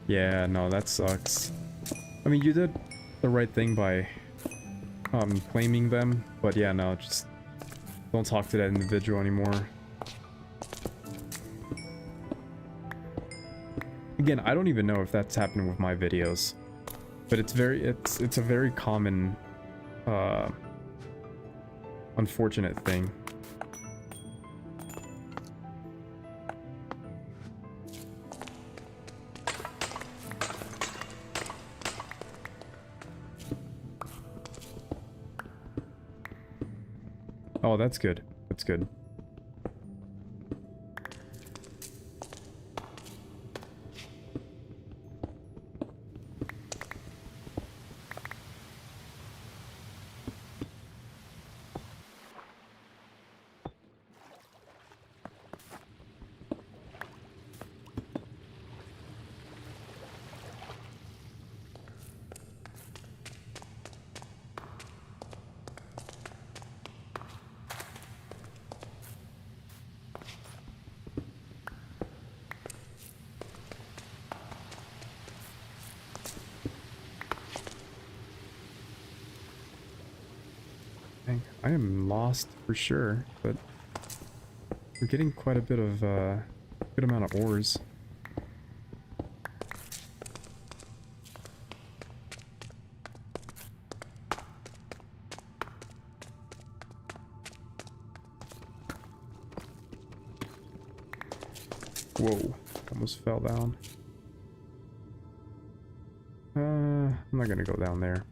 A: Yeah, no, that sucks. I mean, you did the right thing by claiming them, but yeah, no, just don't talk to that individual anymore. Again, I don't even know if that's happening with my videos, but it's a very common unfortunate thing. Oh, that's good. That's good. I am lost for sure, but we're getting quite a bit of good amount of ores. Whoa, almost fell down. I'm not gonna go down there.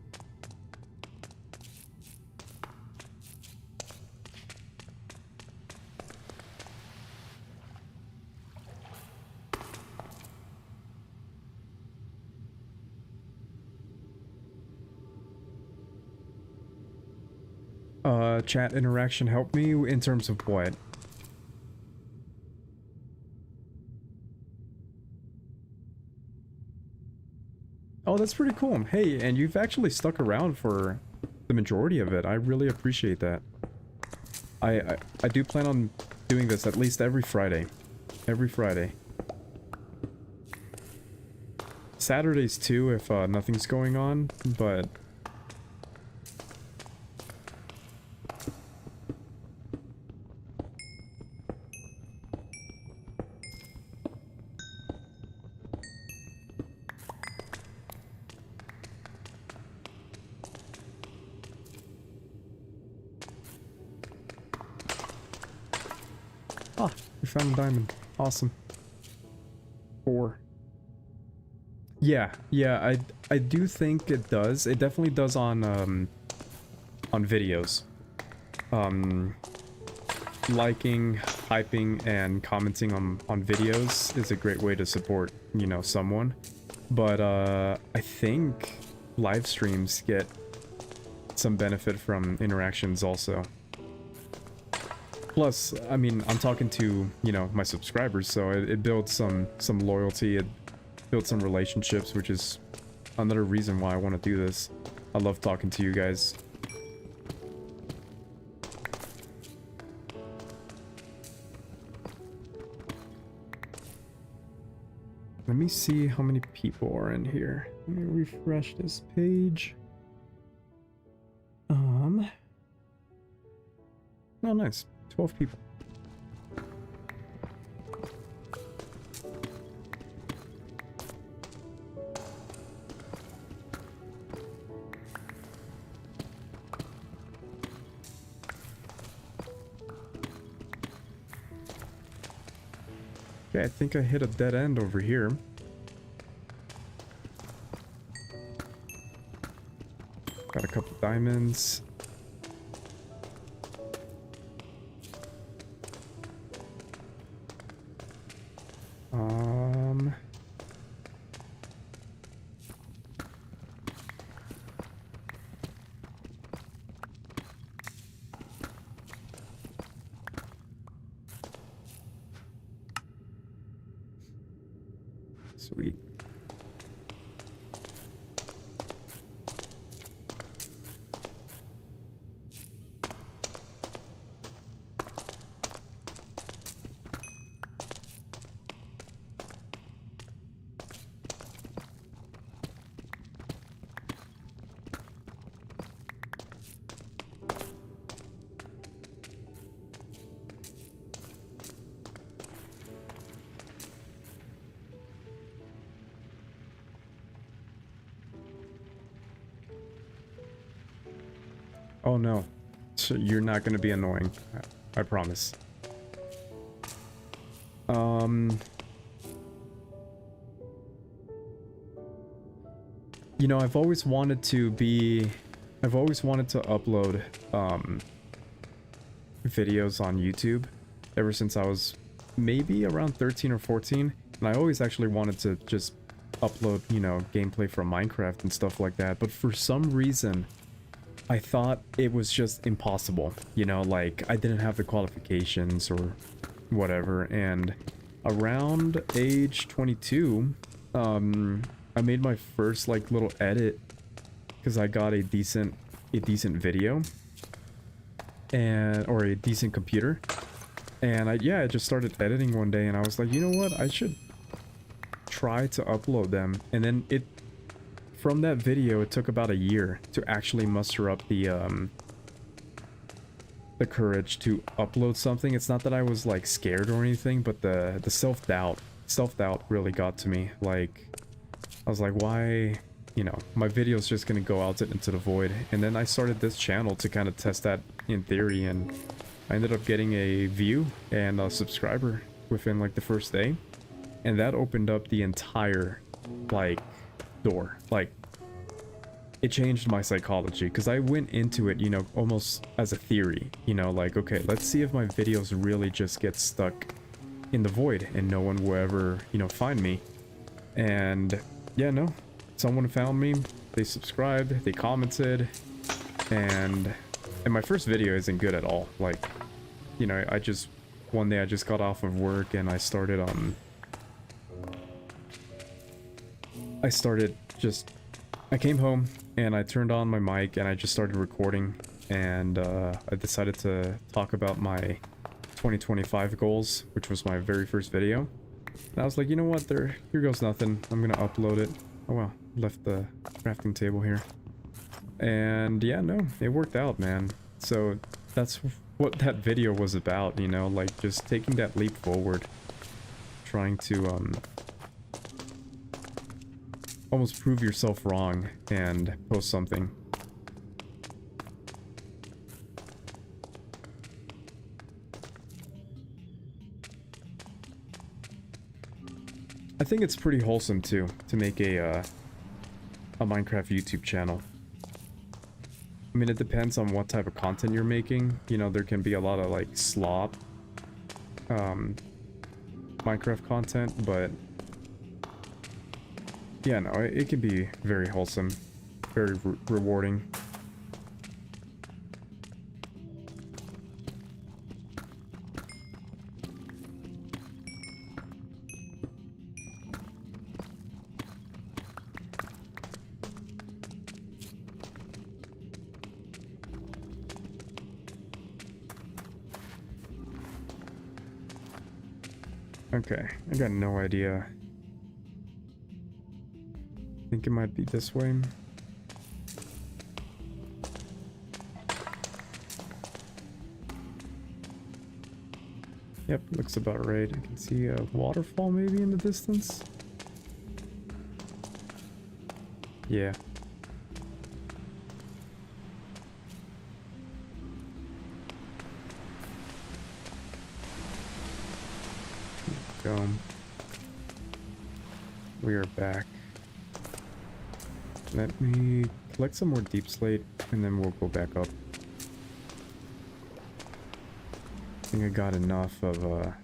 A: Chat interaction help me in terms of what? Oh, that's pretty cool. Hey, and you've actually stuck around for the majority of it. I really appreciate that. I do plan on doing this at least every Friday. Every Friday. Saturdays too, if nothing's going on, but... Ah, we found a diamond. Awesome. 4. Yeah, I do think it does. It definitely does on videos. Liking, hyping, and commenting on videos is a great way to support, you know, someone. But I think live streams get some benefit from interactions also. Plus, I mean, I'm talking to, you know, my subscribers, so it builds some loyalty, it builds some relationships, which is another reason why I want to do this. I love talking to you guys. Let me see how many people are in here. Let me refresh this page. Oh, nice. 12 people. Okay, I think I hit a dead end over here. Got a couple diamonds. Sweet. Oh no, so you're not gonna be annoying. I promise. You know, I've always wanted to upload videos on YouTube ever since I was maybe around 13 or 14, and I always actually wanted to just upload, you know, gameplay from Minecraft and stuff like that, but for some reason I thought it was just impossible, you know, like I didn't have the qualifications or whatever. And around age 22, I made my first like little edit because I got a decent video or a decent computer, and I just started editing one day, and I was like, you know what, I should try to upload them. And then from that video, it took about a year to actually muster up the courage to upload something. It's not that I was like scared or anything, but the self-doubt really got to me. Like, I was like, why, you know, my video's just gonna go out into the void. And then I started this channel to kind of test that in theory, and I ended up getting a view and a subscriber within like the first day, and that opened up the entire like door. Like, it changed my psychology, because I went into it, you know, almost as a theory, you know, like, okay, let's see if my videos really just get stuck in the void and no one will ever, you know, find me. And yeah, no, someone found me, they subscribed, they commented, and And my first video isn't good at all. Like, you know, one day I just got off of work and I started I came home and I turned on my mic and I just started recording, and I decided to talk about my 2025 goals, which was my very first video. And I was like, you know what, here goes nothing. I'm gonna upload it. Oh well, left the crafting table here. And yeah, no, it worked out, man. So that's what that video was about, you know, like just taking that leap forward, trying to almost prove yourself wrong and post something. I think it's pretty wholesome too to make a Minecraft YouTube channel. I mean, it depends on what type of content you're making. You know, there can be a lot of like slop Minecraft content, but yeah, no, it can be very wholesome, very rewarding. Okay, I got no idea. I think it might be this way. Yep, looks about right. I can see a waterfall maybe in the distance. Yeah. Go. We are back. Let me collect some more deep slate and then we'll go back up. I think I got enough of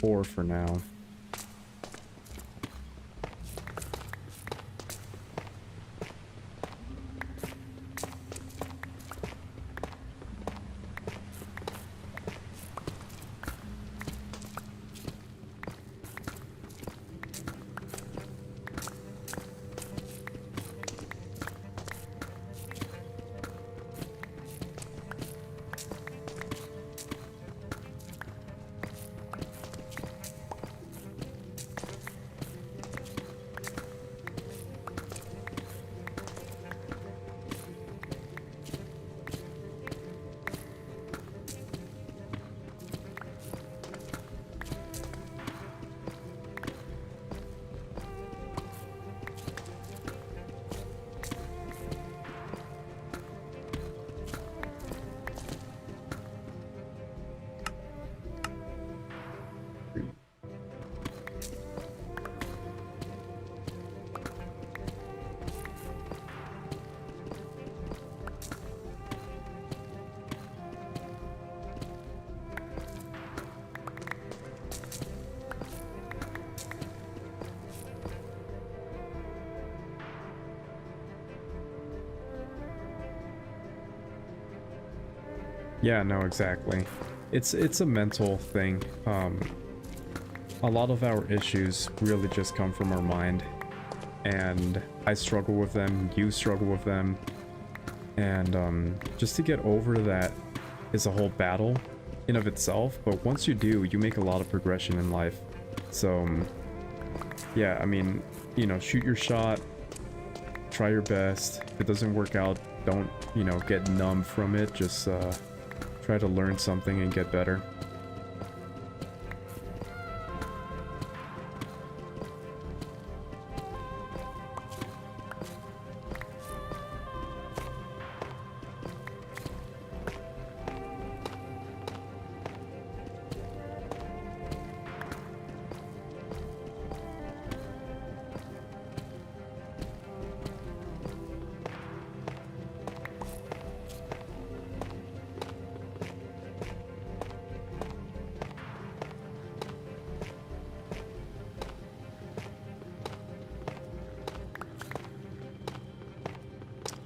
A: ore for now. Yeah, no, exactly. It's a mental thing. A lot of our issues really just come from our mind, and I struggle with them, you struggle with them, and just to get over that is a whole battle in of itself, but once you do, you make a lot of progression in life. So yeah, I mean, you know, shoot your shot, try your best. If it doesn't work out, don't, you know, get numb from it. Just try to learn something and get better.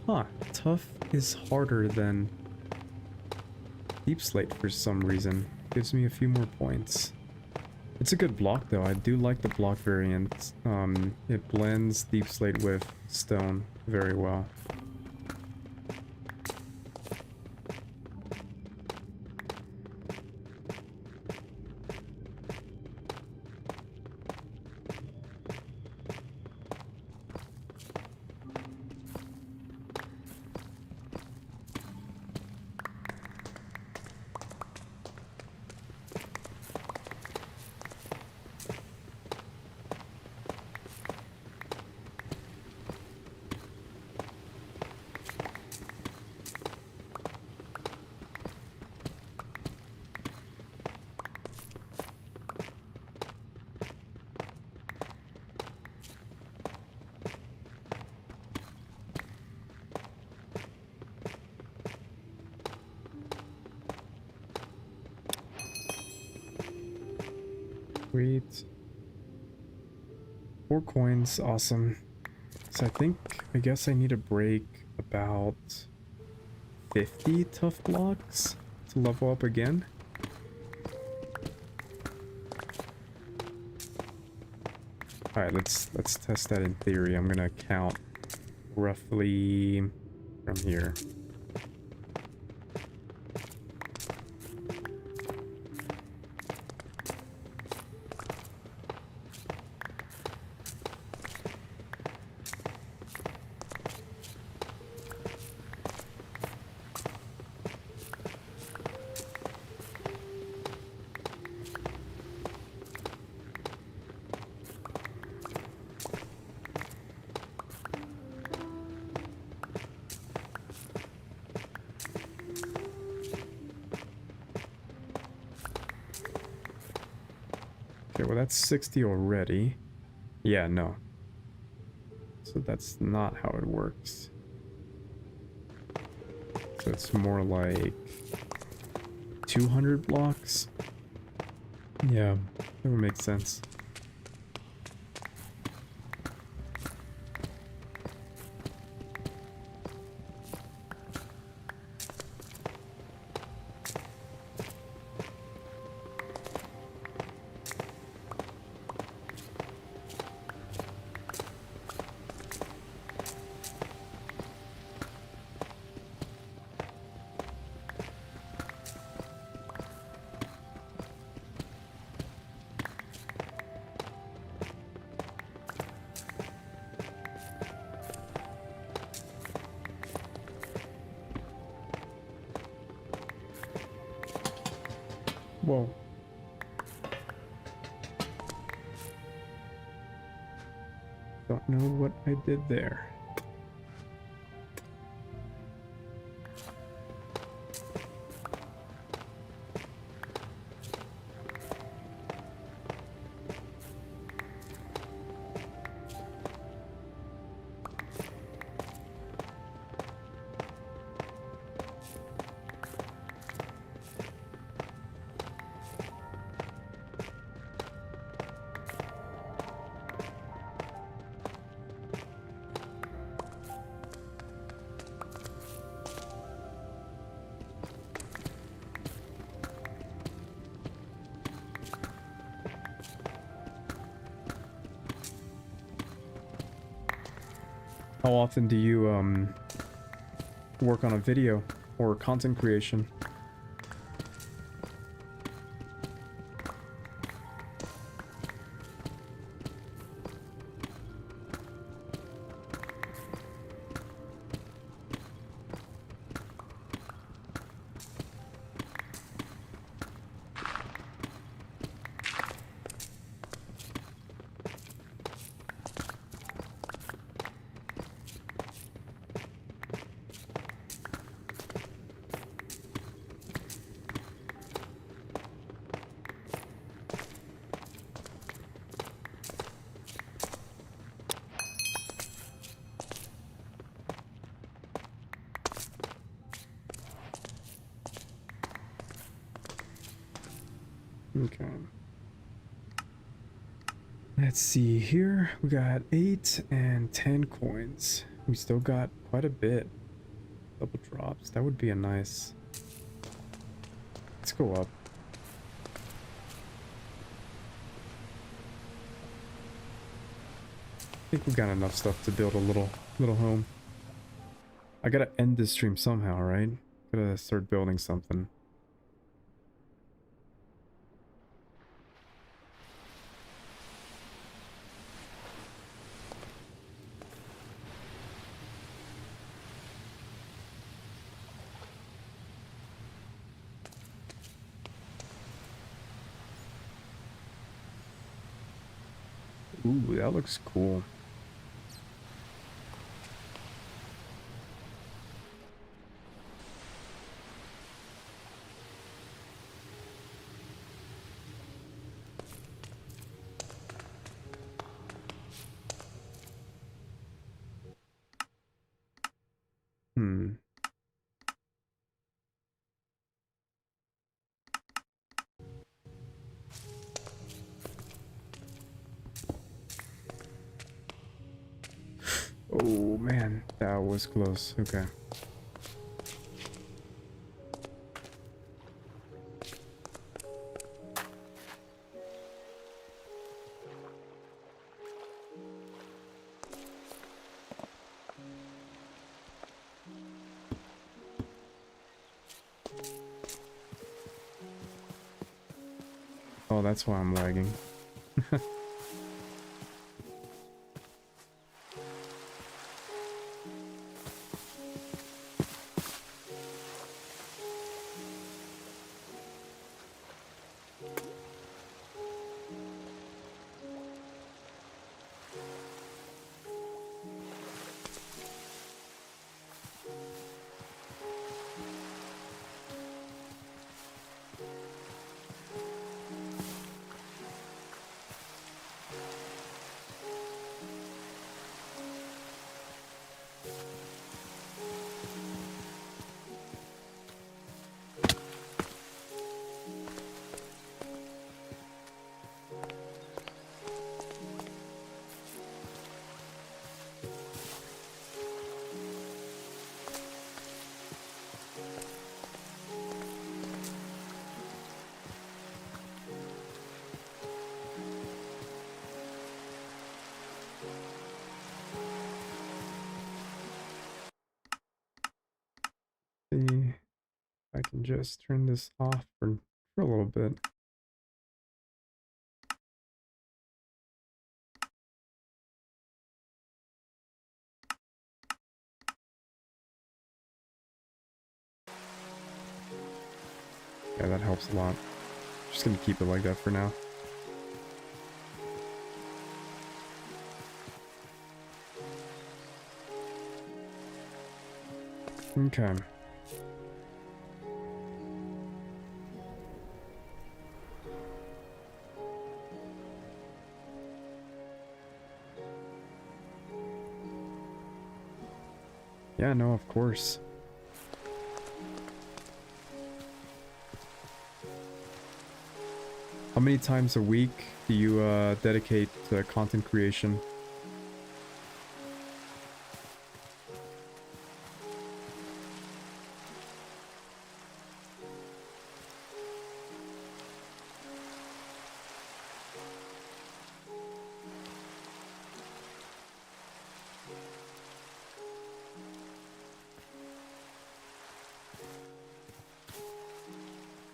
A: Huh, tough is harder than deep slate for some reason. Gives me a few more points. It's a good block though, I do like the block variant. It blends deep slate with stone very well. Sweet. 4 coins, awesome. So I guess I need to break about 50 tough blocks to level up again. Alright, let's test that in theory. I'm gonna count roughly from here. Okay, well that's 60 already. Yeah, no. So that's not how it works. So it's more like 200 blocks. Yeah, that would make sense. Whoa. Don't know what I did there. How often do you work on a video or content creation? Okay. Let's see here. We got 8 and 10 coins. We still got quite a bit. Double drops. That would be a nice... Let's go up. I think we got enough stuff to build a little home. I gotta end this stream somehow, right? Gotta start building something. Ooh, that looks cool. Hmm. Oh man, that was close. Okay. Oh, that's why I'm lagging. See if I can just turn this off for a little bit. Yeah, that helps a lot. Just gonna keep it like that for now. Okay. Yeah, no, of course. How many times a week do you dedicate to content creation?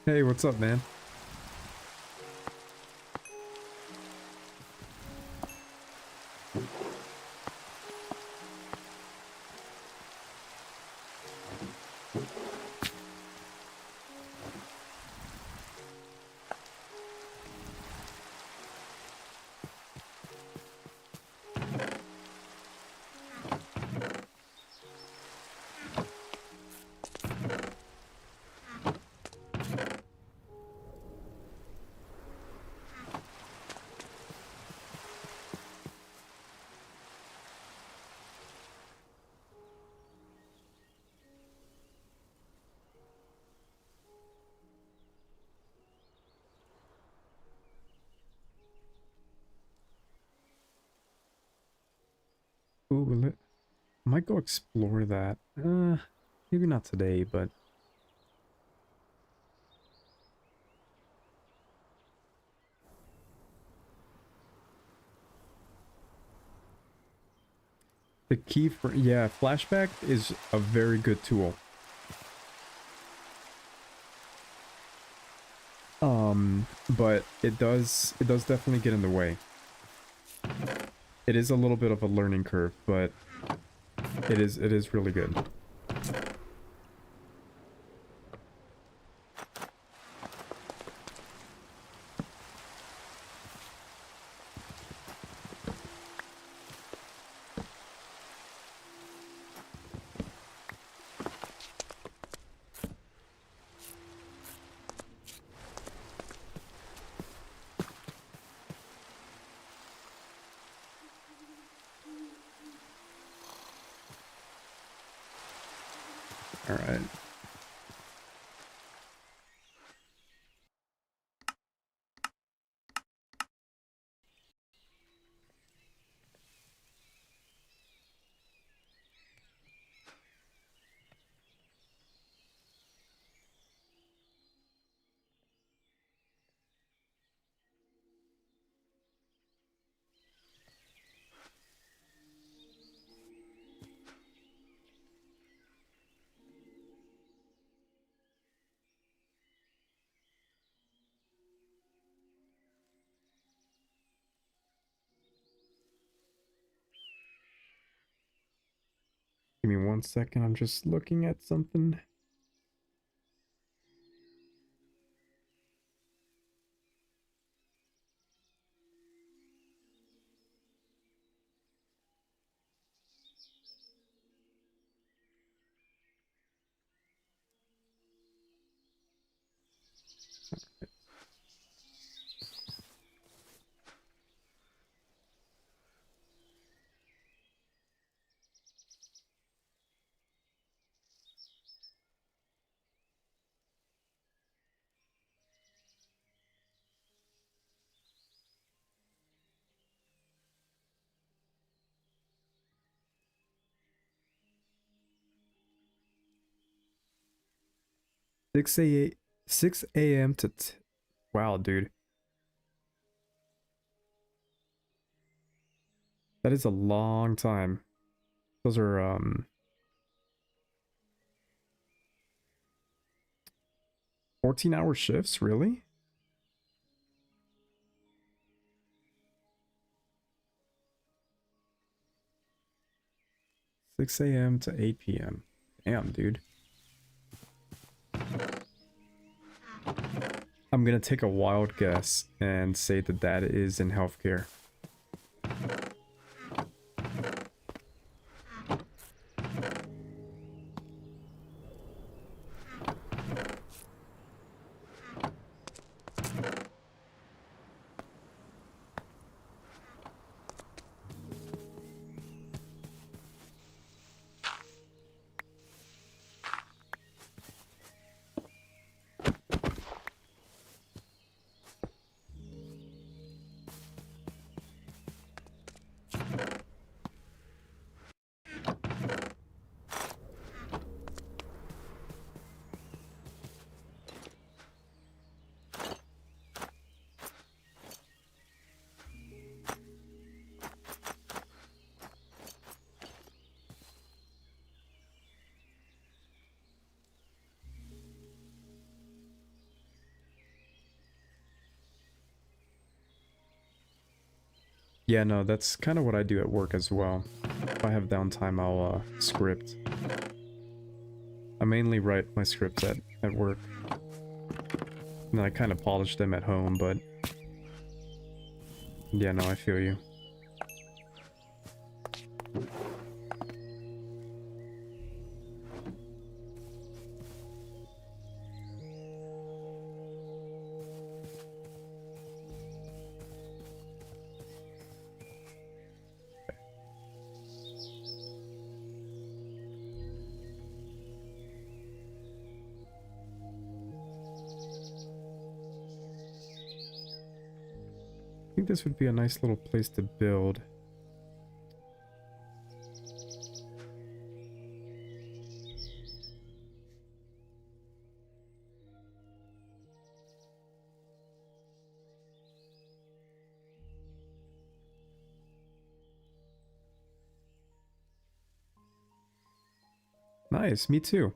A: Hey, what's up, man? Ooh, I might go explore that. Maybe not today, but the key for, yeah, flashback is a very good tool. But it does definitely get in the way. It is a little bit of a learning curve, but it is really good. All right. Give me 1 second. I'm just looking at something. Six a 6 a.m. to wow, dude. That is a long time. Those are 14-hour shifts, really? 6 a.m. to 8 p.m. Damn, dude. I'm gonna take a wild guess and say that that is in healthcare. Yeah, no, that's kind of what I do at work as well. If I have downtime, I'll script. I mainly write my scripts at work. And I kind of polish them at home, but yeah, no, I feel you. I think this would be a nice little place to build. Nice, me too.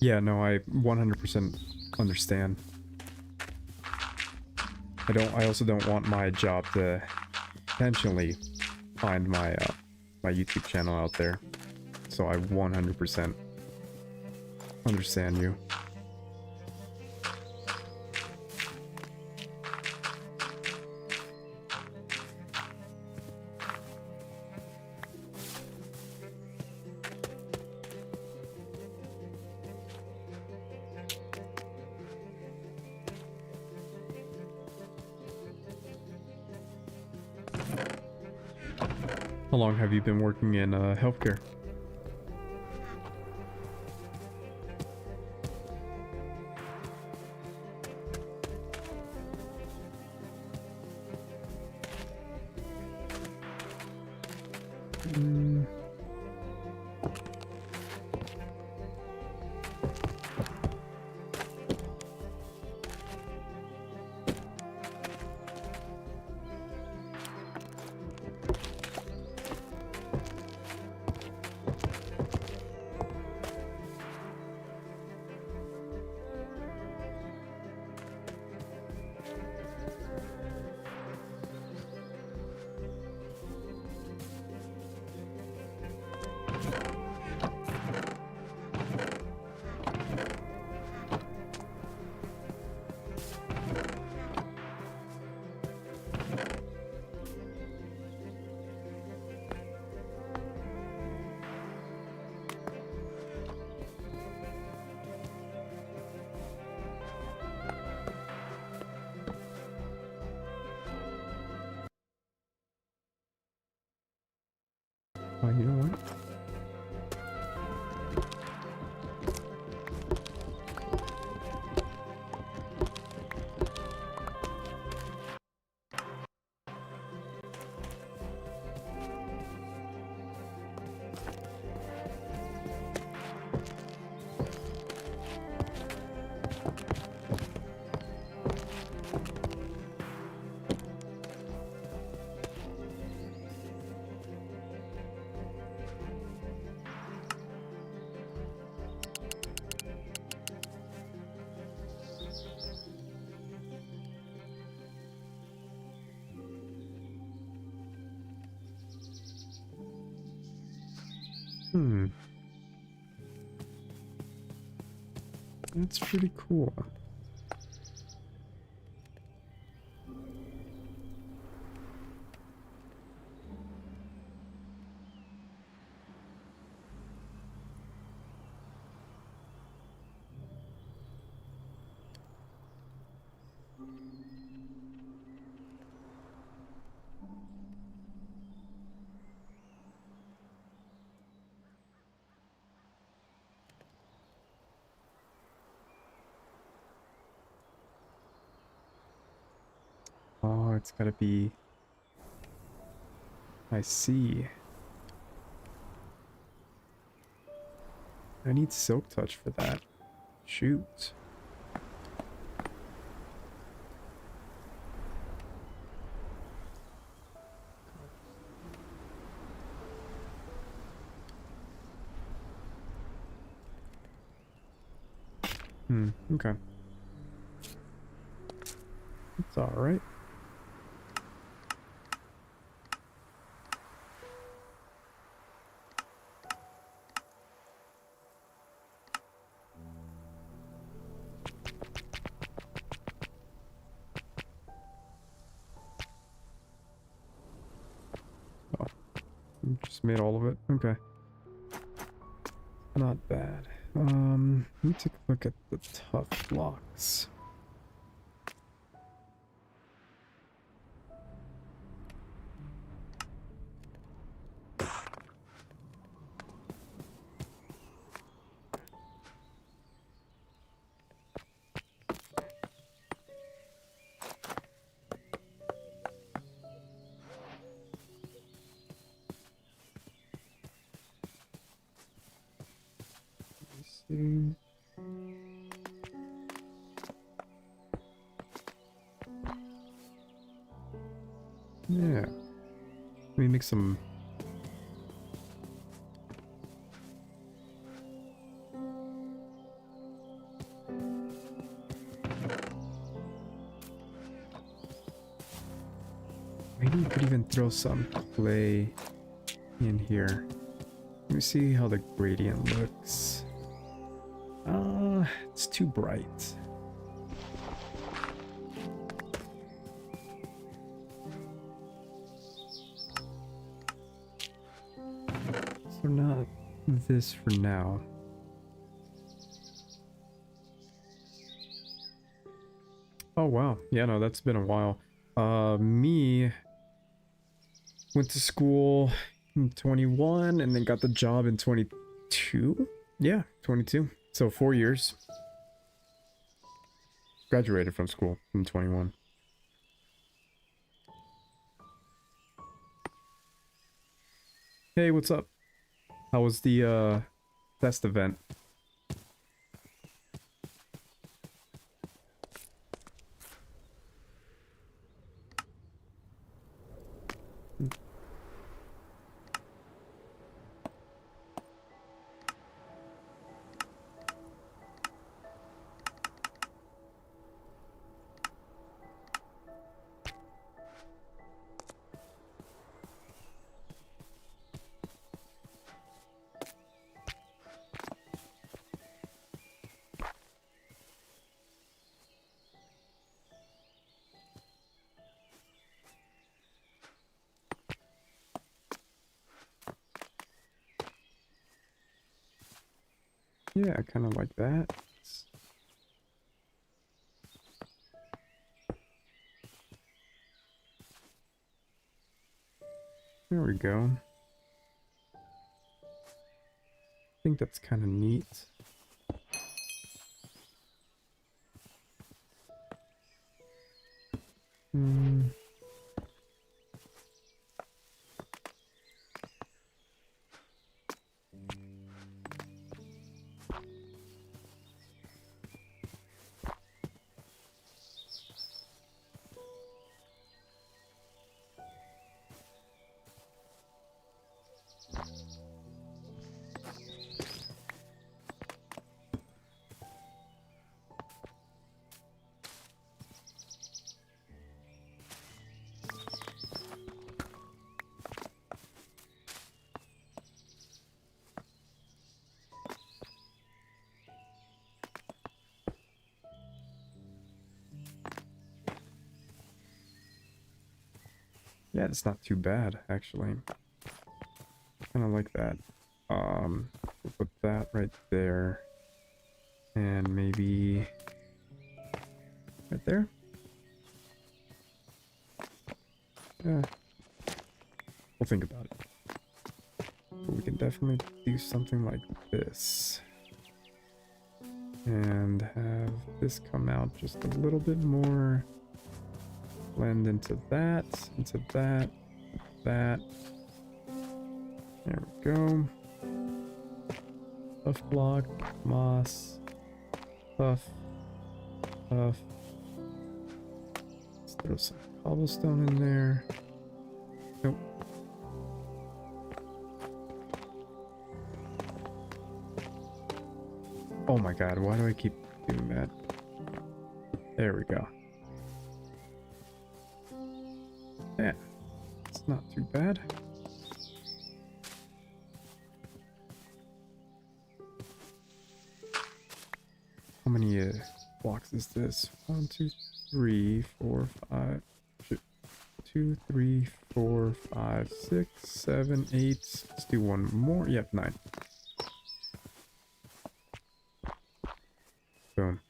A: Yeah, no, I 100% understand. I also don't want my job to intentionally find my my YouTube channel out there. So I 100% understand you. How long have you been working in healthcare? Mm, you know what? Hmm. That's pretty cool. Oh, it's gotta be... I see. I need Silk Touch for that. Shoot. Okay. It's alright. Oh, you just made all of it. Okay. Not bad. Let me take a look at the tough blocks. Let's see. Yeah. Let me make some... Maybe you could even throw some clay in here. Let me see how the gradient looks. It's too bright. So not this for now. Oh wow, yeah, no, that's been a while. Me went to school in 21 and then got the job in 22. Yeah, 22. So 4 years. Graduated from school in 21. Hey, what's up? How was the test event? Yeah, kind of like that. There we go. I think that's kind of neat. Hmm. Yeah, it's not too bad, actually. Kind of like that. We'll put that right there. And maybe right there. Yeah. We'll think about it. But we can definitely do something like this. And have this come out just a little bit more. Blend into that, that. There we go. Puff block, moss, puff, puff. Let's throw some cobblestone in there. Nope. Oh my god, why do I keep doing that? There we go. Yeah, it's not too bad. How many blocks is this? 1, 2, 3, 4, 5. 2, 3, 4, 5, 6, 7, 8. Let's do one more. Yep, 9. Boom.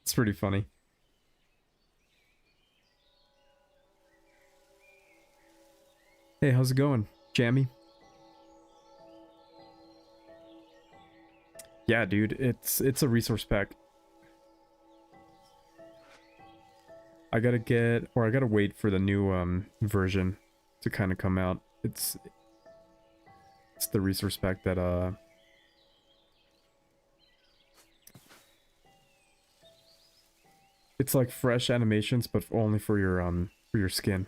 A: It's pretty funny. Hey, how's it going, Jammy? Yeah, dude, it's a resource pack. I gotta wait for the new version to kind of come out. It's the resource pack that it's like fresh animations, but only for your skin.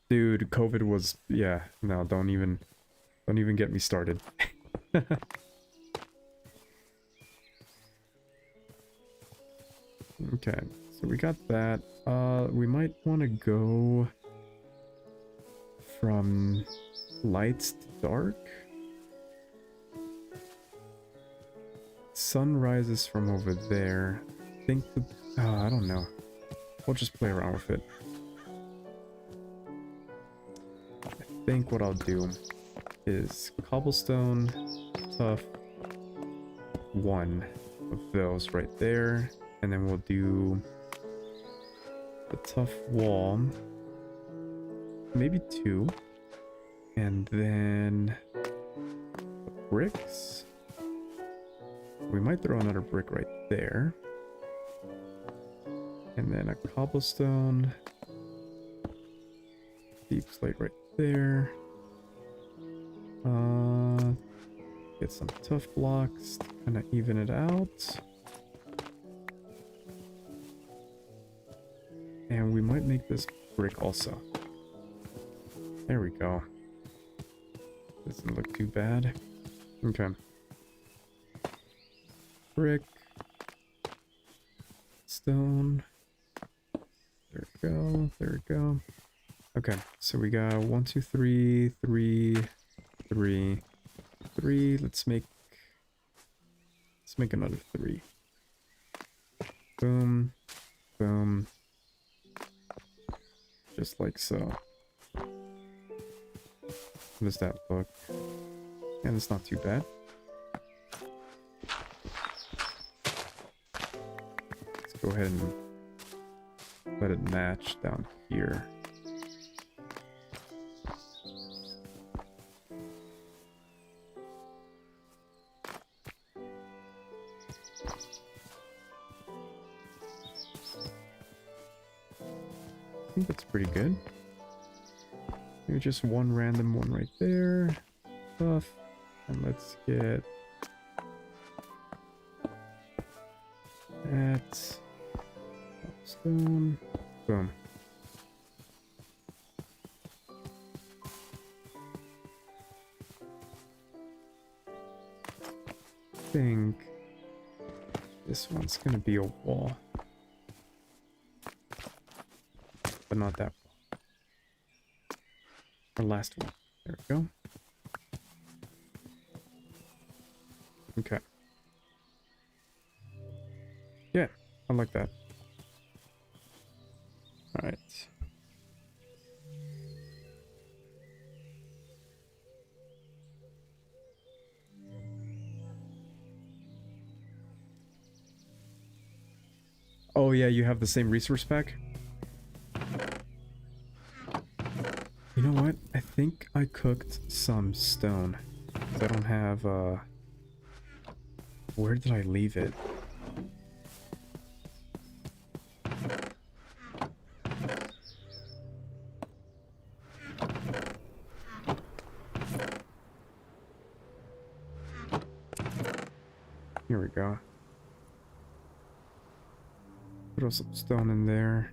A: Dude, COVID was, yeah, no, don't even get me started. Okay, so we got that. We might want to go from lights to dark. Sun rises from over there. I think the, I don't know. We'll just play around with it. I think what I'll do is cobblestone, tough, one of those right there. And then we'll do the tough wall, maybe two, and then the bricks. We might throw another brick right there, and then a cobblestone, deep slate right there. Get some tough blocks to kind of even it out. And we might make this brick also. There we go. Doesn't look too bad. Okay. Brick. Stone. There we go. There we go. Okay, so we got 1, 2, 3, 3, 3, 3. Let's make another 3. Boom. Boom. Just like so. How does that look? And it's not too bad. Let's go ahead and let it match down here. I think that's pretty good. Maybe just one random one right there. Tough. And let's get that stone. Boom. I think this one's gonna be a wall. But not that one. Our last one. There we go. Okay. Yeah, I like that. Alright. Oh yeah, you have the same resource pack? You know what? I think I cooked some stone. I don't have, where did I leave it? Here we go. Throw some stone in there.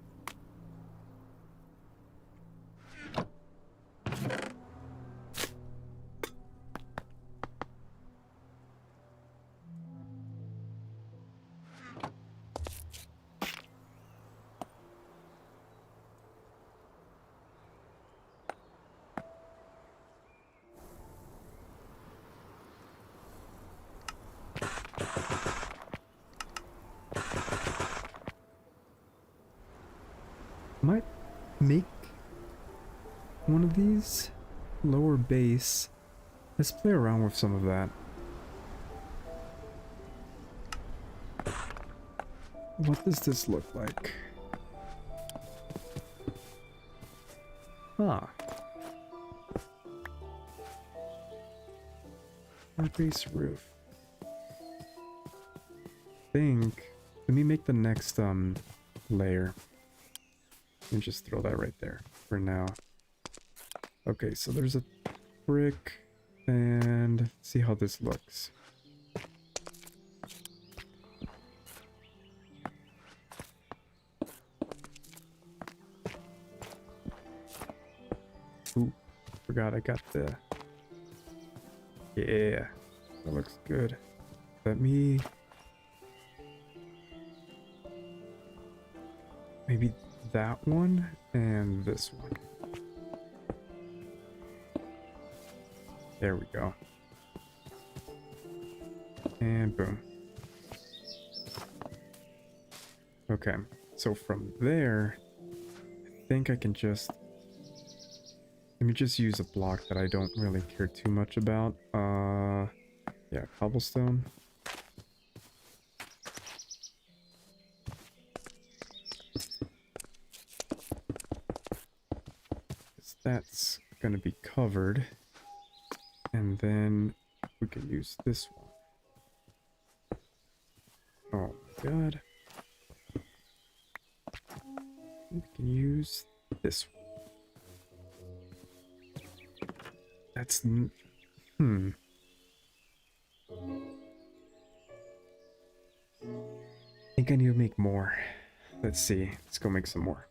A: Might make one of these lower base. Let's play around with some of that. What does this look like? Ah. Our base roof. Let me make the next layer. And just throw that right there for now. Okay, so there's a brick, and see how this looks. forgot I got the... Yeah, that looks good. Let me... Maybe that one and this one. There we go. And boom. Okay, so from there, I think I can just... Let me just use a block that I don't really care too much about. Yeah, cobblestone. That's gonna be covered. And then we can use this one. Oh my god. We can use this one. That's... I think I need to make more. Let's see. Let's go make some more.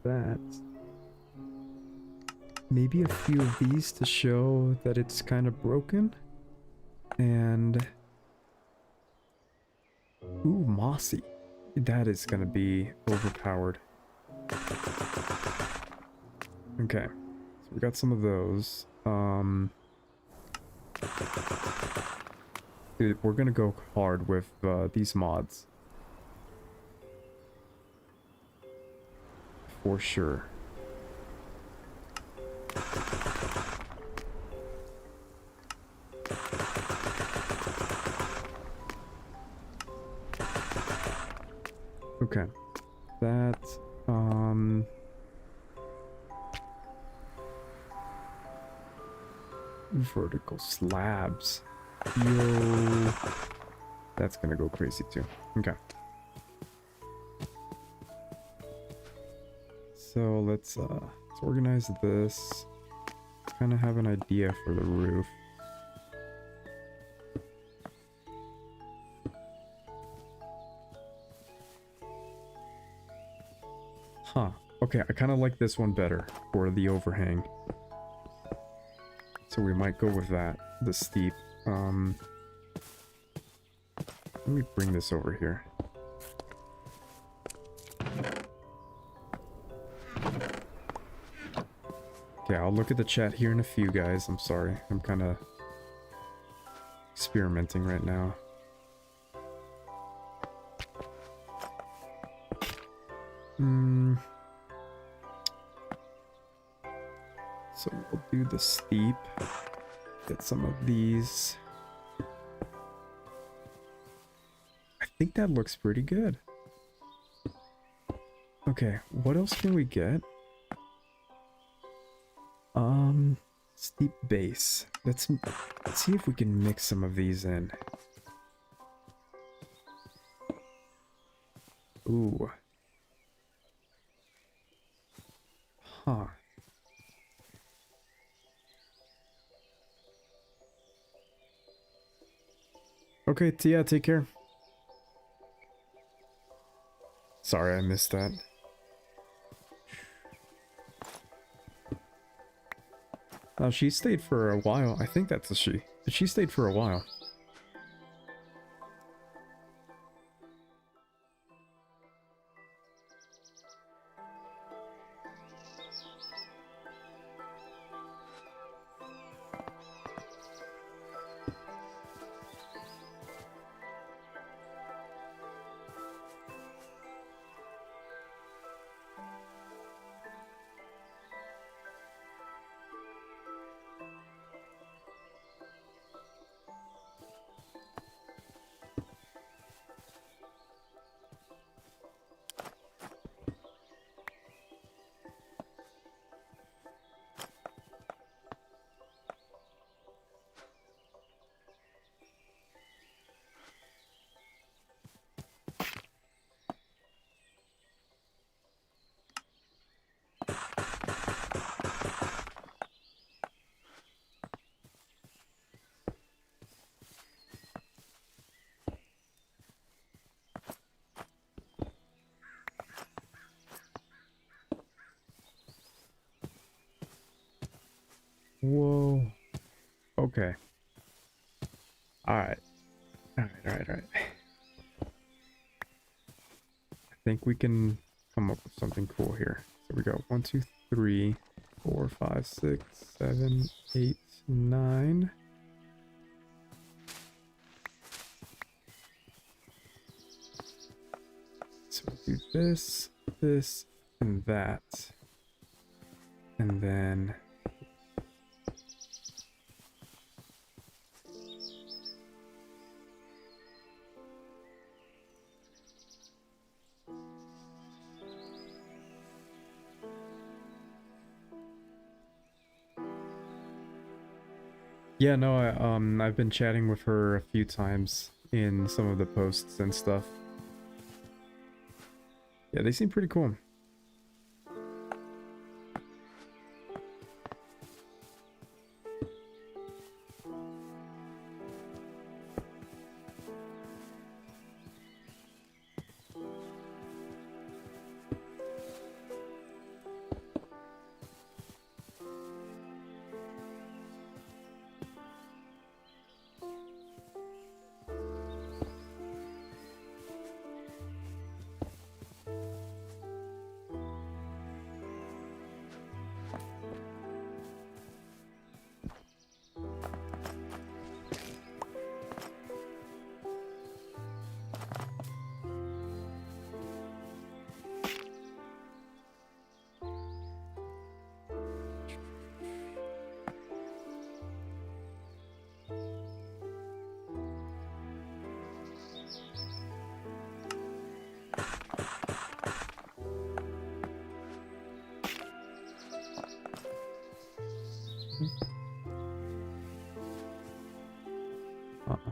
A: That. Maybe a few of these to show that it's kind of broken. And... Ooh, mossy. That is gonna be overpowered. Okay. So we got some of those. Dude, we're gonna go hard with these mods. For sure. Okay. That, vertical slabs. Yo. That's gonna go crazy too. Okay. So let's organize this. Kind of have an idea for the roof. Huh. Okay, I kind of like this one better for the overhang. So we might go with that, the steep. Let me bring this over here. Okay, I'll look at the chat here in a few, guys. I'm sorry. I'm kind of experimenting right now. So we'll do the steep. Get some of these. I think that looks pretty good. Okay, what else can we get? Steep base. Let's see if we can mix some of these in. Ooh. Huh. Okay, Tia, take care. Sorry, I missed that. She stayed for a while. I think that's a she. She stayed for a while. Whoa. Okay. Alright. Alright. I think we can come up with something cool here. So we go 1, 2, 3, 4, 5, 6, 7, 8, 9. So we'll do this, this, and that. And then yeah, no, I've been chatting with her a few times in some of the posts and stuff. Yeah, they seem pretty cool. Uh-uh.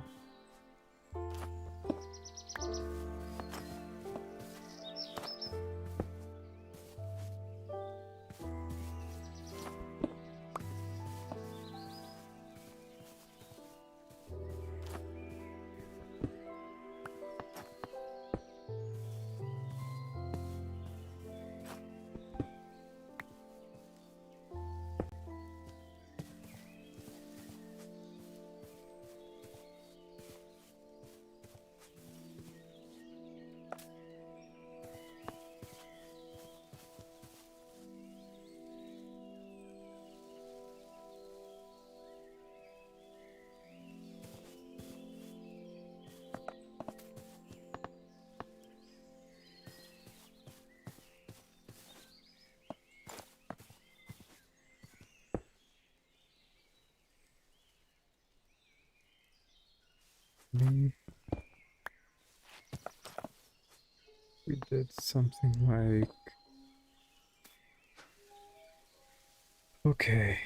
A: Maybe we did something like... Okay.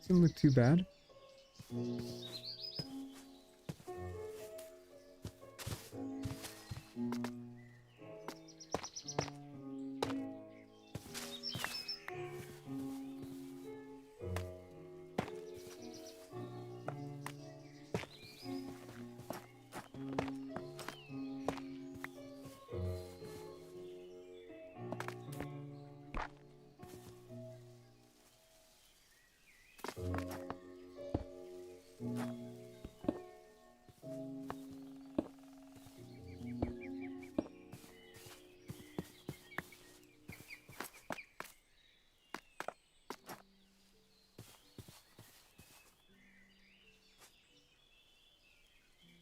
A: Doesn't look too bad.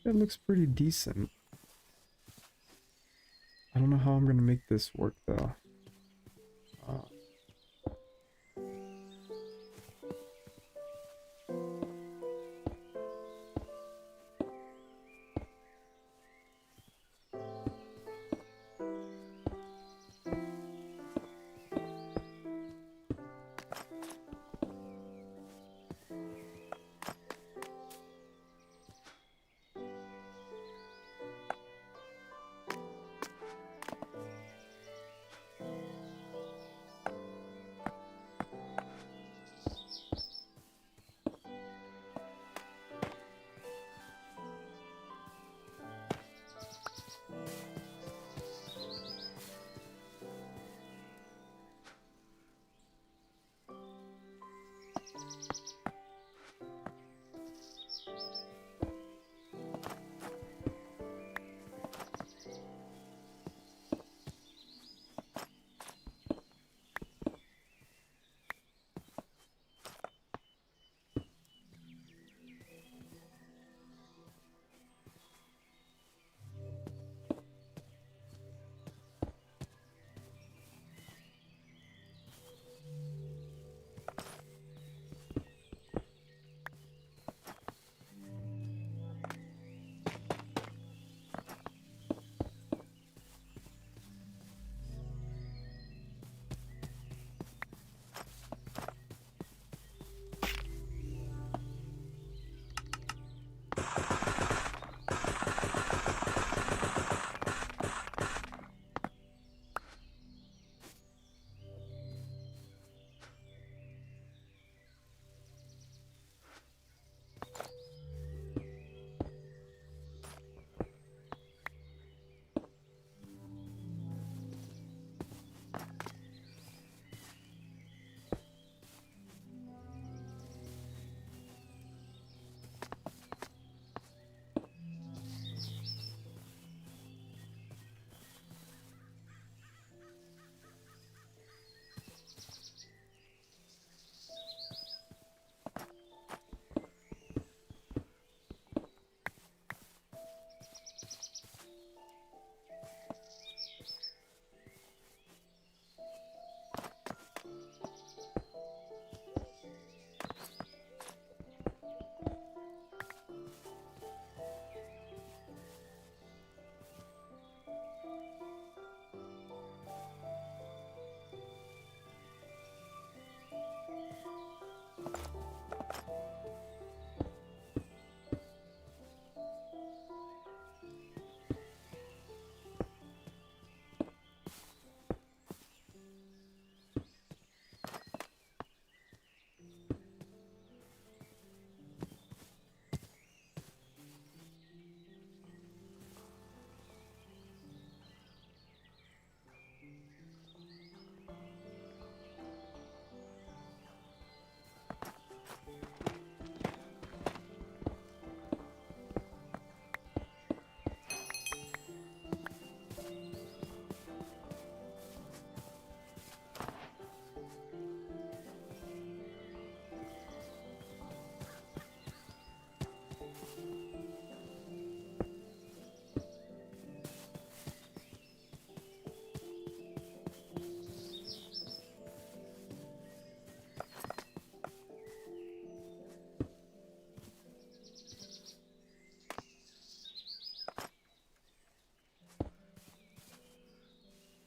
A: It looks pretty decent. I don't know how I'm gonna make this work though.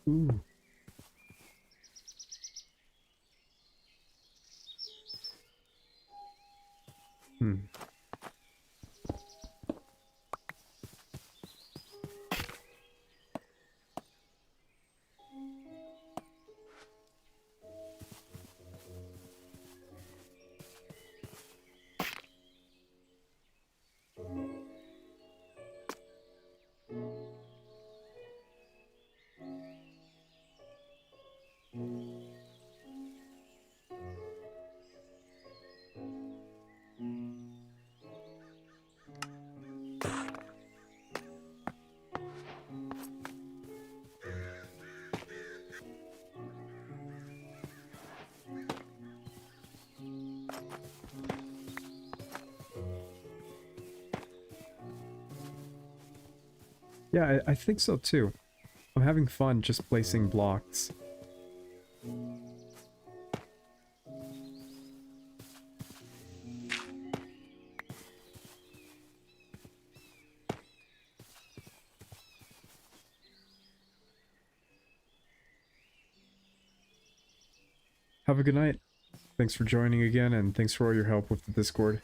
A: Ooh. Hmm. Yeah, I think so too. I'm having fun just placing blocks. Have a good night. Thanks for joining again, and thanks for all your help with the Discord.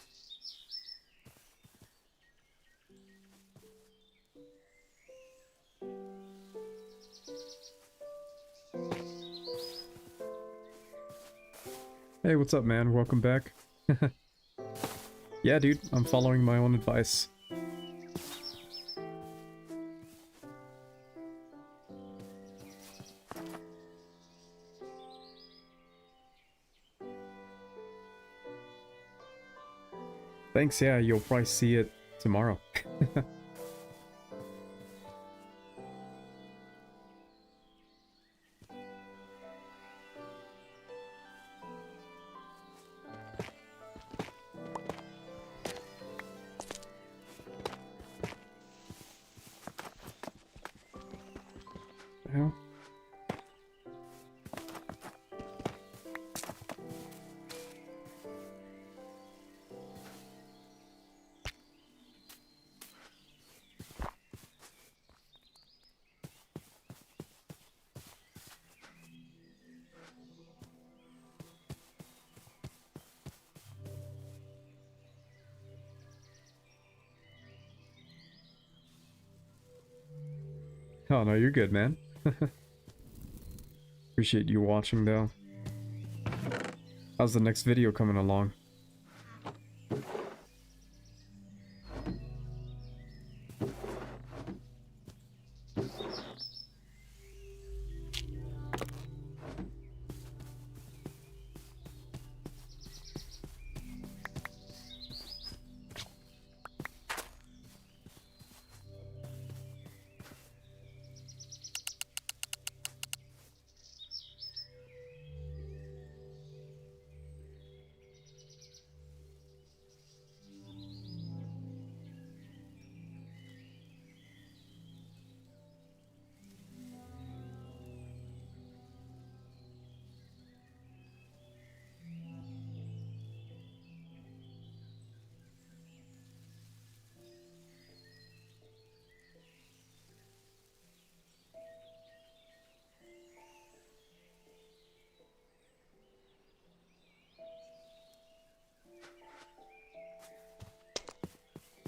A: Hey, what's up, man? Welcome back. Yeah, dude, I'm following my own advice. Thanks, yeah, you'll probably see it tomorrow. Hell? Oh, no, you're good, man. Appreciate you watching, though. How's the next video coming along?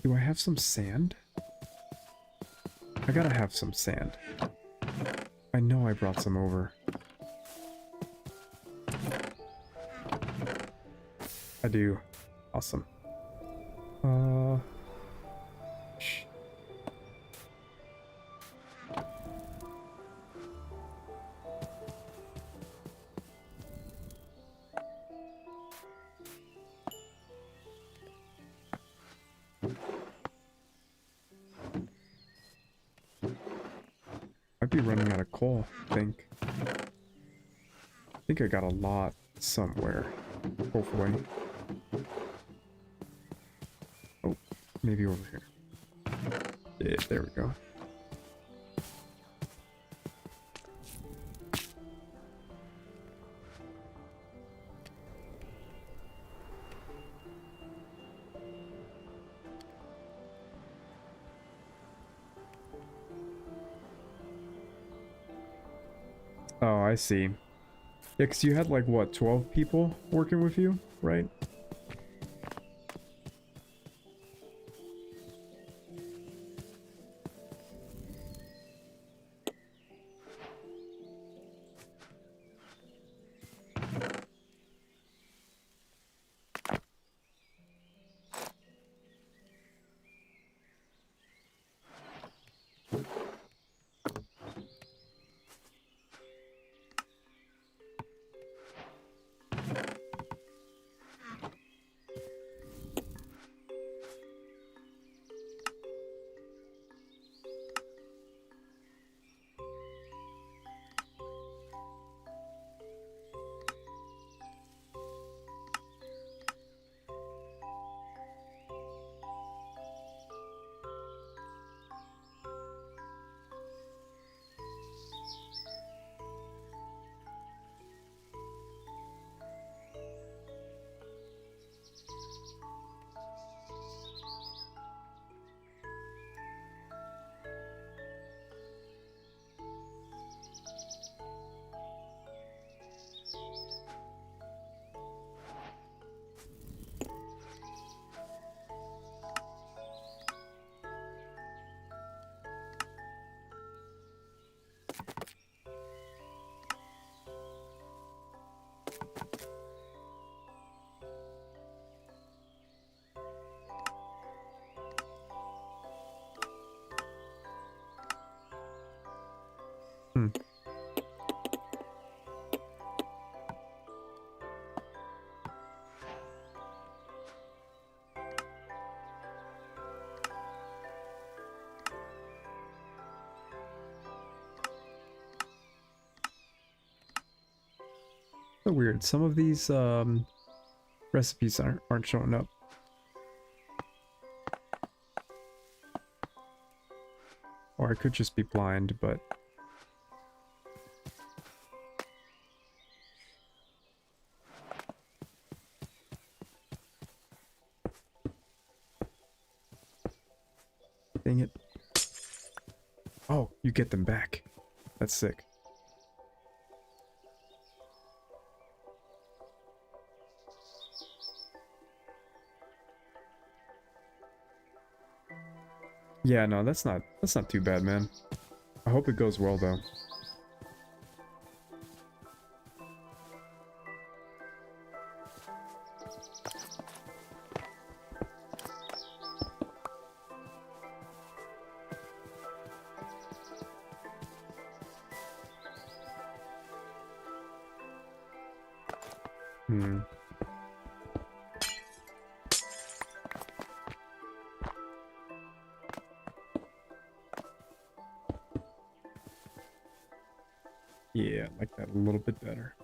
A: Do I have some sand? I gotta have some sand. I know I brought some over. I do. Awesome. Shh. Might be running out of coal, I think. I think I got a lot somewhere. Hopefully. Oh, maybe over here. Yeah, there we go. Oh, I see. Yeah, because you had like, what, 12 people working with you, right? So weird. Some of these recipes aren't showing up. Or I could just be blind, but... Dang it. Oh, you get them back. That's sick. Yeah, no, that's not too bad, man. I hope it goes well though. Hmm. Yeah, I like that a little bit better.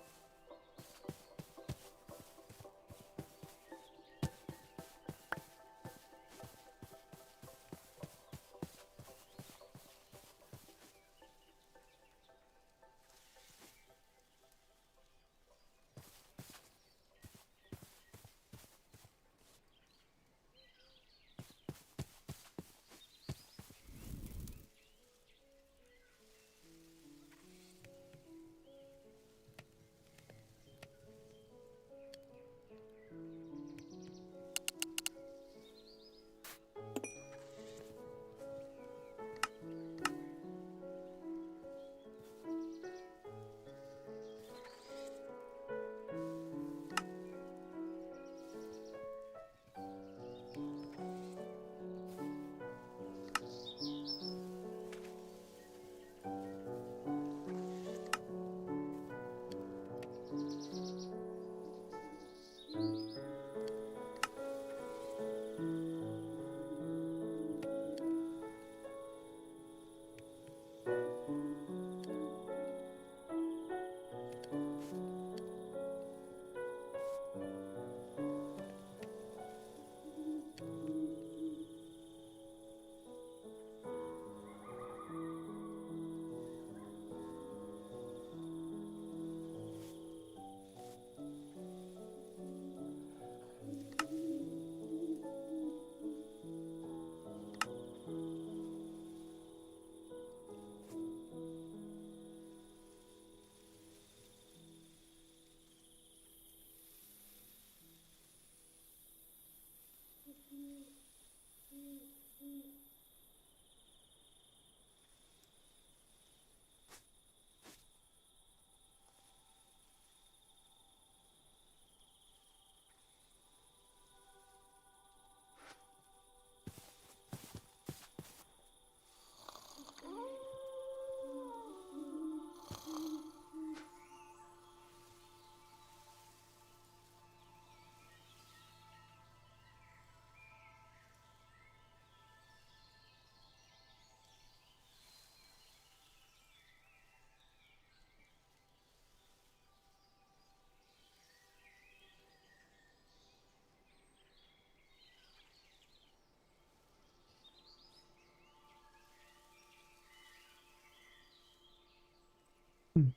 A: Hmm.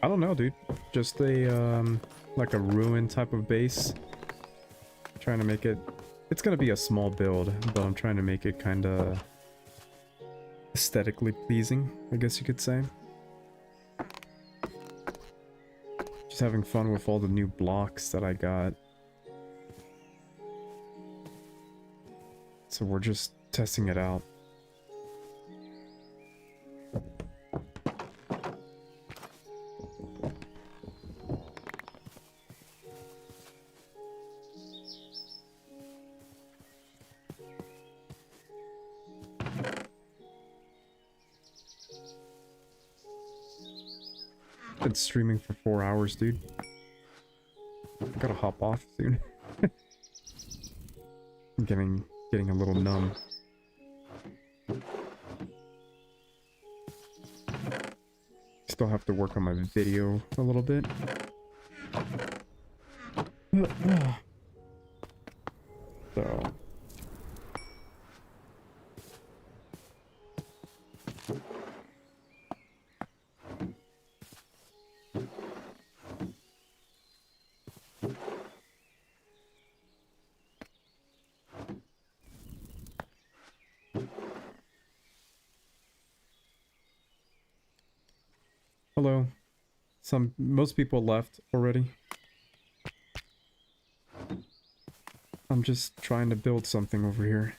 A: I don't know, dude. Just a, like a ruin type of base. Trying to make it... It's gonna be a small build, but I'm trying to make it kind of aesthetically pleasing, I guess you could say. Just having fun with all the new blocks that I got. So we're just testing it out. Been streaming for 4 hours, dude. I gotta hop off soon. I'm getting a little numb. Still have to work on my video a little bit. So... Hello. Most people left already. I'm just trying to build something over here.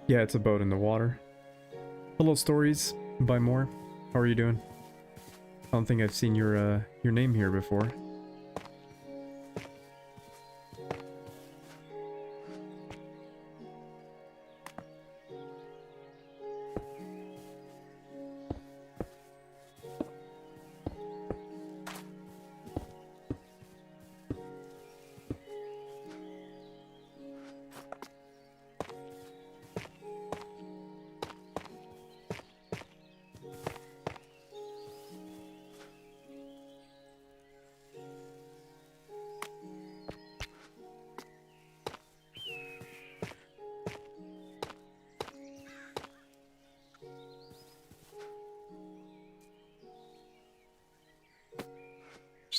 A: Yeah, it's a boat in the water. Hello, Stories by More. How are you doing? I don't think I've seen your name here before.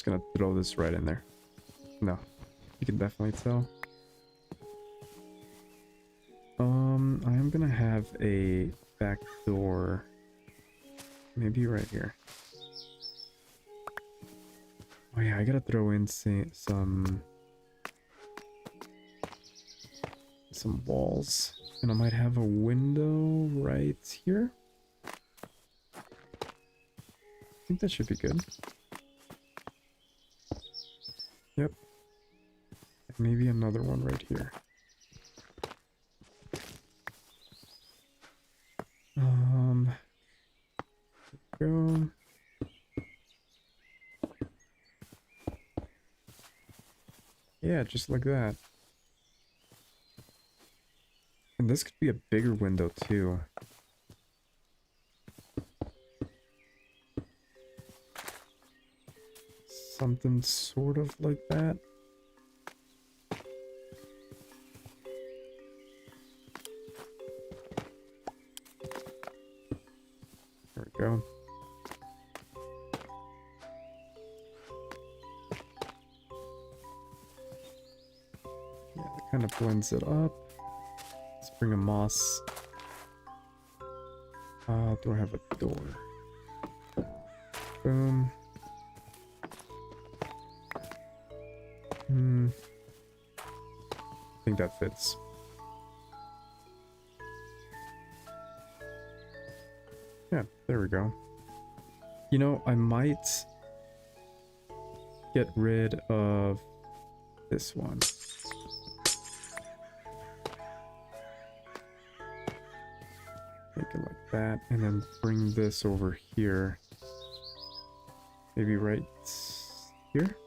A: just gonna throw this right in there. No, you can definitely tell. I am gonna have a back door, maybe right here. Oh yeah, I gotta throw in some walls, and I might have a window right here. I think that should be good. Yep. And maybe another one right here. Go. Yeah, just like that. And this could be a bigger window too. Something sort of like that. There we go. Yeah, that kind of blends it up. Let's bring a moss. Do I have a door? Boom. I think that fits. Yeah, there we go. You know, I might get rid of this one. Make it like that, and then bring this over here. Maybe right here?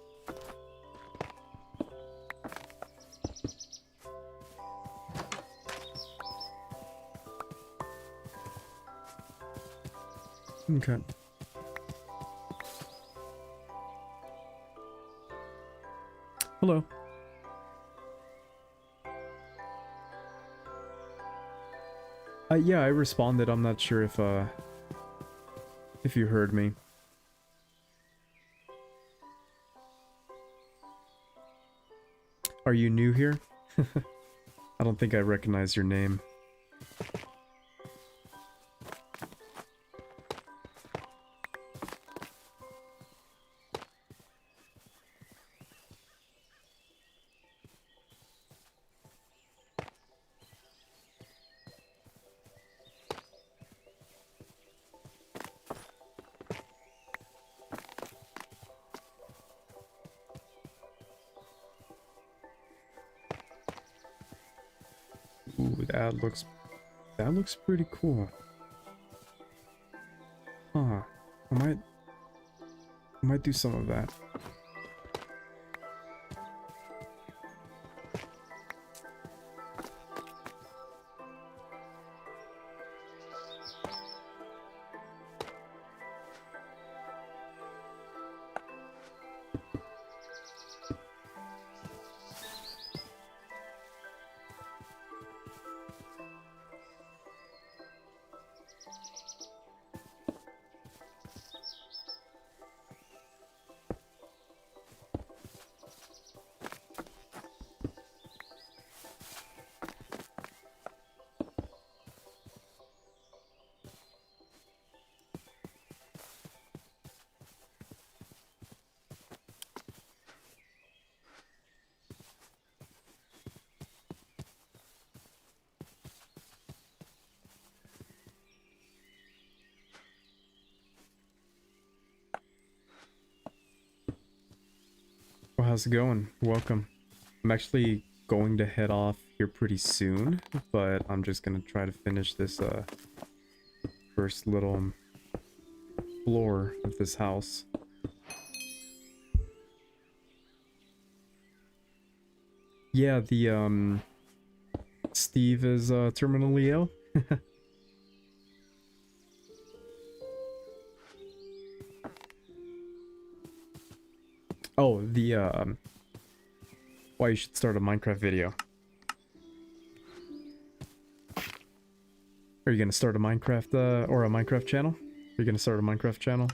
A: Okay. Hello. Yeah, I responded. I'm not sure if you heard me. Are you new here? I don't think I recognize your name. Ooh, that looks pretty cool. Huh. I might do some of that. Well, how's it going? Welcome. I'm actually going to head off here pretty soon, but I'm just gonna try to finish this first little floor of this house. Yeah, the Steve is terminally ill. Oh, why you should start a Minecraft video. Are you gonna start a Minecraft or a Minecraft channel? Are you gonna start a Minecraft channel?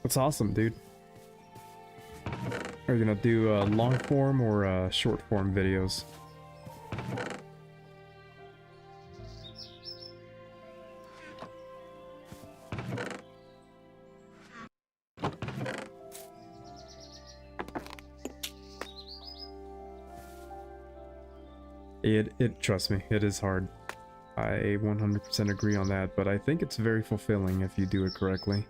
A: That's awesome, dude. Are you gonna do long form or short form videos? Trust me, it is hard. I 100% agree on that, but I think it's very fulfilling if you do it correctly.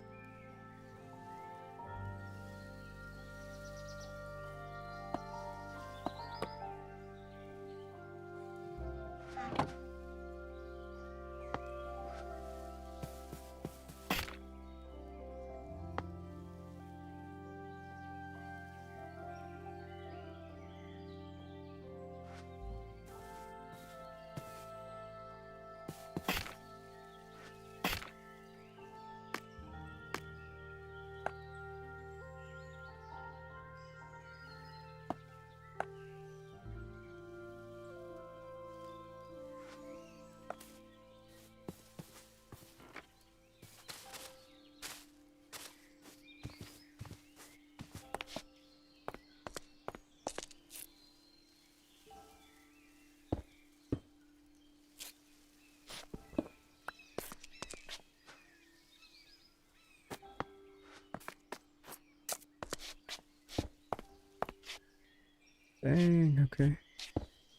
A: Dang, okay.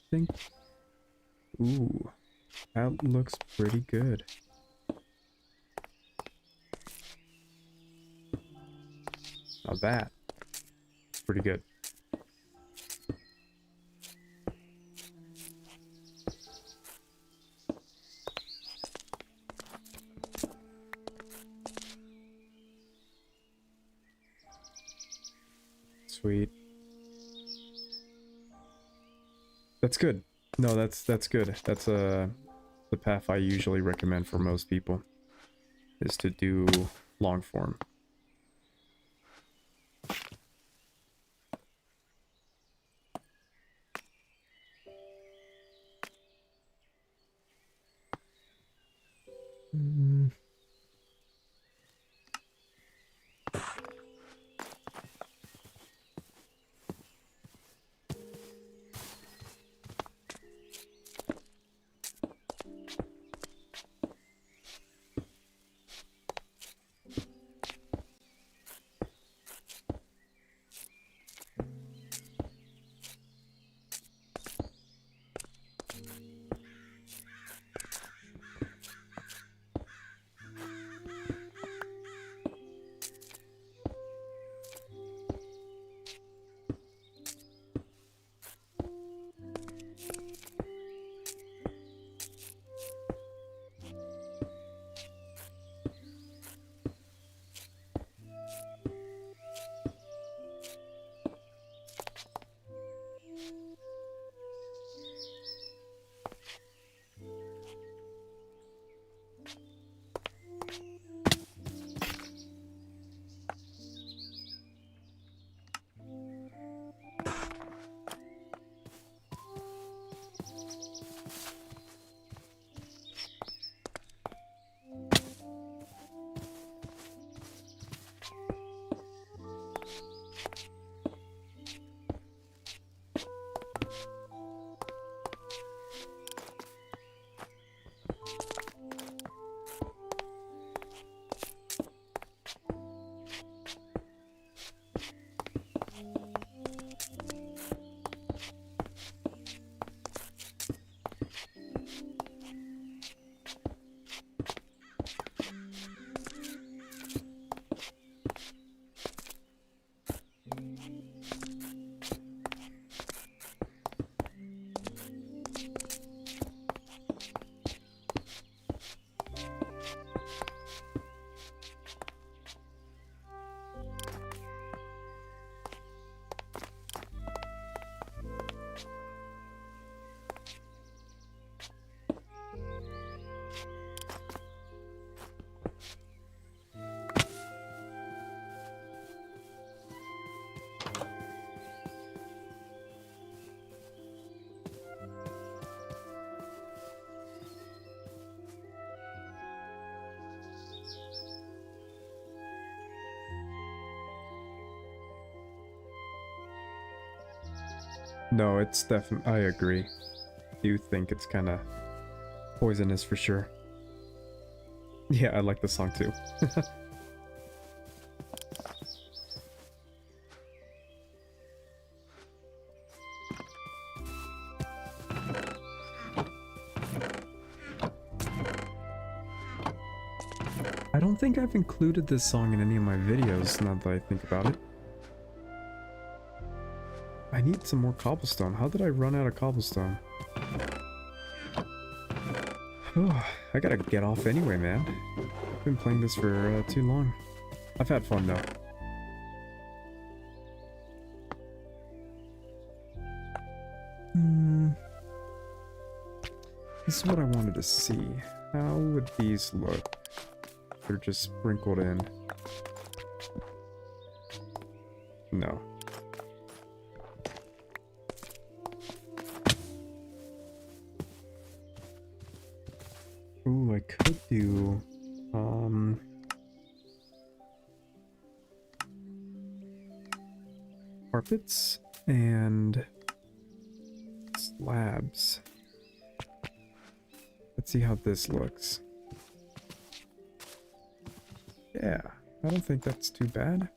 A: Think. Ooh, that looks pretty good. Now that's pretty good. Sweet. That's good. No, that's good. That's the path I usually recommend for most people, is to do long form. Mm. No, it's definitely, I agree. Do think it's kind of poisonous for sure. Yeah, I like the song too. I don't think I've included this song in any of my videos now that I think about it. I need some more cobblestone. How did I run out of cobblestone? Oh, I gotta get off anyway, man. I've been playing this for too long. I've had fun though. This is what I wanted to see. How would these look? They're just sprinkled in. No. Ooh, I could do, carpets and slabs. Let's see how this looks. Yeah, I don't think that's too bad.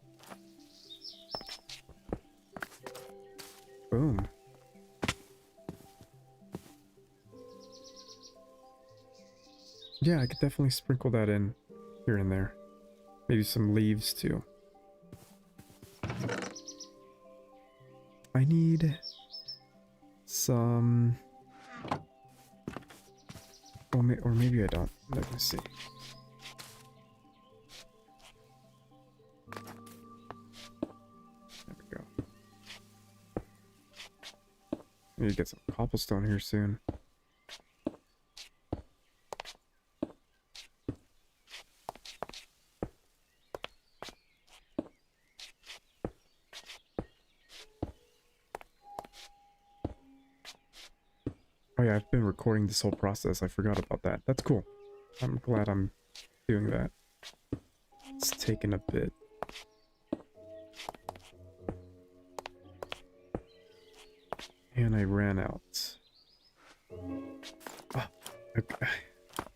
A: Boom. Yeah, I could definitely sprinkle that in here and there. Maybe some leaves too. I need some... or maybe I don't. Let me see. There we go. Need to get some cobblestone here soon. Oh yeah, I've been recording this whole process. I forgot about that. That's cool. I'm glad I'm doing that. It's taken a bit. And I ran out. Oh,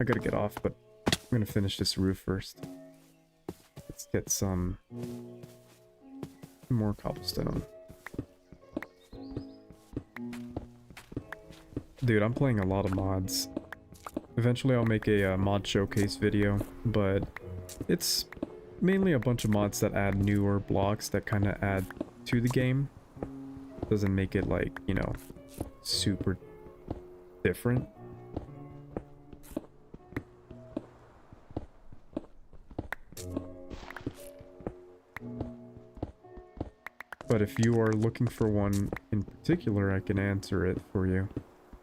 A: I gotta get off, but I'm gonna finish this roof first. Let's get some more cobblestone. Dude, I'm playing a lot of mods. Eventually I'll make a mod showcase video, but it's mainly a bunch of mods that add newer blocks that kind of add to the game. Doesn't make it like, you know, super different. But if you are looking for one in particular, I can answer it for you.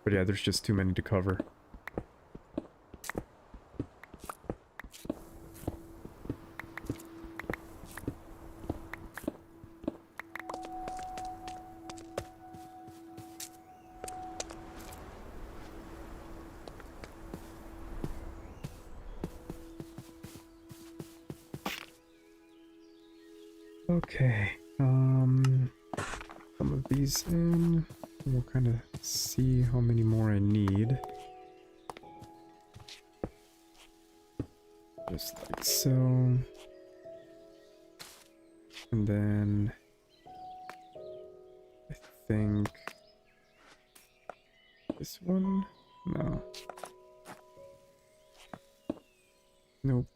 A: But yeah, there's just too many to cover. Okay, some of these in. We'll kind of see how many more I need. Just like so. And then I think this one? No. Nope.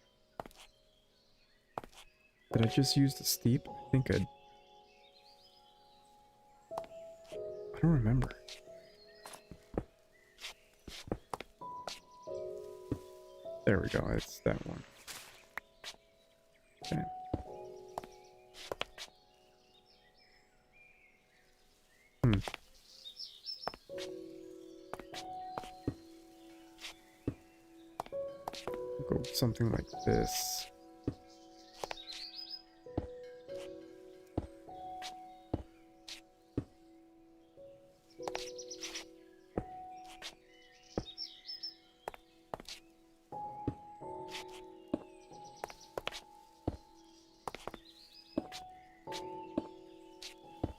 A: Did I just use the steep? I think I don't remember. There we go, it's that one. Okay. Go with something like this.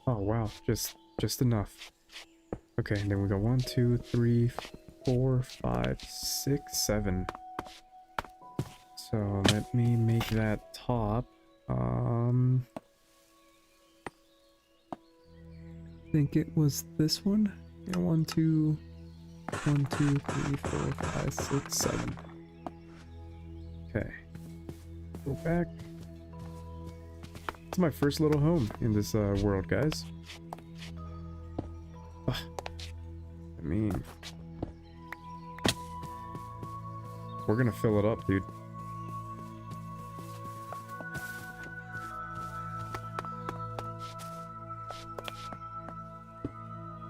A: Oh wow, just enough. Okay, and then we go 1, 2, 3, 4, 5, 6, 7. So let me make that top. I think it was this one. Yeah, 1, 2, 1, 2, 3, 4, 5, 6, 7. Okay. Go back. It's my first little home in this world, guys. Ugh. I mean, we're gonna fill it up, dude.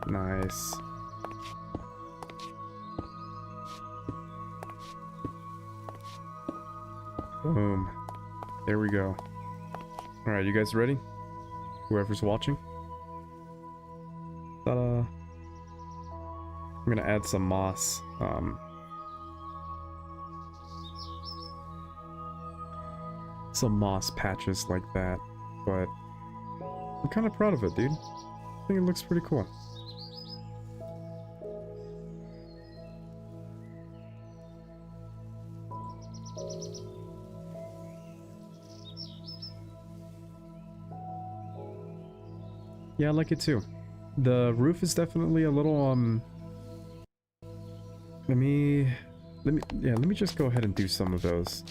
A: Nice. Boom. There we go. Alright, you guys ready? Whoever's watching. Ta-da. I'm gonna add some moss. Some moss patches like that. But I'm kind of proud of it, dude. I think it looks pretty cool. Yeah, I like it too. The roof is definitely a little let me just go ahead and do some of those.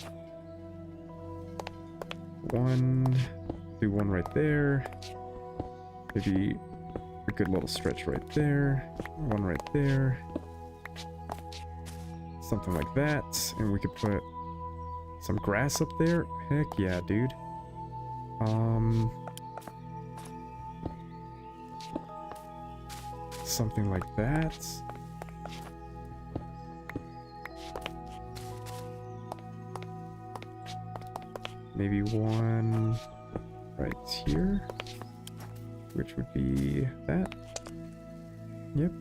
A: Do one right there. Maybe a good little stretch right there. One right there. Something like that. And we could put some grass up there. Heck yeah, dude. Something like that. Maybe one right here, which would be that. Yep.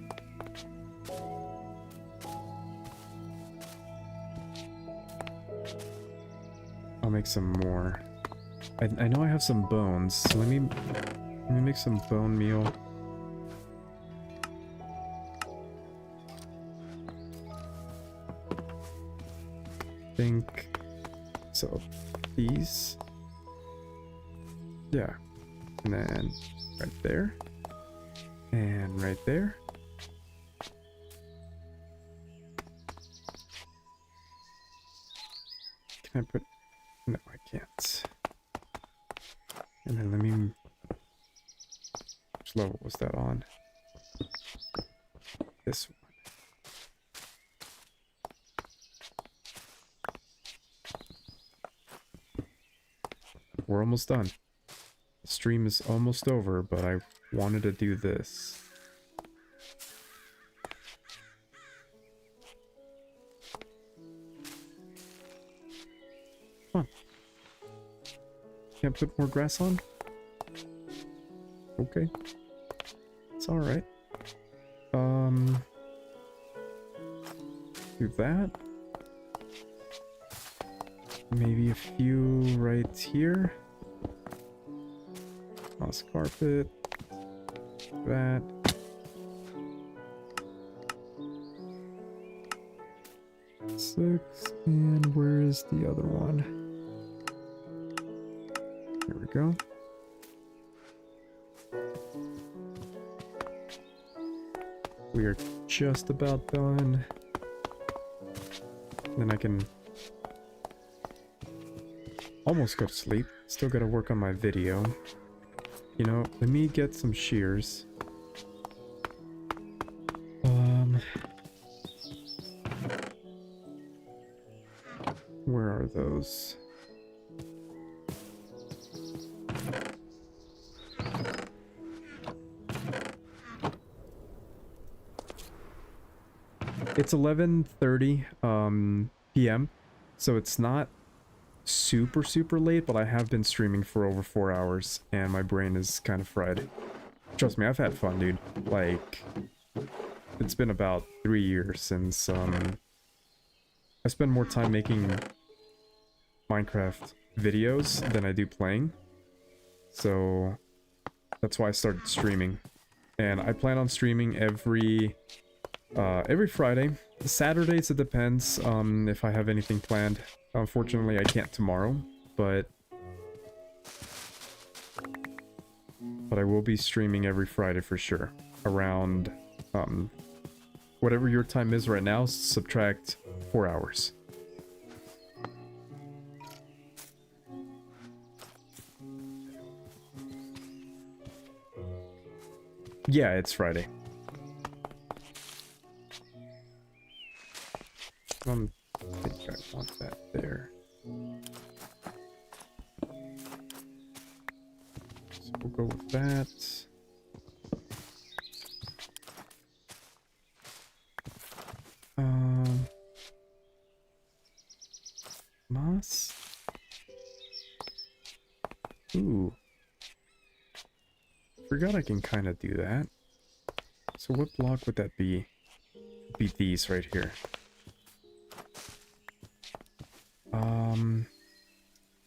A: I'll make some more. I know I have some bones, so let me make some bone meal. Think so. These, yeah, and then right there, and right there. Can I put? No, I can't. And then let me. Which level was that on? This one. We're almost done. The stream is almost over, but I wanted to do this. Come on. Can't put more grass on? Okay. It's alright. Do that. Maybe a few right here. Moss carpet. That. Six. And where is the other one? There we go. We are just about done. Then I can almost go to sleep. Still gotta work on my video. You know, let me get some shears. Where are those? It's 11:30 p.m. so it's not super late, but I have been streaming for over 4 hours and my brain is kind of fried. Trust me, I've had fun, dude. Like, it's been about 3 years since I spend more time making Minecraft videos than I do playing, so that's why I started streaming. And I plan on streaming every Friday. Saturdays it depends if I have anything planned. Unfortunately, I can't tomorrow, but I will be streaming every Friday for sure. Around whatever your time is right now, subtract 4 hours. Yeah, it's Friday. I think I want that there. So we'll go with that. Moss? Ooh. Forgot I can kind of do that. So what block would that be? Be these right here.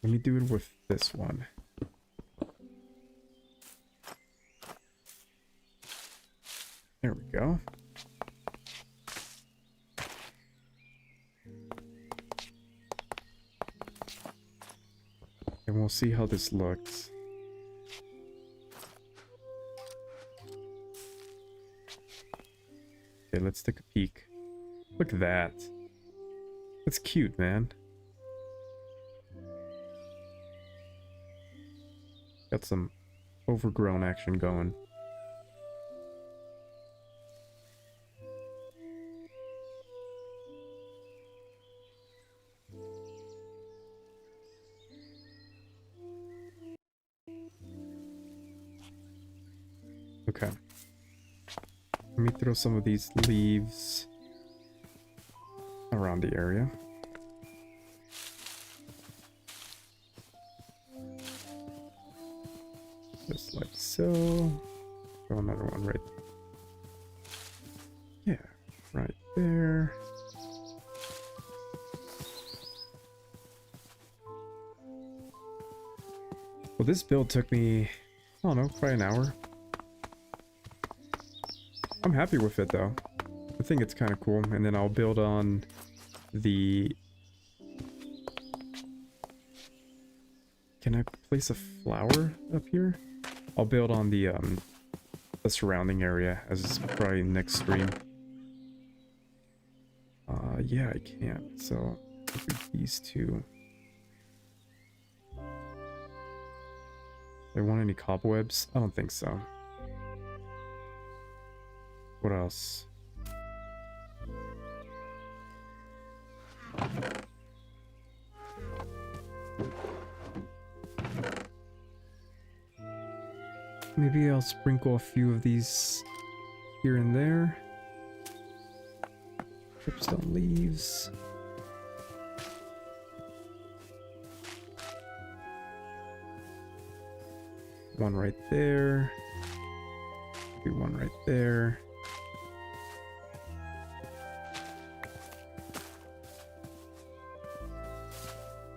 A: Let me do it with this one. There we go. And we'll see how this looks. Okay, let's take a peek. Look at that. That's cute, man. Got some overgrown action going. Okay. Let me throw some of these leaves around the area. Just like so. Throw another one right. Yeah, right there. Well, this build took me, I don't know, probably an hour. I'm happy with it though. I think it's kind of cool. And then I'll build on the... Can I place a flower up here? I'll build on the surrounding area as probably next stream. Yeah, I can't. So these two. They want any cobwebs? I don't think so. What else? Maybe I'll sprinkle a few of these here and there. Dripstone leaves. One right there. Do one right there.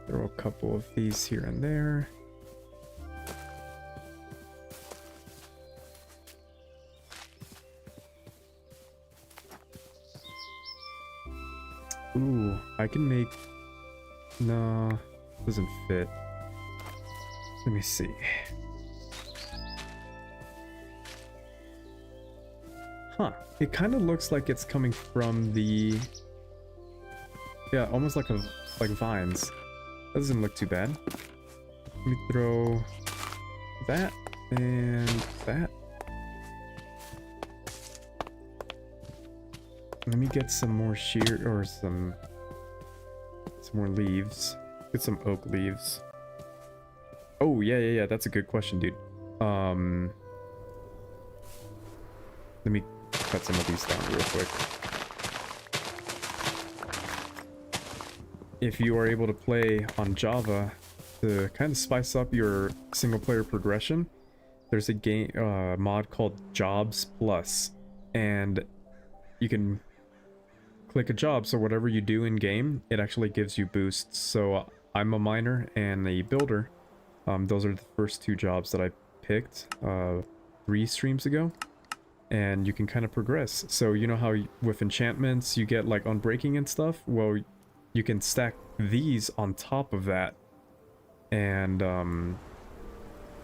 A: Throw a couple of these here and there. Ooh, I can make... No, doesn't fit. Let me see. Huh, it kind of looks like it's coming from the... Yeah, almost like vines. That doesn't look too bad. Let me throw that and that. Let me get some more shear or some more leaves. Get some oak leaves. Oh yeah. That's a good question, dude. Let me cut some of these down real quick. If you are able to play on Java to kind of spice up your single player progression, there's a game mod called Jobs Plus, and you can click a job, so whatever you do in game, it actually gives you boosts. So I'm a miner and a builder. Those are the first two jobs that I picked 3 streams ago. and you can kind of progress. So you know how with enchantments you get like unbreaking and stuff? Well, you can stack these on top of that, and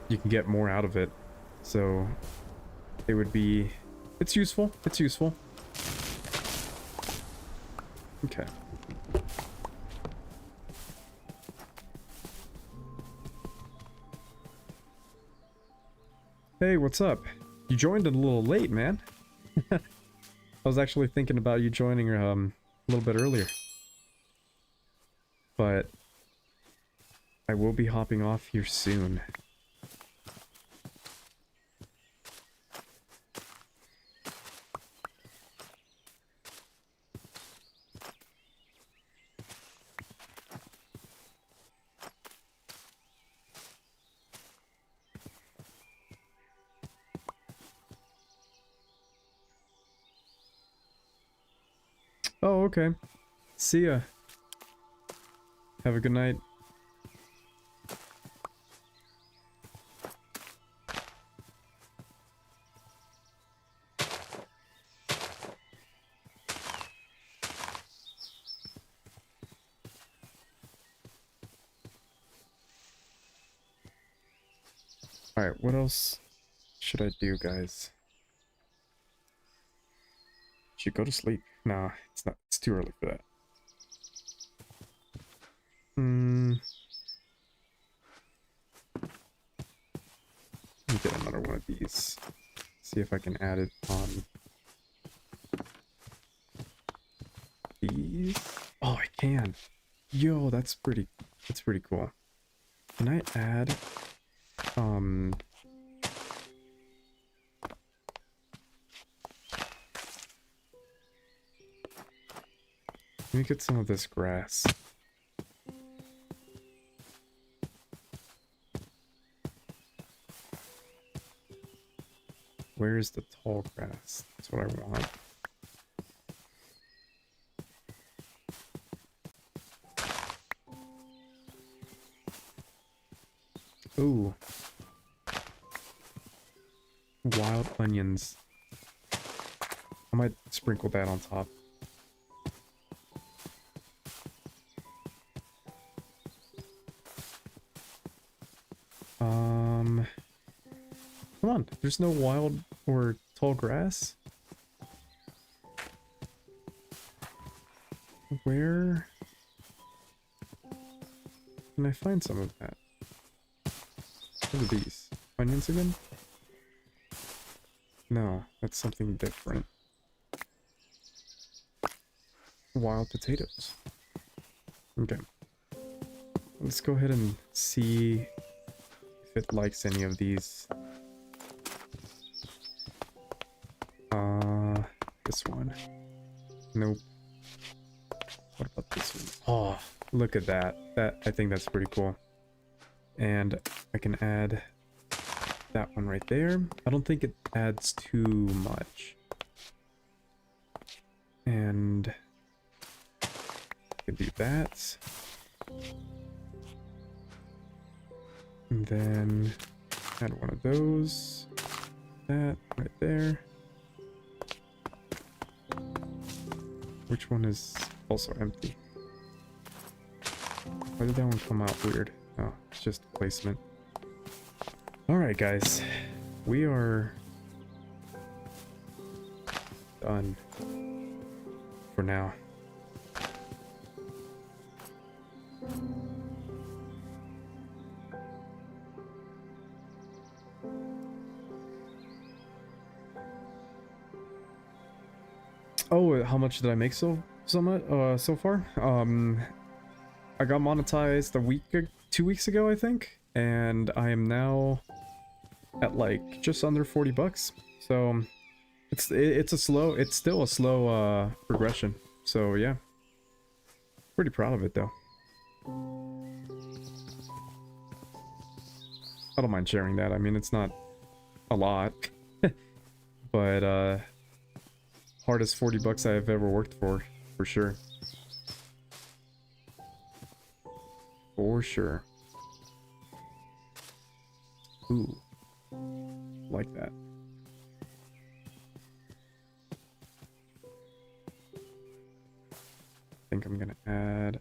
A: you can get more out of it. So it would be, it's useful. It's useful. Okay. Hey, what's up? You joined a little late, man. I was actually thinking about you joining a little bit earlier. But I will be hopping off here soon. Oh, okay. See ya. Have a good night. Alright, what else should I do, guys? Should go to sleep. Nah, it's not. It's too early for that. Let me get another one of these. See if I can add it on these. Oh, I can. Yo, that's pretty cool. Can I add let me get some of this grass. Where's the tall grass? That's what I want. Ooh. Wild onions. I might sprinkle that on top. Come on, there's no wild or tall grass? Where can I find some of that? What are these? Onions again? No, that's something different. Wild potatoes. Okay. Let's go ahead and see if it likes any of these. This one. Nope. What about this one? Oh, look at that. I think that's pretty cool. And I can add that one right there. I don't think it adds too much. And I could do that. And then add one of those. That right there. Which one is also empty? Why did that one come out weird? Oh, it's just placement. Alright, guys. We are done for now. Oh, how much did I make so far? I got monetized 2 weeks ago, I think, and I am now at like just under 40 bucks. So it's still a slow progression. So yeah, pretty proud of it though. I don't mind sharing that. I mean, it's not a lot, but hardest 40 bucks I have ever worked for sure. For sure. Ooh. Like that. think I'm gonna add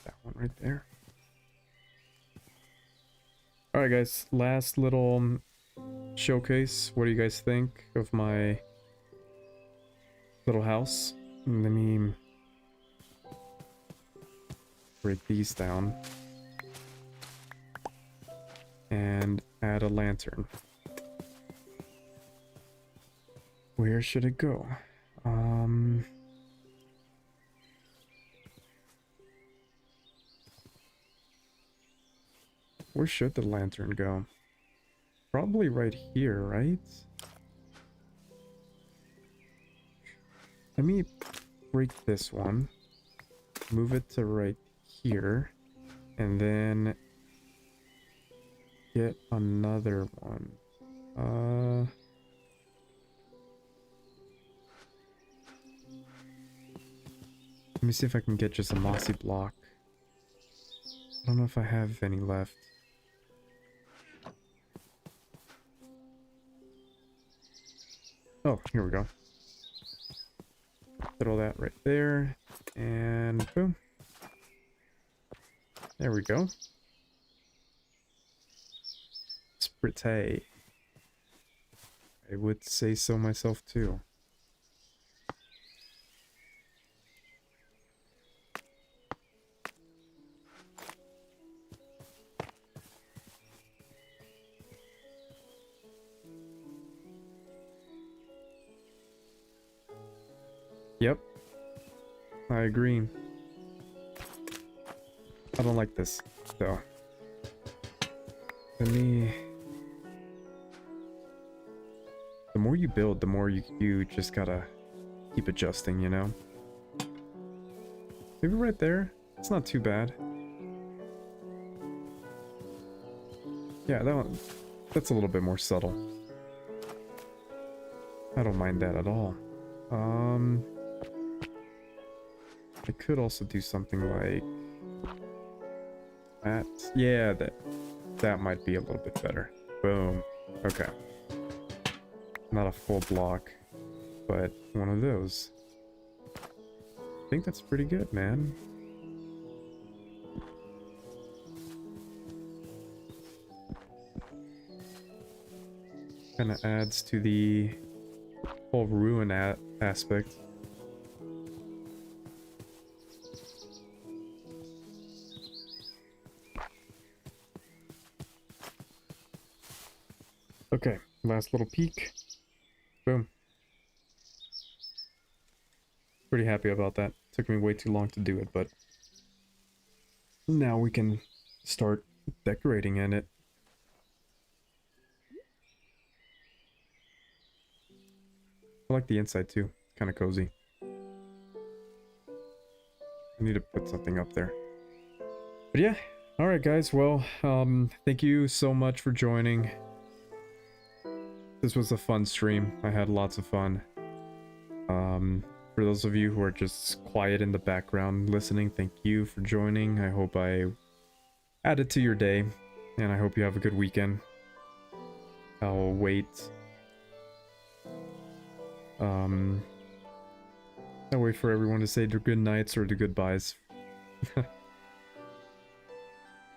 A: that one right there. Alright guys, last little showcase. What do you guys think of my little house? Let me break these down and add a lantern. Where should it go? Where should the lantern go? Probably right here, right? Let me break this one, move it to right here, and then get another one. Let me see if I can get just a mossy block. I don't know if I have any left. Oh, here we go. Put all that right there, and boom. There we go. It's pretty. I would say so myself too. Yep. I agree. I don't like this, though. Let me... The more you build, the more you just gotta keep adjusting, you know? Maybe right there. It's not too bad. Yeah, that one... That's a little bit more subtle. I don't mind that at all. I could also do something like that. Yeah, that might be a little bit better. Boom. Okay. Not a full block, but one of those. I think that's pretty good, man. Kind of adds to the whole ruin aspect. Okay, last little peek. Boom. Pretty happy about that. Took me way too long to do it, but now we can start decorating in it. I like the inside too. Kind of cozy. I need to put something up there. But yeah, alright guys, well, thank you so much for joining. This was a fun stream. I had lots of fun. For those of you who are just quiet in the background listening, thank you for joining. I hope I added to your day, and I hope you have a good weekend. I'll wait. I'll wait for everyone to say their good nights or their goodbyes.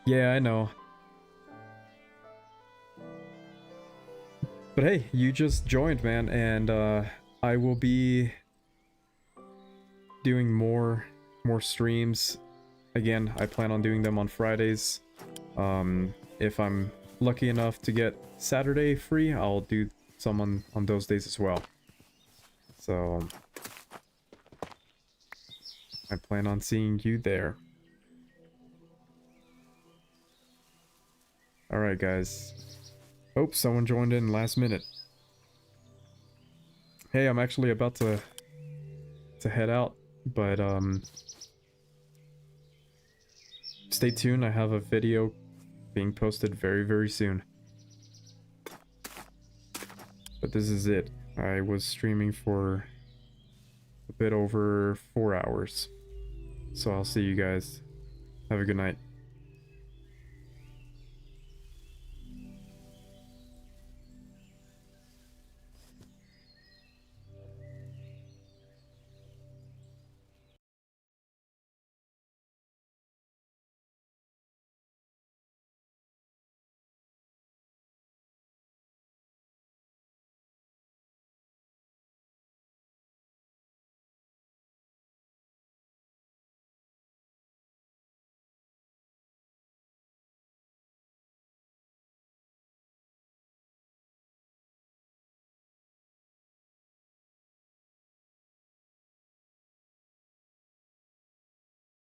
A: Yeah, I know. But hey, you just joined, man, and I will be doing more streams. Again, I plan on doing them on Fridays. If I'm lucky enough to get Saturday free, I'll do some on those days as well. So I plan on seeing you there. Alright guys. Oh, someone joined in last minute. Hey, I'm actually about to head out, but stay tuned. I have a video being posted very, very soon. But this is it. I was streaming for a bit over 4 hours. So I'll see you guys. Have a good night.